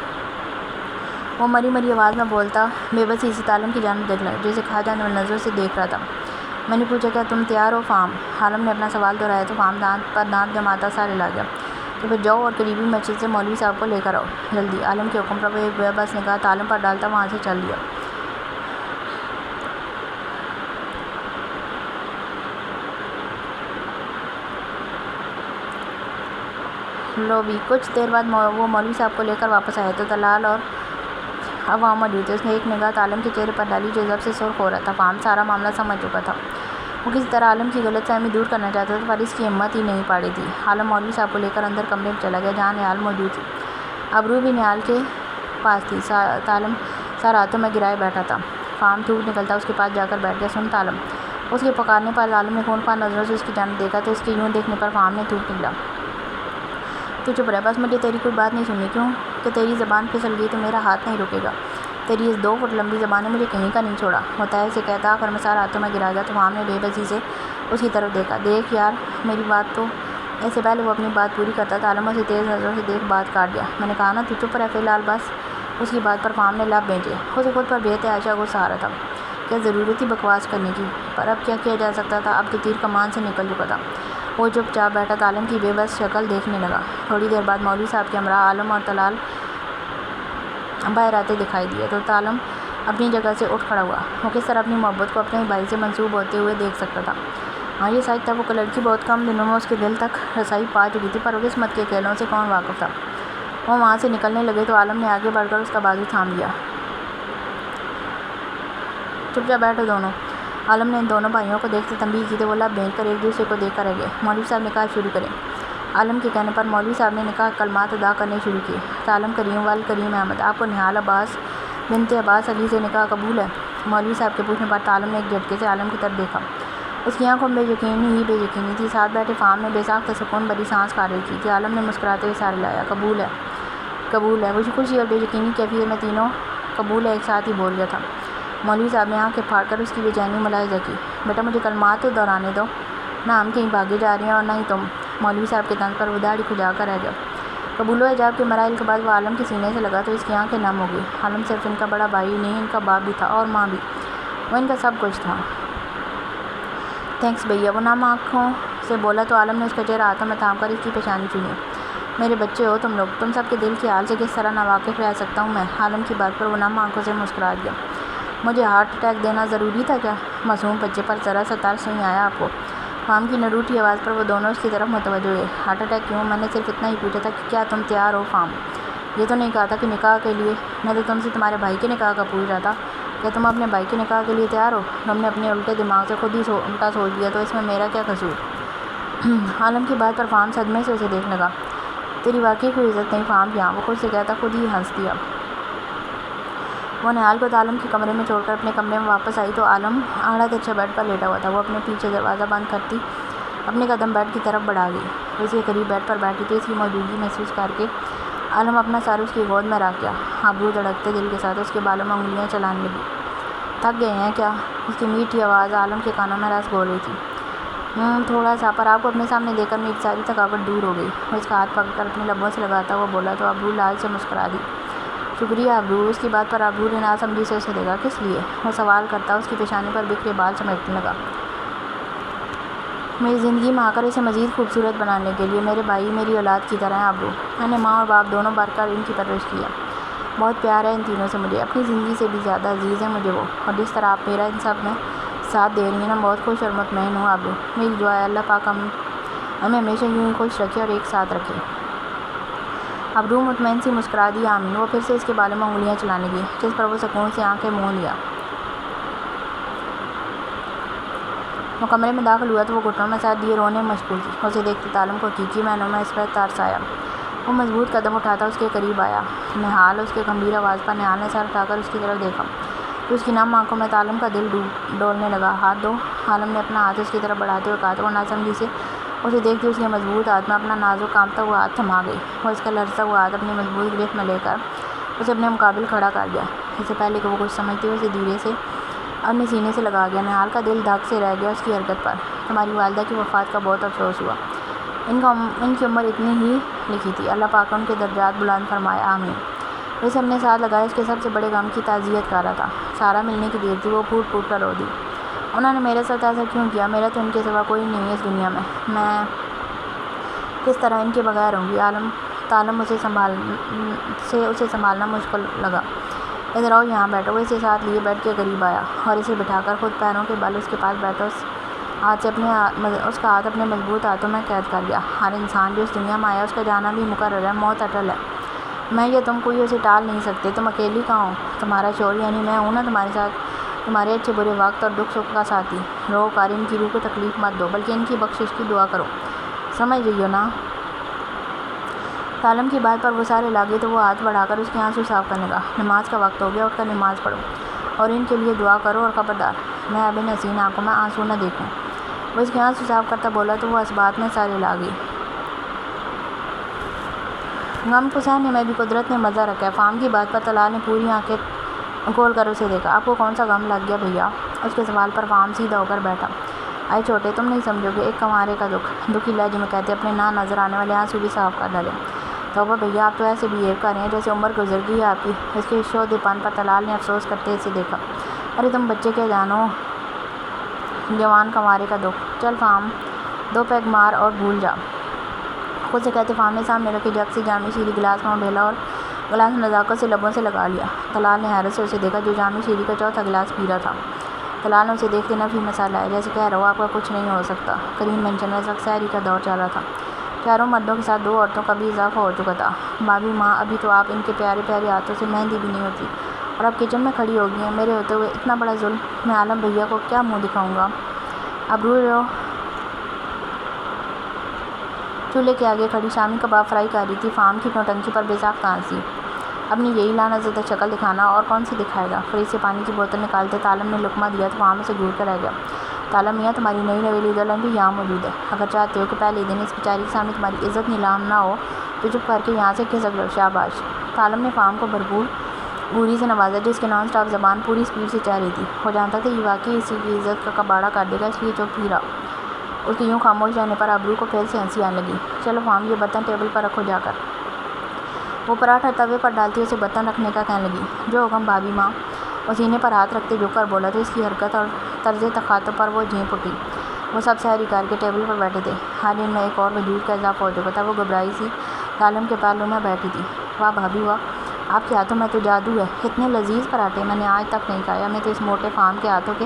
وہ مری مری آواز میں بولتا بے بسی سے عالم کی جانب دیکھ لگا جسے کھا جانے والی نظروں سے دیکھ رہا تھا۔ میں نے پوچھا کیا تم تیار ہو فام؟ عالم نے اپنا سوال دہرایا تو فام دانت پر دانت جماتا سر ہلا گیا، تو پھر جاؤ اور قریبی مسجد سے مولوی صاحب کو لے کر آؤ جلدی۔ عالم کے حکم پر وہ ایک بے بس نگاہ عالم پر ڈالتا وہاں سے چل دیا۔ لو بھی کچھ دیر بعد وہ مولوی صاحب کو لے کر واپس آیا تو دلال اور عوام موجود تھے۔ اس نے ایک نگاہ عالم کے چہرے پر ڈالی جو ضبط سے سرخ ہو رہا تھا۔ فام سارا معاملہ سمجھ چکا تھا، وہ کسی طرح عالم کی غلط فہمی دور کرنا چاہتا تھا پر اس کی ہمت ہی نہیں پاڑی تھی۔ عالم مولوی صاحب کو لے کر اندر کمرے میں چلا گیا جہاں نہال موجود تھی، ابرو بھی نہال کے پاس تھی، عالم سر ہاتھوں میں گرائے بیٹھا تھا۔ فام تھوک نکلتا اس کے پاس جا کر بیٹھ گیا، سن عالم۔ اس کے پکارنے پر عالم نے خون خوار نظروں سے اس کی جانب دیکھا تو اس کے یوں دیکھنے پر فام نے تھوک نکلا، تو چپ رہا، بس مجھے تیری کوئی بات نہیں سننی، کیوں کہ تیری زبان پھسل گئی تو میرا ہاتھ نہیں رکے گا، تیری اس 2 فٹ لمبی زبان نے مجھے کہیں کا نہیں چھوڑا، متحد سے کہتا آخر میں سارا ہاتھوں میں گرا گیا۔ تو فام نے بے بسی سے اس کی طرف دیکھا۔ دیکھ یار میری بات تو۔ اس سے پہلے وہ اپنی بات پوری کرتا تھا عالم اسے تیز نظروں سے دیکھ بات کاٹ دیا۔ میں نے کہا نا تو چپ رہ فی الحال بس۔ اس کی بات پر فام نے لب بھیجے۔ اسے خود پر بے تحاشا غصہ آ رہا تھا۔ کیا ضرورت تھی بکواس کرنے کی؟ پر اب کیا کیا جا سکتا تھا؟ اب تو تیر کمان سے نکل چکا تھا۔ وہ چپ چاپ بیٹھا تھا، عالم کی بے بس شکل دیکھنے لگا۔ تھوڑی دیر بعد مولوی صاحب کے ہمراہ عالم اور طلال باہر آتے دکھائی دیے تو عالم اپنی جگہ سے اٹھ کھڑا ہوا۔ وہ کس طرح اپنی محبت کو اپنے بھائی سے منسوب ہوتے ہوئے دیکھ سکتا تھا؟ ہاں یہ سچ تھا، وہ لڑکی بہت کم دنوں میں اس کے دل تک رسائی پا چکی تھی، پر وہ قسمت کے کھیلوں سے کون واقف تھا؟ وہ وہاں سے نکلنے لگے تو عالم نے آگے بڑھ کر اس کا بازو تھام لیا۔ چپ چاپ بیٹھو دونوں۔ عالم نے ان دونوں بھائیوں کو دیکھتے تنبیہ کی تو وہ لب بھیج کر ایک دوسرے کو دیکھ کر رہ گئے۔ مولوی صاحب نکاح شروع کریں۔ عالم کے کہنے پر مولوی صاحب نے نکاح کلمات ادا کرنے شروع کیے۔ عالم کریم وال کریم احمد، آپ کو نہال عباس بنت عباس علی سے نکاح قبول ہے؟ مولوی صاحب کے پوچھنے پر عالم نے ایک جھٹکے سے عالم کی طرف دیکھا۔ اس کی آنکھوں میں بے یقینی ہی بے یقینی تھی۔ ساتھ بیٹھے فام نے بے ساختہ سکون بھری سانس کھارج کی تھی۔ عالم نے مسکراتے ہوئے سارے لایا۔ قبول ہے، قبول ہے۔ وہ خوشی اور بے یقینی کیفیت میں تینوں قبول ہے ایک ساتھ ہی بول گیا تھا۔ مولوی صاحب نے آنکھیں پھاڑ کر اس کی بے چینی ملاحظہ کی۔ بیٹا مجھے کلمات تو دہرانے دو، نہ ہم کہیں بھاگے جا رہے ہیں اور نہ ہی تم۔ مولوی صاحب کے طنز پر وہ داڑھی کھجا کر رہ گیا۔ قبول و حجاب کے مراحل کے بعد وہ عالم کے سینے سے لگا تو اس کی آنکھیں نم ہو گئی۔ عالم صرف ان کا بڑا بھائی نہیں، ان کا باپ بھی تھا اور ماں بھی، وہ ان کا سب کچھ تھا۔ تھینکس بھیا، وہ نم آنکھوں سے بولا تو عالم نے اس کا چہرہ ہاتھوں میں تھام کر اس کی پیشانی چومی۔ میرے بچے ہو تم لوگ، تم سب کے دل کے حال سے کس طرح ناواقف رہ سکتا ہوں میں؟ عالم کی بات پر وہ نم آنکھوں سے مسکرا دیا۔ مجھے ہارٹ اٹیک دینا ضروری تھا کیا؟ معصوم بچے پر ذرا سا ترس نہیں آیا آپ کو؟ فام کی نروٹھی آواز پر وہ دونوں اس کی طرف متوجہ ہوئے۔ ہارٹ اٹیک کیوں؟ میں نے صرف اتنا ہی پوچھا تھا کہ کیا تم تیار ہو فام؟ یہ تو نہیں کہا تھا کہ نکاح کے لیے، میں تو تم سے تمہارے بھائی کے نکاح کا پوچھ رہا تھا۔ کیا تم اپنے بھائی کے نکاح کے لیے تیار ہو؟ تم نے اپنے الٹے دماغ سے خود ہی الٹا سوچ لیا تو اس میں میرا کیا قصور؟ عالم کی بات پر فام صدمے سے اسے دیکھنے لگا۔ تیری واقعی کوئی عزت نہیں فام یہاں، وہ خود سے کہتا خود ہی ہنس دیا۔ وہ نہال کو عالم کے کمرے میں چھوڑ کر اپنے کمرے میں واپس آئی تو عالم آڑھا ترچھا بیڈ پر لیٹا ہوا تھا۔ وہ اپنے پیچھے دروازہ بند کرتی اپنے قدم بیڈ کی طرف بڑھا گئی۔ وہ اس کے قریب بیڈ پر بیٹھی تھی۔ اس کی موجودگی محسوس کر کے عالم اپنا سر اس کی گود میں رکھ گیا۔ ابرو دھڑکتے دل کے ساتھ اس کے بالوں میں انگلیاں چلانے لگی۔ تھک گئے ہیں کیا؟ اس کی میٹھی آواز عالم کے کانوں میں رس گھول رہی تھی۔ تھوڑا سا، پر آپ کو اپنے سامنے دیکھ کر میری ساری تھکاوٹ دور ہو گئی۔ وہ اس کا ہاتھ پکڑ کر اپنے لبوں سے لگاتا ہوا بولا تو ابرو لال سے مسکرا دی۔ شکریہ ابرو۔ اس کی بات پر ابرو نے ناسمجھی سے اسے دیکھا۔ کس لیے؟ وہ سوال کرتا اس کی پیشانی پر بکھرے بال سمیٹنے لگا۔ میری زندگی میں آ کر اسے مزید خوبصورت بنانے کے لیے۔ میرے بھائی میری اولاد کی طرح ہیں ابرو، میں نے ماں اور باپ دونوں بھر کر ان کی پرورش کی ہے۔ بہت پیار ہے ان تینوں سے مجھے، اپنی زندگی سے بھی زیادہ عزیز ہے مجھے وہ، اور جس طرح آپ میرا ان سب میں ساتھ دے رہی ہیں نا، بہت خوش اور مطمئن ہوں ابرو۔ میری دعا ہے اللہ پاک ہمیں ہمیشہ یوں ہی خوش رکھے اور ایک ساتھ رکھے۔ ابرو مطمئن سی مسکرا دی آمین۔ وہ پھر سے اس کے بالوں میں انگلیاں چلانے لگی، جس پر وہ سکون سے آنکھیں موند لیا۔ وہ کمرے میں داخل ہوا تو وہ گھٹنوں میں سر دیے رونے میں مشغول تھی۔ اسے دیکھتے عالم کو حقیقی معنوں میں اس پر ترس آیا۔ وہ مضبوط قدم اٹھاتا اس کے قریب آیا۔ نہال، اس کے گمبھیر آواز پر نہال نے سر اٹھا کر اس کی طرف دیکھا تو اس کی نم آنکھوں میں عالم کا دل ڈولنے لگا۔ ہاتھ دو۔ عالم نے اپنا ہاتھ اس کی طرف بڑھاتے ہوئے کہا تو وہ ناسمجھی سے اسے دیکھتی اس کے مضبوط ہاتھ میں اپنا نازک کانپتا ہوا ہاتھ تھما گئی۔ وہ اس کا لرزتا ہوا ہاتھ اپنی مضبوط گرفت میں لے کر اسے اپنے مقابل کھڑا کر دیا۔ اس سے پہلے کہ وہ کچھ سمجھتی اسے دھیرے سے اپنے سینے سے لگا گیا۔ نہال کا دل دھک سے رہ گیا اس کی حرکت پر۔ تمہاری والدہ کی وفات کا بہت افسوس ہوا، ان کی عمر اتنی ہی لکھی تھی، اللہ پاک ان کے درجات بلند فرمائے آمین۔ ویسے ہم نے ساتھ لگایا اس کے سب سے بڑے غم کی تعزیت کر رہا تھا۔ سارا ملنے کی دیر تھی، وہ پھوٹ پھوٹ کر رو دی۔ انہوں نے میرے ساتھ ایسا کیوں کیا؟ میرا تو ان کے سوا کوئی نہیں ہے اس دنیا میں، میں کس طرح ان کے بغیر رہوں گی؟ عالم اسے سنبھالنا مشکل لگا۔ ادھر آؤ یہاں بیٹھو۔ وہ اسے ساتھ لیے بیڈ کے قریب آیا اور اسے بٹھا کر خود پیروں کے بل اس کے پاس بیٹھا اس کا ہاتھ اپنے مضبوط ہاتھوں میں قید کر لیا۔ ہر انسان جو اس دنیا میں آیا اس کا جانا بھی مقرر ہے، موت اٹل ہے، میں یا تم کوئی اسے ٹال نہیں سکتے۔ تم اکیلی کہاں ہو؟ تمہارا شوہر یعنی میں ہوں نا تمہارے ساتھ، تمہارے اچھے برے وقت اور دکھ سکھ کا ساتھی۔ رو کر ان کی روح کو تکلیف مت دو، بلکہ ان کی بخشش کی دعا کرو، سمجھ رہی ہو نا؟ عالم کی بات پر وہ سارے لاگے تو وہ ہاتھ بڑھا کر اس کے آنسو صاف کرنے لگا۔ نماز کا وقت ہو گیا، اٹھ کر نماز پڑھو اور ان کے لیے دعا کرو، اور خبردار میں اب ان حسین آنکھوں میں آنسو نہ دیکھوں۔ وہ اس کے آنسو صاف کرتا بولا تو وہ اسبات میں سارے لاگی۔ غم کو سہنے میں بھی قدرت نے مزہ رکھا ہے۔ فام کی بات پر طلال نے پوری آنکھیں کھول کر اسے دیکھا۔ آپ کو کون سا غم لگ گیا بھیا؟ اس کے سوال پر فام سیدھا ہو کر بیٹھا۔ آئے چھوٹے، تم نہیں سمجھو گے، ایک کنوارے کا دکھی لہجے میں کہتے اپنے نہ نظر آنے والے آنسو بھی صاف کر ڈالے۔ توبہ بھیا، آپ تو ایسے بہیو کر رہے ہیں جیسے عمر گزر گئی ہے آپ کی۔ اس کے شودے پن پر طلال نے افسوس کرتے اسے دیکھا۔ ارے تم بچے کیا جانو، جوان کنوارے کا دکھ۔ چل فام، 2 پیگ مار اور بھول جا۔ خود سے کہتے فام نے سامنے رکھے جگ سے جامی شیری گلاس میں ڈھیلا اور گلاس نزاکت سے لبوں سے لگا لیا۔ طلال نے حیرت سے اسے دیکھا جو جامی شیری کا چوتھا گلاس پی رہا تھا۔ طلال نے اسے دیکھتے نفی مسالہ ہے، جیسے کہہ رہا ہو آپ کا کچھ نہیں ہو سکتا۔ کریم مینشن میں اس وقت سحری کا دور چل رہا تھا۔ 4 مردوں کے ساتھ 2 عورتوں کا بھی اضافہ ہو چکا تھا۔ بھابھی ماں، ابھی تو آپ ان کے پیارے پیارے ہاتھوں سے مہندی بھی نہیں ہوتی اور اب کچن میں کھڑی ہو گئی ہیں۔ میرے ہوتے ہوئے اتنا بڑا ظلم، میں عالم بھیا کو کیا منہ دکھاؤں گا؟ اب رو چولہے کے آگے کھڑی شامی کباب فرائی کر رہی تھی۔ فام کی نوٹنکی پر بے ساختہ ہنسی۔ اپنی یہی لانا زدہ شکل دکھانا، اور کون سی دکھائے گا؟ فریج سے پانی کی بوتل نکالتے عالم نے لقمہ دیا تو فام اسے گھور کر رہ گیا۔ عالم میاں، تمہاری نئی نویلی دلہن بھی یہاں موجود ہے۔ اگر چاہتے ہو کہ پہلے دن اس بیچاری کے سامنے تمہاری عزت نیلام نہ ہو تو چپ کر کے یہاں سے کھسک لو۔ شاباش۔ عالم نے فام کو بھرپور گوری سے نوازا جس کے نان سٹاپ زبان پوری سپیڈ سے چل رہی تھی۔ وہ جانتا تھا یہ واقعی اسی کی عزت کا کباڑہ کر دے گا، اس لیے چپ ہی رہا۔ اس کے یوں خاموش رہنے پر ابرو کو پھر سے ہنسی آنے لگی۔ چلو فام، یہ برتن ٹیبل پر رکھو جا کر۔ وہ پراٹھا توے پر ڈالتی اسے برتن رکھنے کا کہنے لگی۔ جو حکم بھابھی ماں۔ وہ سینے پر ہاتھ رکھتے جھک کر بولا تو اس کی حرکت اور طرز تخاطب پر وہ جھینپ اٹھی۔ وہ سب سحری کر کے ٹیبل پر بیٹھے تھے۔ حال ان میں ایک اور وجود کا اضافہ ہو چکا تھا۔ وہ گھبرائی سی عالم کے پہلو میں بیٹھی تھی۔ واہ بھابھی واہ، آپ کے ہاتھوں میں تو جادو ہے، اتنے لذیذ پراٹھے میں نے آج تک نہیں کھایا۔ میں تو اس موٹے فام کے ہاتھوں کے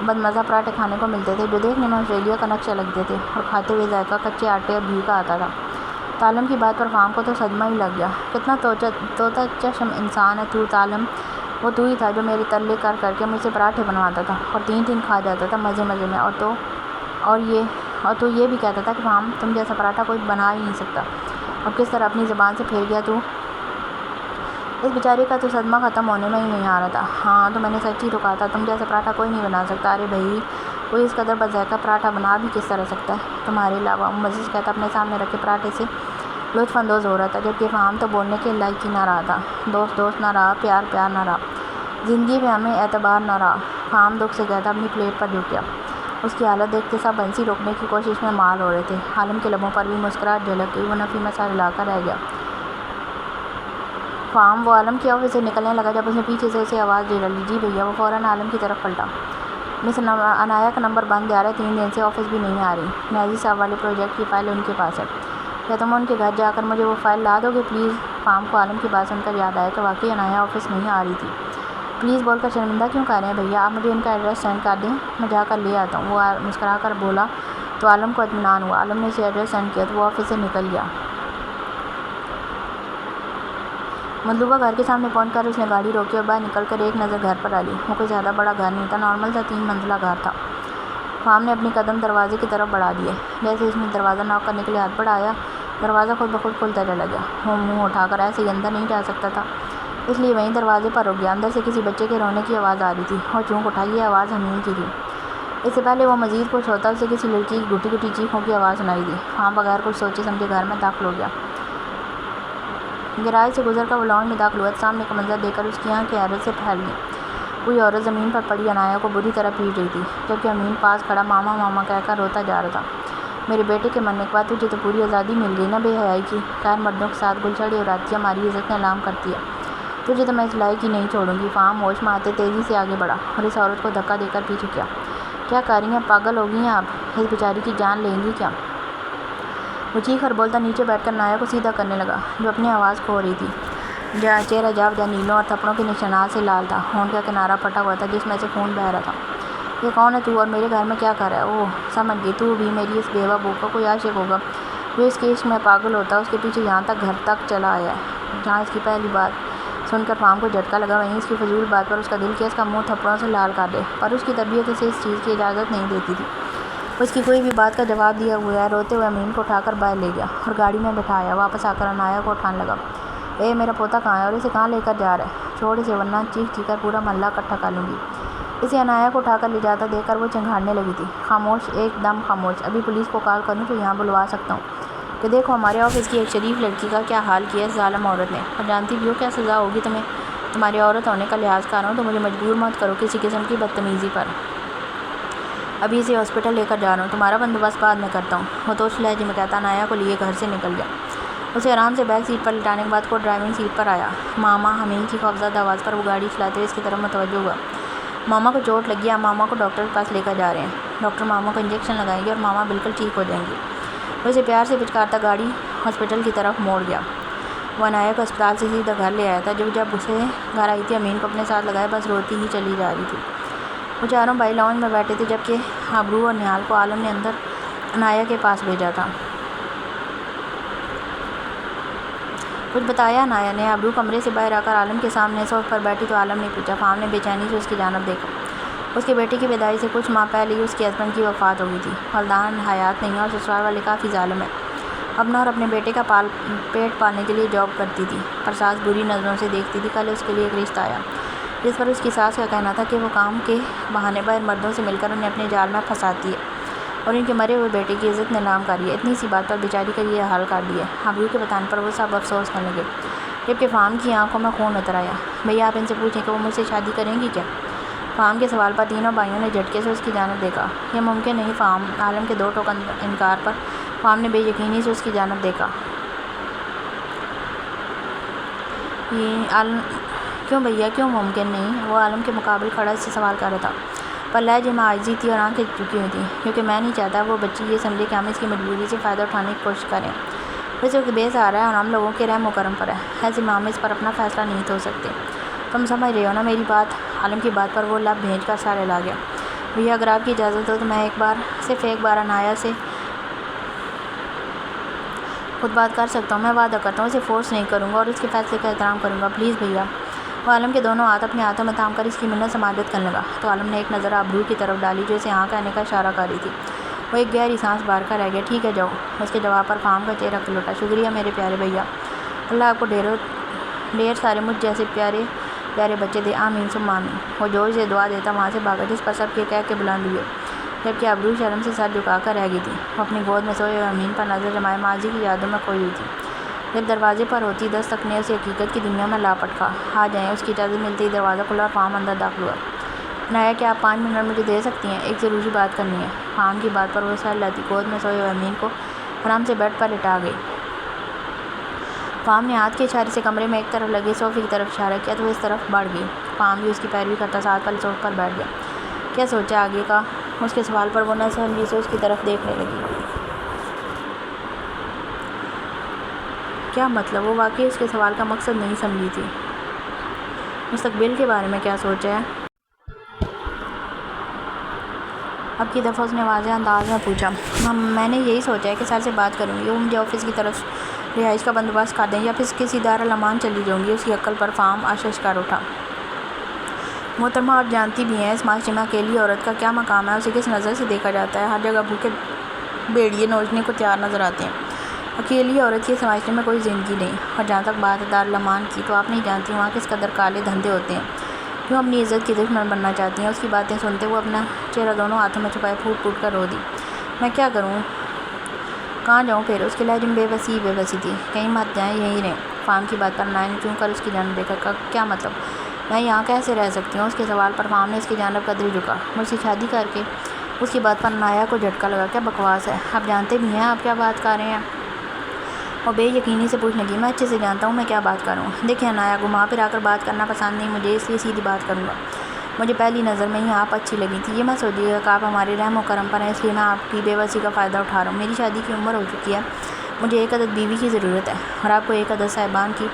بدمزہ پراٹھے کھانے کو ملتے تھے جو دیکھنے میں آسٹریلیا کا نقشہ لگتے تھے اور کھاتے ہوئے ذائقہ کچے آٹے اور گھی کا آتا تھا۔ عالم کی بات پر فام کو تو صدمہ ہی لگ گیا۔ کتنا طوطا چشم انسان ہے تو عالم۔ وہ تو ہی تھا جو میرے تلے کر کر کے مجھ سے پراٹھے بنواتا تھا اور 3 کھا جاتا تھا مزے مزے میں، اور تو یہ بھی کہتا تھا کہ فام تم جیسا پراٹھا کوئی بنا ہی نہیں سکتا۔ اب کس طرح اپنی زبان سے پھیر گیا تو؟ اس بیچارے کا تو صدمہ ختم ہونے میں ہی نہیں آ رہا تھا۔ ہاں تو میں نے سچ ہی تو کہا تھا، تم جیسا پراٹھا کوئی نہیں بنا سکتا۔ ارے بھائی، کوئی اس قدر بذائقہ پراٹھا بنا بھی کس طرح سکتا ہے تمہارے علاوہ؟ مزے سے کہتا اپنے سامنے رکھے پراٹھے سے لطف اندوز ہو رہا تھا، جبکہ فام تو بولنے کے لائق ہی نہ رہا تھا۔ دوست نہ رہا، پیار نہ رہا، زندگی میں ہمیں اعتبار نہ رہا۔ فام دکھ سے کہتا اپنی پلیٹ پر جھک گیا۔ اس کی حالت دیکھتے سب ہنسی روکنے کی کوشش میں مال ہو رہے تھے۔ عالم کے لبوں پر بھی مسکراہٹ جھلک گئی۔ وہ نفی میں سر ہلا کر رہ گیا۔ فام، وہ عالم کے آفس سے نکلنے لگا جب اس نے پیچھے سے اسے آواز دے ڈالی۔ جی بھیا۔ وہ فوراً عالم کی طرف پلٹا۔ مس عنایہ کا نمبر بند آ رہا ہے، 3 دن سے آفس بھی نہیں آ رہی۔ نیازی صاحب والے پروجیکٹ کی فائل ان کے پاس ہے، کیا تم ان کے گھر جا کر مجھے وہ فائل لا دو گے پلیز؟ فام کو عالم کی بات سن کر یاد آیا کہ واقعی عنایہ آفس نہیں آ رہی تھی۔ پلیز بول کر شرمندہ کیوں کر رہے ہیں بھیا؟ آپ مجھے ان کا ایڈریس سینڈ کر دیں، میں جا کر لے آتا ہوں۔ وہ مسکرا کر بولا تو عالم کو اطمینان ہوا۔ عالم نے اسے ایڈریس سینڈ کیا تو وہ آفس سے نکل گیا۔ مطلوبہ گھر کے سامنے پہنچ کر اس نے گاڑی روکی اور باہر نکل کر ایک نظر گھر پر ڈالی۔ وہ کوئی زیادہ بڑا گھر نہیں تھا، نارمل سا 3 منزلہ گھر تھا۔ فام نے اپنی قدم دروازے کی طرف بڑھا دیے۔ جیسے اس نے دروازہ ناک کرنے کے لیے ہاتھ بڑھایا، دروازہ خود بخود کھلتا چلا گیا۔ وہ منہ اٹھا کر ایسے ہی اندر نہیں جا سکتا تھا، اس لیے وہیں دروازے پر رک گیا۔ اندر سے کسی بچے کے رونے کی آواز آ رہی تھی اور چونک اٹھا، یہ آواز حمیم کی تھی۔ اس سے پہلے وہ مزید کچھ ہوتا، اسے کسی لڑکی کی گھٹی گھٹی چیخوں کی آواز سنائی دی۔ فام بغیر کچھ سوچے سمجھے گھر میں داخل ہو گیا۔ گیراج سے گزر کر وہ لاؤنج میں داخل ہوا۔ سامنے کا منظر دیکھ کر اس کی آنکھیں حیرت سے پھیل گئیں۔ کوئی عورت زمین پر پڑی عنایہ کو بری طرح پیٹ رہی تھی، جبکہ امین پاس کھڑا ماما ماما کہہ کر روتا جا رہا تھا۔ میرے بیٹے کے مرنے کے بعد تجھے تو پوری آزادی مل گئی نا بے حیائی کی؟ خیر مردوں کے ساتھ گلچھڑی اور راتیہ ہماری عزت میں اعلام کرتی ہے، تجھے تو میں اس لائق ہی نہیں چھوڑوں گی۔ فام ہوش میں آتے تیزی سے آگے بڑھا اور اس عورت کو دھکا دے کر پیچھے کیا۔ کیا کر رہی ہیں؟ پاگل ہو گئی ہیں آپ؟ اس بیچاری کی جان لیں گی کیا؟ وہ چیخ کر بولتا نیچے بیٹھ کر عنایہ کو سیدھا کرنے لگا جو اپنی آواز کھو رہی تھی۔ چہرہ جا بجا نیلوں اور تھپڑوں کے نشانات سے لال تھا، ہونٹ کا کنارہ پھٹا ہوا تھا جس میں سے خون بہہ رہا تھا۔ یہ کون ہے تو اور میرے گھر میں کیا کر رہا ہے؟ اوہ سمجھ گئی، تو بھی میری اس بیوہ بہو کا کوئی عاشق ہوگا جو اس کے عشق میں پاگل ہوتا، اس کے پیچھے یہاں تک گھر تک چلا آیا ہے۔ جہاں اس کی پہلی بات سن کر فام کو جھٹکا لگا، وہیں اس کی فضول بات پر اس کا دل کیا اس کا منہ تھپڑوں سے لال کر دے، پر اس کی طبیعت اسے اس چیز کی اجازت نہیں دیتی تھی۔ اس کی کوئی بھی بات کا جواب دیا ہوا ہے۔ روتے ہوئے امین کو اٹھا کر باہر لے گیا اور گاڑی میں بٹھایا۔ واپس آ کر عنایہ کو اٹھانے لگا۔ اے میرا پوتا کہاں ہے اور اسے کہاں لے کر جا رہا ہے؟ چھوڑ اسے ورنہ چیخ چیخ کر پورا محلہ اکٹھا کر لوں گی۔ اسے عنایہ کو اٹھا کر لے جاتا دیکھ کر وہ چنگھاڑنے لگی تھی۔ خاموش، ایک دم خاموش، ابھی پولیس کو کال کروں تو یہاں بلوا سکتا ہوں کہ دیکھو ہمارے آفس کی ایک شریف لڑکی کا کیا حال کیا اس ظالم عورت نے، اور جانتی بھی ہو کیا سزا ہوگی تمہیں؟ تمہاری عورت ہونے کا لحاظ کر رہا ہوں تو مجھے مجبور مت کرو کسی قسم کی بدتمیزی پر۔ ابھی اسے ہاسپٹل لے کر جا رہا ہوں، تمہارا بندوبست بعد میں کرتا ہوں، وہ توش لہجے میں کہتا انایا کو لیے گھر سے نکل گیا۔ اسے آرام سے بیک سیٹ پر لٹانے کے بعد کو ڈرائیونگ سیٹ پر آیا۔ ماما حمید کی خوفزدہ آواز پر وہ گاڑی چلاتے ہوئے اس کی طرف متوجہ ہوا۔ ماما کو چوٹ لگی ہے، آپ ماما کو ڈاکٹر کے پاس لے کر جا رہے ہیں، ڈاکٹر ماما کو انجیکشن لگائیں گے اور ماما بالکل ٹھیک ہو جائیں گی۔ وہ اسے پیار سے پچکارتا گاڑی ہاسپٹل کی طرف موڑ گیا۔ وہ انایا کو اسپتال سے سیدھا گھر لے آیا تھا۔ جب اسے گھر آئی تھی امین کو اپنے ساتھ لگائے بس روتی ہی چلی جا رہی تھی۔ وہ چاروں بھائی لاؤنج میں بیٹھے تھے جبکہ ابرو اور نہال کو عالم نے اندر انایا کے پاس بھیجا تھا۔ کچھ بتایا انایا نے؟ ابرو کمرے سے باہر آ کر عالم کے سامنے صوفے پر بیٹھی تو عالم نے پوچھا۔ فام نے بے چینی سے اس کی جانب دیکھا۔ اس کے بیٹے کی پیدائش سے کچھ ماہ پہلے ہی اس کے ہسبینڈ کی وفات ہو گئی تھی۔ والدین حیات نہیں اور سسرال والے کافی ظالم ہیں۔ اپنا اور اپنے بیٹے کا پیٹ پالنے کے لیے جاب کرتی تھی پر ساس بری نظروں سے دیکھتی تھی۔ کل اس کے لیے ایک رشتہ آیا جس پر اس کی ساس کا کہنا تھا کہ وہ کام کے بہانے باہر مردوں سے مل کر انہیں اپنے جال میں پھنساتی ہے اور ان کے مرے ہوئے بیٹے کی عزت نیلام کری ہے۔ اتنی سی بات پر بیچاری کا یہ حال کر دیا۔ ابرو کے بتانے پر وہ سب افسوس کرنے لگے جبکہ فام کی آنکھوں میں خون اتر آیا۔ بھیا آپ ان سے پوچھیں کہ وہ مجھ سے شادی کریں گی کیا؟ فام کے سوال پر تینوں بھائیوں نے جھٹکے سے اس کی جانب دیکھا۔ یہ ممکن نہیں فام۔ عالم کے دو ٹوک انکار پر فام نے بے یقینی سے اس کی جانب دیکھا۔ کیوں بھیا کیوں ممکن نہیں؟ وہ عالم کے مقابل کھڑا اس سے سوال کر رہا تھا پر لہجے میں عاجزی تھی اور آنکھیں جھکی ہوئی تھیں کیونکہ میں نہیں چاہتا وہ بچی یہ سمجھے کہ ہم اس کی مجبوری سے فائدہ اٹھانے کی کوشش کریں۔ ویسے وقت بے سہارا ہے اور ہم لوگوں کے رحم و کرم پر ہے، ایسے میں ہم اس پر اپنا فیصلہ نہیں تو سکتے۔ تم سمجھ رہے ہو نا میری بات؟ عالم کی بات پر وہ لب بھیج کر سارے لا گیا۔ بھیا اگر آپ کی اجازت ہو تو میں صرف ایک بار انایا سے خود بات کر سکتا ہوں۔ میں وعدہ کرتا ہوں اسے فورس نہیں کروں گا اور اس کے فیصلے کا احترام کروں گا، پلیز بھیا۔ وہ عالم کے دونوں ہاتھ اپنے ہاتھوں میں تھام کر اس کی منت سماجت کرنے لگا تو عالم نے ایک نظر ابرو کی طرف ڈالی جو اسے ہاں کہنے کا اشارہ کر رہی تھی۔ وہ ایک گہری سانس بھر کر رہ گیا۔ ٹھیک ہے جاؤ۔ اس کے جواب پر فام کا چہرہ کھل اٹھا۔ شکریہ میرے پیارے بھیا، اللہ آپ کو ڈھیر سارے مجھ جیسے پیارے پیارے بچے دے، آمین ثم آمین۔ وہ جوش سے دعا دیتا وہاں سے بھاگا جس پر سب کے کہہ کے بلند ہوئے جبکہ ابرو شرم سے سر جھکا کر رہ گئی تھی۔ وہ اپنی گود میں سوئے ہوئے امین پر نظر جمائے ماضی کی یادوں میں کھوئی ہوئی تھی۔ جب دروازے پر ہوتی دستک نے اسے حقیقت کی دنیا میں لا پٹکا۔ آ جائیں۔ اس کی اجازت ملتے ہی دروازہ کھلا اور فام اندر داخل ہوا۔ انایا کیا آپ 5 منٹ مجھے دے سکتی ہیں؟ ایک ضروری بات کرنی ہے۔ فام کی بات پر وہ سر لاتی گود میں سوئے ہوئے امین کو آرام سے بیڈ پر لٹا گئی۔ فام نے ہاتھ کے اشارے سے کمرے میں ایک طرف لگے صوفے کی طرف اشارہ کیا تو وہ اس طرف بڑھ گئی۔ فام بھی اس کی پیروی کرتا ساتھ پر صوفے پر بیٹھ گیا۔ کیا سوچا آگے کا؟ اس کے سوال پر وہ نہ سمجھی سے اس کی طرف دیکھنے لگی۔ کیا مطلب؟ وہ واقعی اس کے سوال کا مقصد نہیں سمجھی تھی۔ مستقبل کے بارے میں کیا سوچا ہے؟ اب کی دفعہ اس نے واضح انداز میں پوچھا۔ میں نے یہی سوچا ہے کہ سر سے بات کروں گی، وہ مجھے آفس کی طرف رہائش کا بندوبست کر دیں یا پھر کسی دارالامان چلی جاؤں گی۔ اس کی عقل پر فام آشش کر اٹھا۔ محترمہ آپ جانتی بھی ہیں اس معاشرے میں اکیلی عورت کا کیا مقام ہے، اسے کس نظر سے دیکھا جاتا ہے۔ ہر جگہ بھوکے بھیڑیے نوچنے کو تیار نظر آتے ہیں۔ اکیلی عورت کی اس معاشرے میں کوئی زندگی نہیں۔ اور جہاں تک بات ہے دارالامان کی تو آپ نہیں جانتی وہاں کس قدر کالے دھندے ہوتے ہیں، کیوں اپنی عزت کی دشمن بننا چاہتی ہیں۔ اس کی باتیں سنتے وہ اپنا چہرہ دونوں ہاتھوں میں چھپائے پھوٹ پھوٹ کر رو دی۔ میں کیا کروں، کہاں جاؤں پھر؟ اس کے لہجے میں بے بسی تھی۔ کہیں مت جائیں، یہیں رہیں۔ فام کی بات پر انایا نے چون کر اس کی جانب دیکھا۔ کیا مطلب؟ میں یہاں کیسے رہ سکتی ہوں؟ اس کے سوال پر فام نے اس کی جانب قدری جھکا۔ مجھ سے شادی کر کے؟ اس کی بات پر انایا کو جھٹکا لگا۔ کیا بکواس ہے، آپ جانتے بھی ہیں آپ کیا بات کر رہے ہیں؟ وہ بے یقینی سے پوچھنے لگی۔ میں اچھے سے جانتا ہوں میں کیا بات کروں۔ دیکھیں انایا، گھما پھرا کر بات کرنا پسند نہیں مجھے، اس لیے سیدھی بات کروں گا۔ مجھے پہلی نظر میں ہی آپ اچھی لگی تھی۔ یہ میں سوچیے گا کہ آپ ہمارے رحم و کرم پر ہیں اس لیے میں آپ کی بے بسی کا فائدہ اٹھا رہا ہوں۔ میری شادی کی عمر ہو چکی ہے، مجھے ایک عدد بیوی کی ضرورت ہے اور آپ کو ایک عدد صاحبان کی،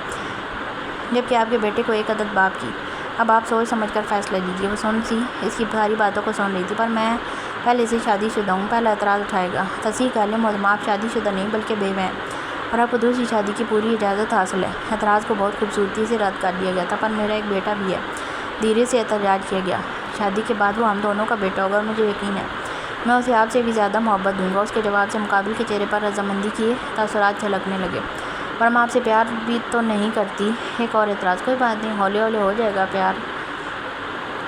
جبکہ آپ کے بیٹے کو ایک عدد باپ کی۔ اب آپ سوچ سمجھ کر فیصلہ لیجیے۔ وہ اس کی ساری باتوں کو سن رہی تھی۔ پر میں پہلے سے شادی شدہ ہوں، پہلا اعتراض اٹھائے گا۔ تصحیح کر لیں محترمہ، آپ شادی شدہ نہیں بلکہ بیوہ ہیں اور آپ کو دوسری شادی کی پوری اجازت حاصل ہے۔ اعتراض کو بہت خوبصورتی سے رد کر دیا گیا تھا۔ پر میرا ایک بیٹا بھی ہے، دھیرے سے احتجاج کیا گیا۔ شادی کے بعد وہ ہم دونوں کا بیٹا ہوگا اور مجھے یقین ہے میں اسے آپ سے بھی زیادہ محبت دوں گا۔ اس کے جواب سے مقابل کے چہرے پر رضامندی کے تاثرات جھلکنے لگے۔ پر میں آپ سے پیار بھی تو نہیں کرتی۔ ایک اور اعتراض۔ کوئی بات نہیں، ہولے ہولے ہو جائے گا پیار۔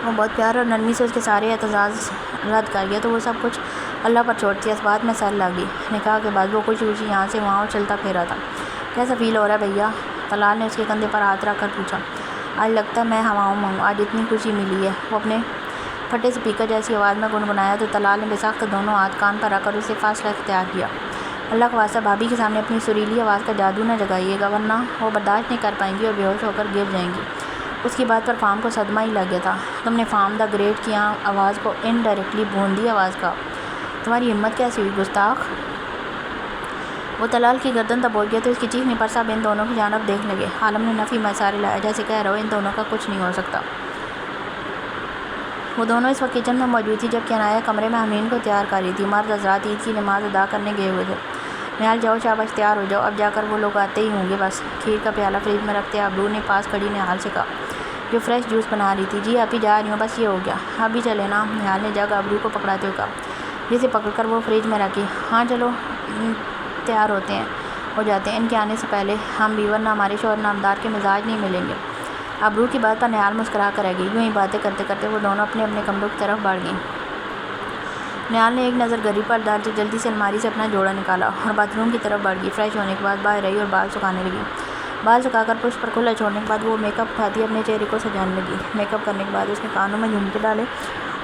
وہ بہت پیار اور نرمی سے اس کے سارے اعتراض رد کر گیا تو وہ سب کچھ اللہ پر چھوڑتی اس بات میں سر لگی۔ نکاح کے بعد وہ خوشی خوشی یہاں سے وہاں چلتا پھیرا تھا۔ کیسا فیل ہو رہا ہے بھیا؟ طلال نے اس کے کندھے پر ہاتھ رکھ کر پوچھا۔ آج لگتا ہے میں ہواؤں میں ہوں، آج اتنی خوشی ملی ہے۔ وہ اپنے پھٹے اسپیکر جیسی آواز میں گنگنایا تو طلال نے بے ساختہ دونوں ہاتھ کان پر رکھ کر اسے فاصلہ اختیار کیا۔ اللہ کا واسطہ بھابھی کے سامنے اپنی سریلی آواز کا جادو نہ جگائیے گا، ورنہ وہ برداشت نہیں کر پائیں گی اور بے ہوش ہو کر گر جائیں گی۔ اس کی بات پر فام کو صدمہ ہی لگ گیا تھا۔ تم نے فام دا گریٹ کی آواز کو انڈائریکٹلی بھوندی آواز کہا، تمہاری ہمت کیسی ہوئی گستاخ؟ وہ طلال کی گردن دبوچ گیا تو اس کی چیخنے پر سب ان دونوں کی جانب دیکھنے لگے۔ عالم نے نفی میں اشارے لایا جیسے کہہ رہا ہو ان دونوں کا کچھ نہیں ہو سکتا۔ وہ دونوں اس وقت کچن میں موجود تھی جبکہ عنایہ کمرے میں حنین کو تیار کر رہی تھی۔ مرد حضرات عید کی نماز ادا کرنے گئے ہوئے تھے۔ نہال جاؤ شاباش تیار ہو جاؤ، اب جا کر وہ لوگ آتے ہی ہوں گے بس۔ کھیر کا پیالہ فریج میں رکھتے ابرو نے پاس کھڑی نہال سے کہا جو فریش جوس بنا رہی تھی۔ جی آپ ہی جا رہی ہوں، بس یہ ہو گیا، اب بھی چلے نا، نہال نے جگ ابرو کو پکڑاتے ہوئے کہا جسے پکڑ کر وہ فریج میں رکھی۔ ہاں چلو تیار ہو جاتے ہیں، ان کے آنے سے پہلے ہم بھی، ورنہ ہمارے شوہر نامدار کے مزاج نہیں ملیں گے۔ ابرو کی بات پر نہال مسکرا کر رہ گئی۔ یوں ہی باتیں کرتے کرتے وہ دونوں اپنے اپنے کمروں کی طرف بڑھ گئیں۔ نہال نے ایک نظر گھڑی پر ڈال کے جلدی سے الماری سے اپنا جوڑا نکالا اور باتھ روم کی طرف بڑھ گئی۔ فریش ہونے کے بعد باہر آئی اور بال سکھانے لگی۔ بال سکھا کر پشت پر کھلا چھوڑنے کے بعد وہ میک اپ اٹھاتی اپنے چہرے کو سجانے لگی۔ میک اپ کرنے کے بعد اس نے کانوں میں جھمکے ڈالے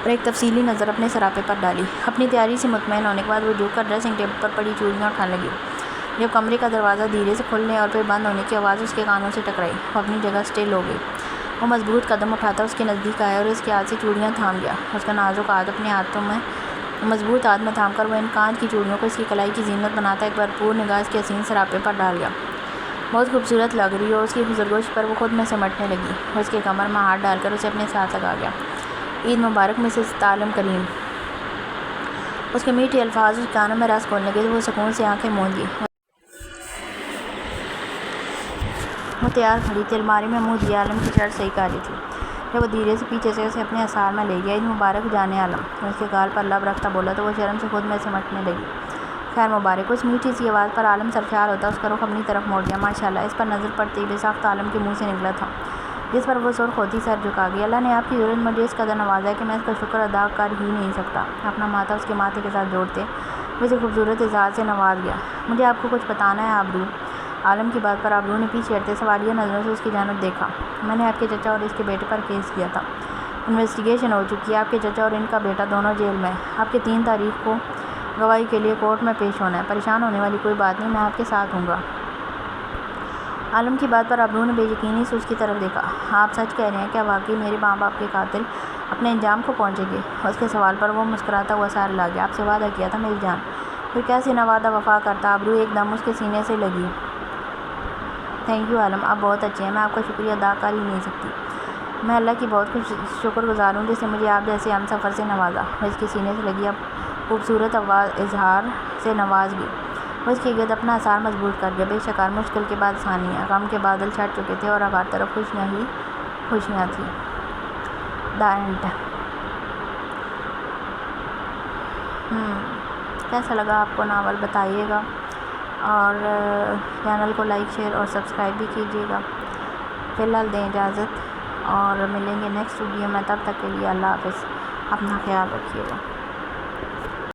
اور ایک تفصیلی نظر اپنے سراپے پر ڈالی۔ اپنی تیاری سے مطمئن ہونے کے بعد وہ جھک کر ڈریسنگ ٹیبل پر پڑی چوڑیاں اٹھانے لگی۔ جب کمرے کا دروازہ دھیرے سے کھلنے اور پھر بند ہونے کی آواز اس کے کانوں سے ٹکرائی، وہ اپنی جگہ اسٹل ہو گئی۔ وہ مضبوط قدم اٹھاتا اس کے نزدیک آیا اور اس کے ہاتھ سے چوڑیاں تھام گیا۔ اس کا نازک ہاتھ اپنے ہاتھوں میں مضبوط ہاتھ میں تھام کر وہ ان کانچ کی چوڑیوں کو اس کی کلائی کی زینت بناتا ایک بھرپور نگاہ اس کے حسین سراپے پر ڈال گیا۔ بہت خوبصورت لگ رہی ہو، اس کی خزرگوش پر وہ خود میں سمٹنے لگی۔ وہ اس کے کمر میں ہاتھ ڈال کر اسے اپنے ساتھ لگا گیا۔ عید مبارک مسز عالم کریم۔ اس کے میٹھے الفاظ اس کانوں میں رس کھولنے لگے تو وہ سکون سے آنکھیں موند لی۔ وہ تیار کھڑی تھی، الماری میں منہ دیا، عالم کی شرٹ صحیح کاری تھی۔ جب وہ دھیرے سے پیچھے سے اسے اپنے اثار میں لے گیا۔ عید مبارک جانے عالم، اس کے گال پر لب رکھتا بولا تو وہ شرم سے خود میں سمٹنے لگی۔ خیر مبارک۔ اس میٹھی سی آواز پر عالم سرشار ہوتا اس کا رخ اپنی طرف موڑ گیا۔ ماشاءاللہ، اس پر نظر پڑتے ہی بے ساختہ عالم کے منہ سے نکلا تھا، جس پر وہ سرخ ہوتی سر جھکا گئی۔ اللہ نے آپ کی ضرورت مجھے اس قدر نوازا ہے کہ میں اس کا شکر ادا کر ہی نہیں سکتا۔ اپنا ماتھا اس کے ماتھے کے ساتھ جوڑتے وہ اسے خوبصورت اظہار سے نواز گیا۔ مجھے آپ کو کچھ بتانا ہے ابرو۔ عالم کی بات پر ابرو نے پیچھے ہٹتے سوالیہ نظروں سے اس کی جانب دیکھا۔ میں نے آپ کے چچا اور اس کے بیٹے پر کیس کیا تھا، انویسٹیگیشن ہو چکی ہے، آپ کے چچا اور ان کا بیٹا دونوں جیل میں ہیں۔ آپ کے 3 تاریخ کو گواہی کے لیے کورٹ میں پیش ہونا ہے۔ پریشان ہونے والی کوئی بات نہیں، میں آپ کے ساتھ ہوں گا۔ عالم کی بات پر ابرو نے بے یقینی سے اس کی طرف دیکھا۔ آپ سچ کہہ رہے ہیں، کیا واقعی میرے ماں باپ کے قاتل اپنے انجام کو پہنچیں گے؟ اس کے سوال پر وہ مسکراتا ہوا سارے لا گیا۔ آپ سے وعدہ کیا تھا میری جان، پھر کیسے نہ وعدہ وفا کرتا؟ ابرو ایک دم اس کے سینے سے لگی۔ تھینک یو عالم، آپ بہت اچھے ہیں، میں آپ کا شکریہ ادا کر ہی نہیں سکتی۔ میں اللہ کی بہت شکر گزار ہوں جس نے مجھے آپ جیسے ہم سفر سے نوازا۔ وہ اس کے سینے سے لگی اب خوبصورت اظہار سے نواز گئی۔ وہ اس کے گرد اپنا اثار مضبوط کر گیا۔ بے شک ہر مشکل کے بعد آسانی ہے۔ غم کے بادل چھٹ چکے تھے اور اب ہر طرف خوشیاں ہی خوشیاں تھیں۔ دا اینڈ۔ کیسا لگا آپ کو ناول بتائیے گا، اور چینل کو لائک شیئر اور سبسکرائب بھی کیجیے گا۔ فی الحال دیں اجازت اور ملیں گے نیکسٹ ویڈیو میں، تب تک کے لیے اللہ حافظ، اپنا خیال رکھیے گا۔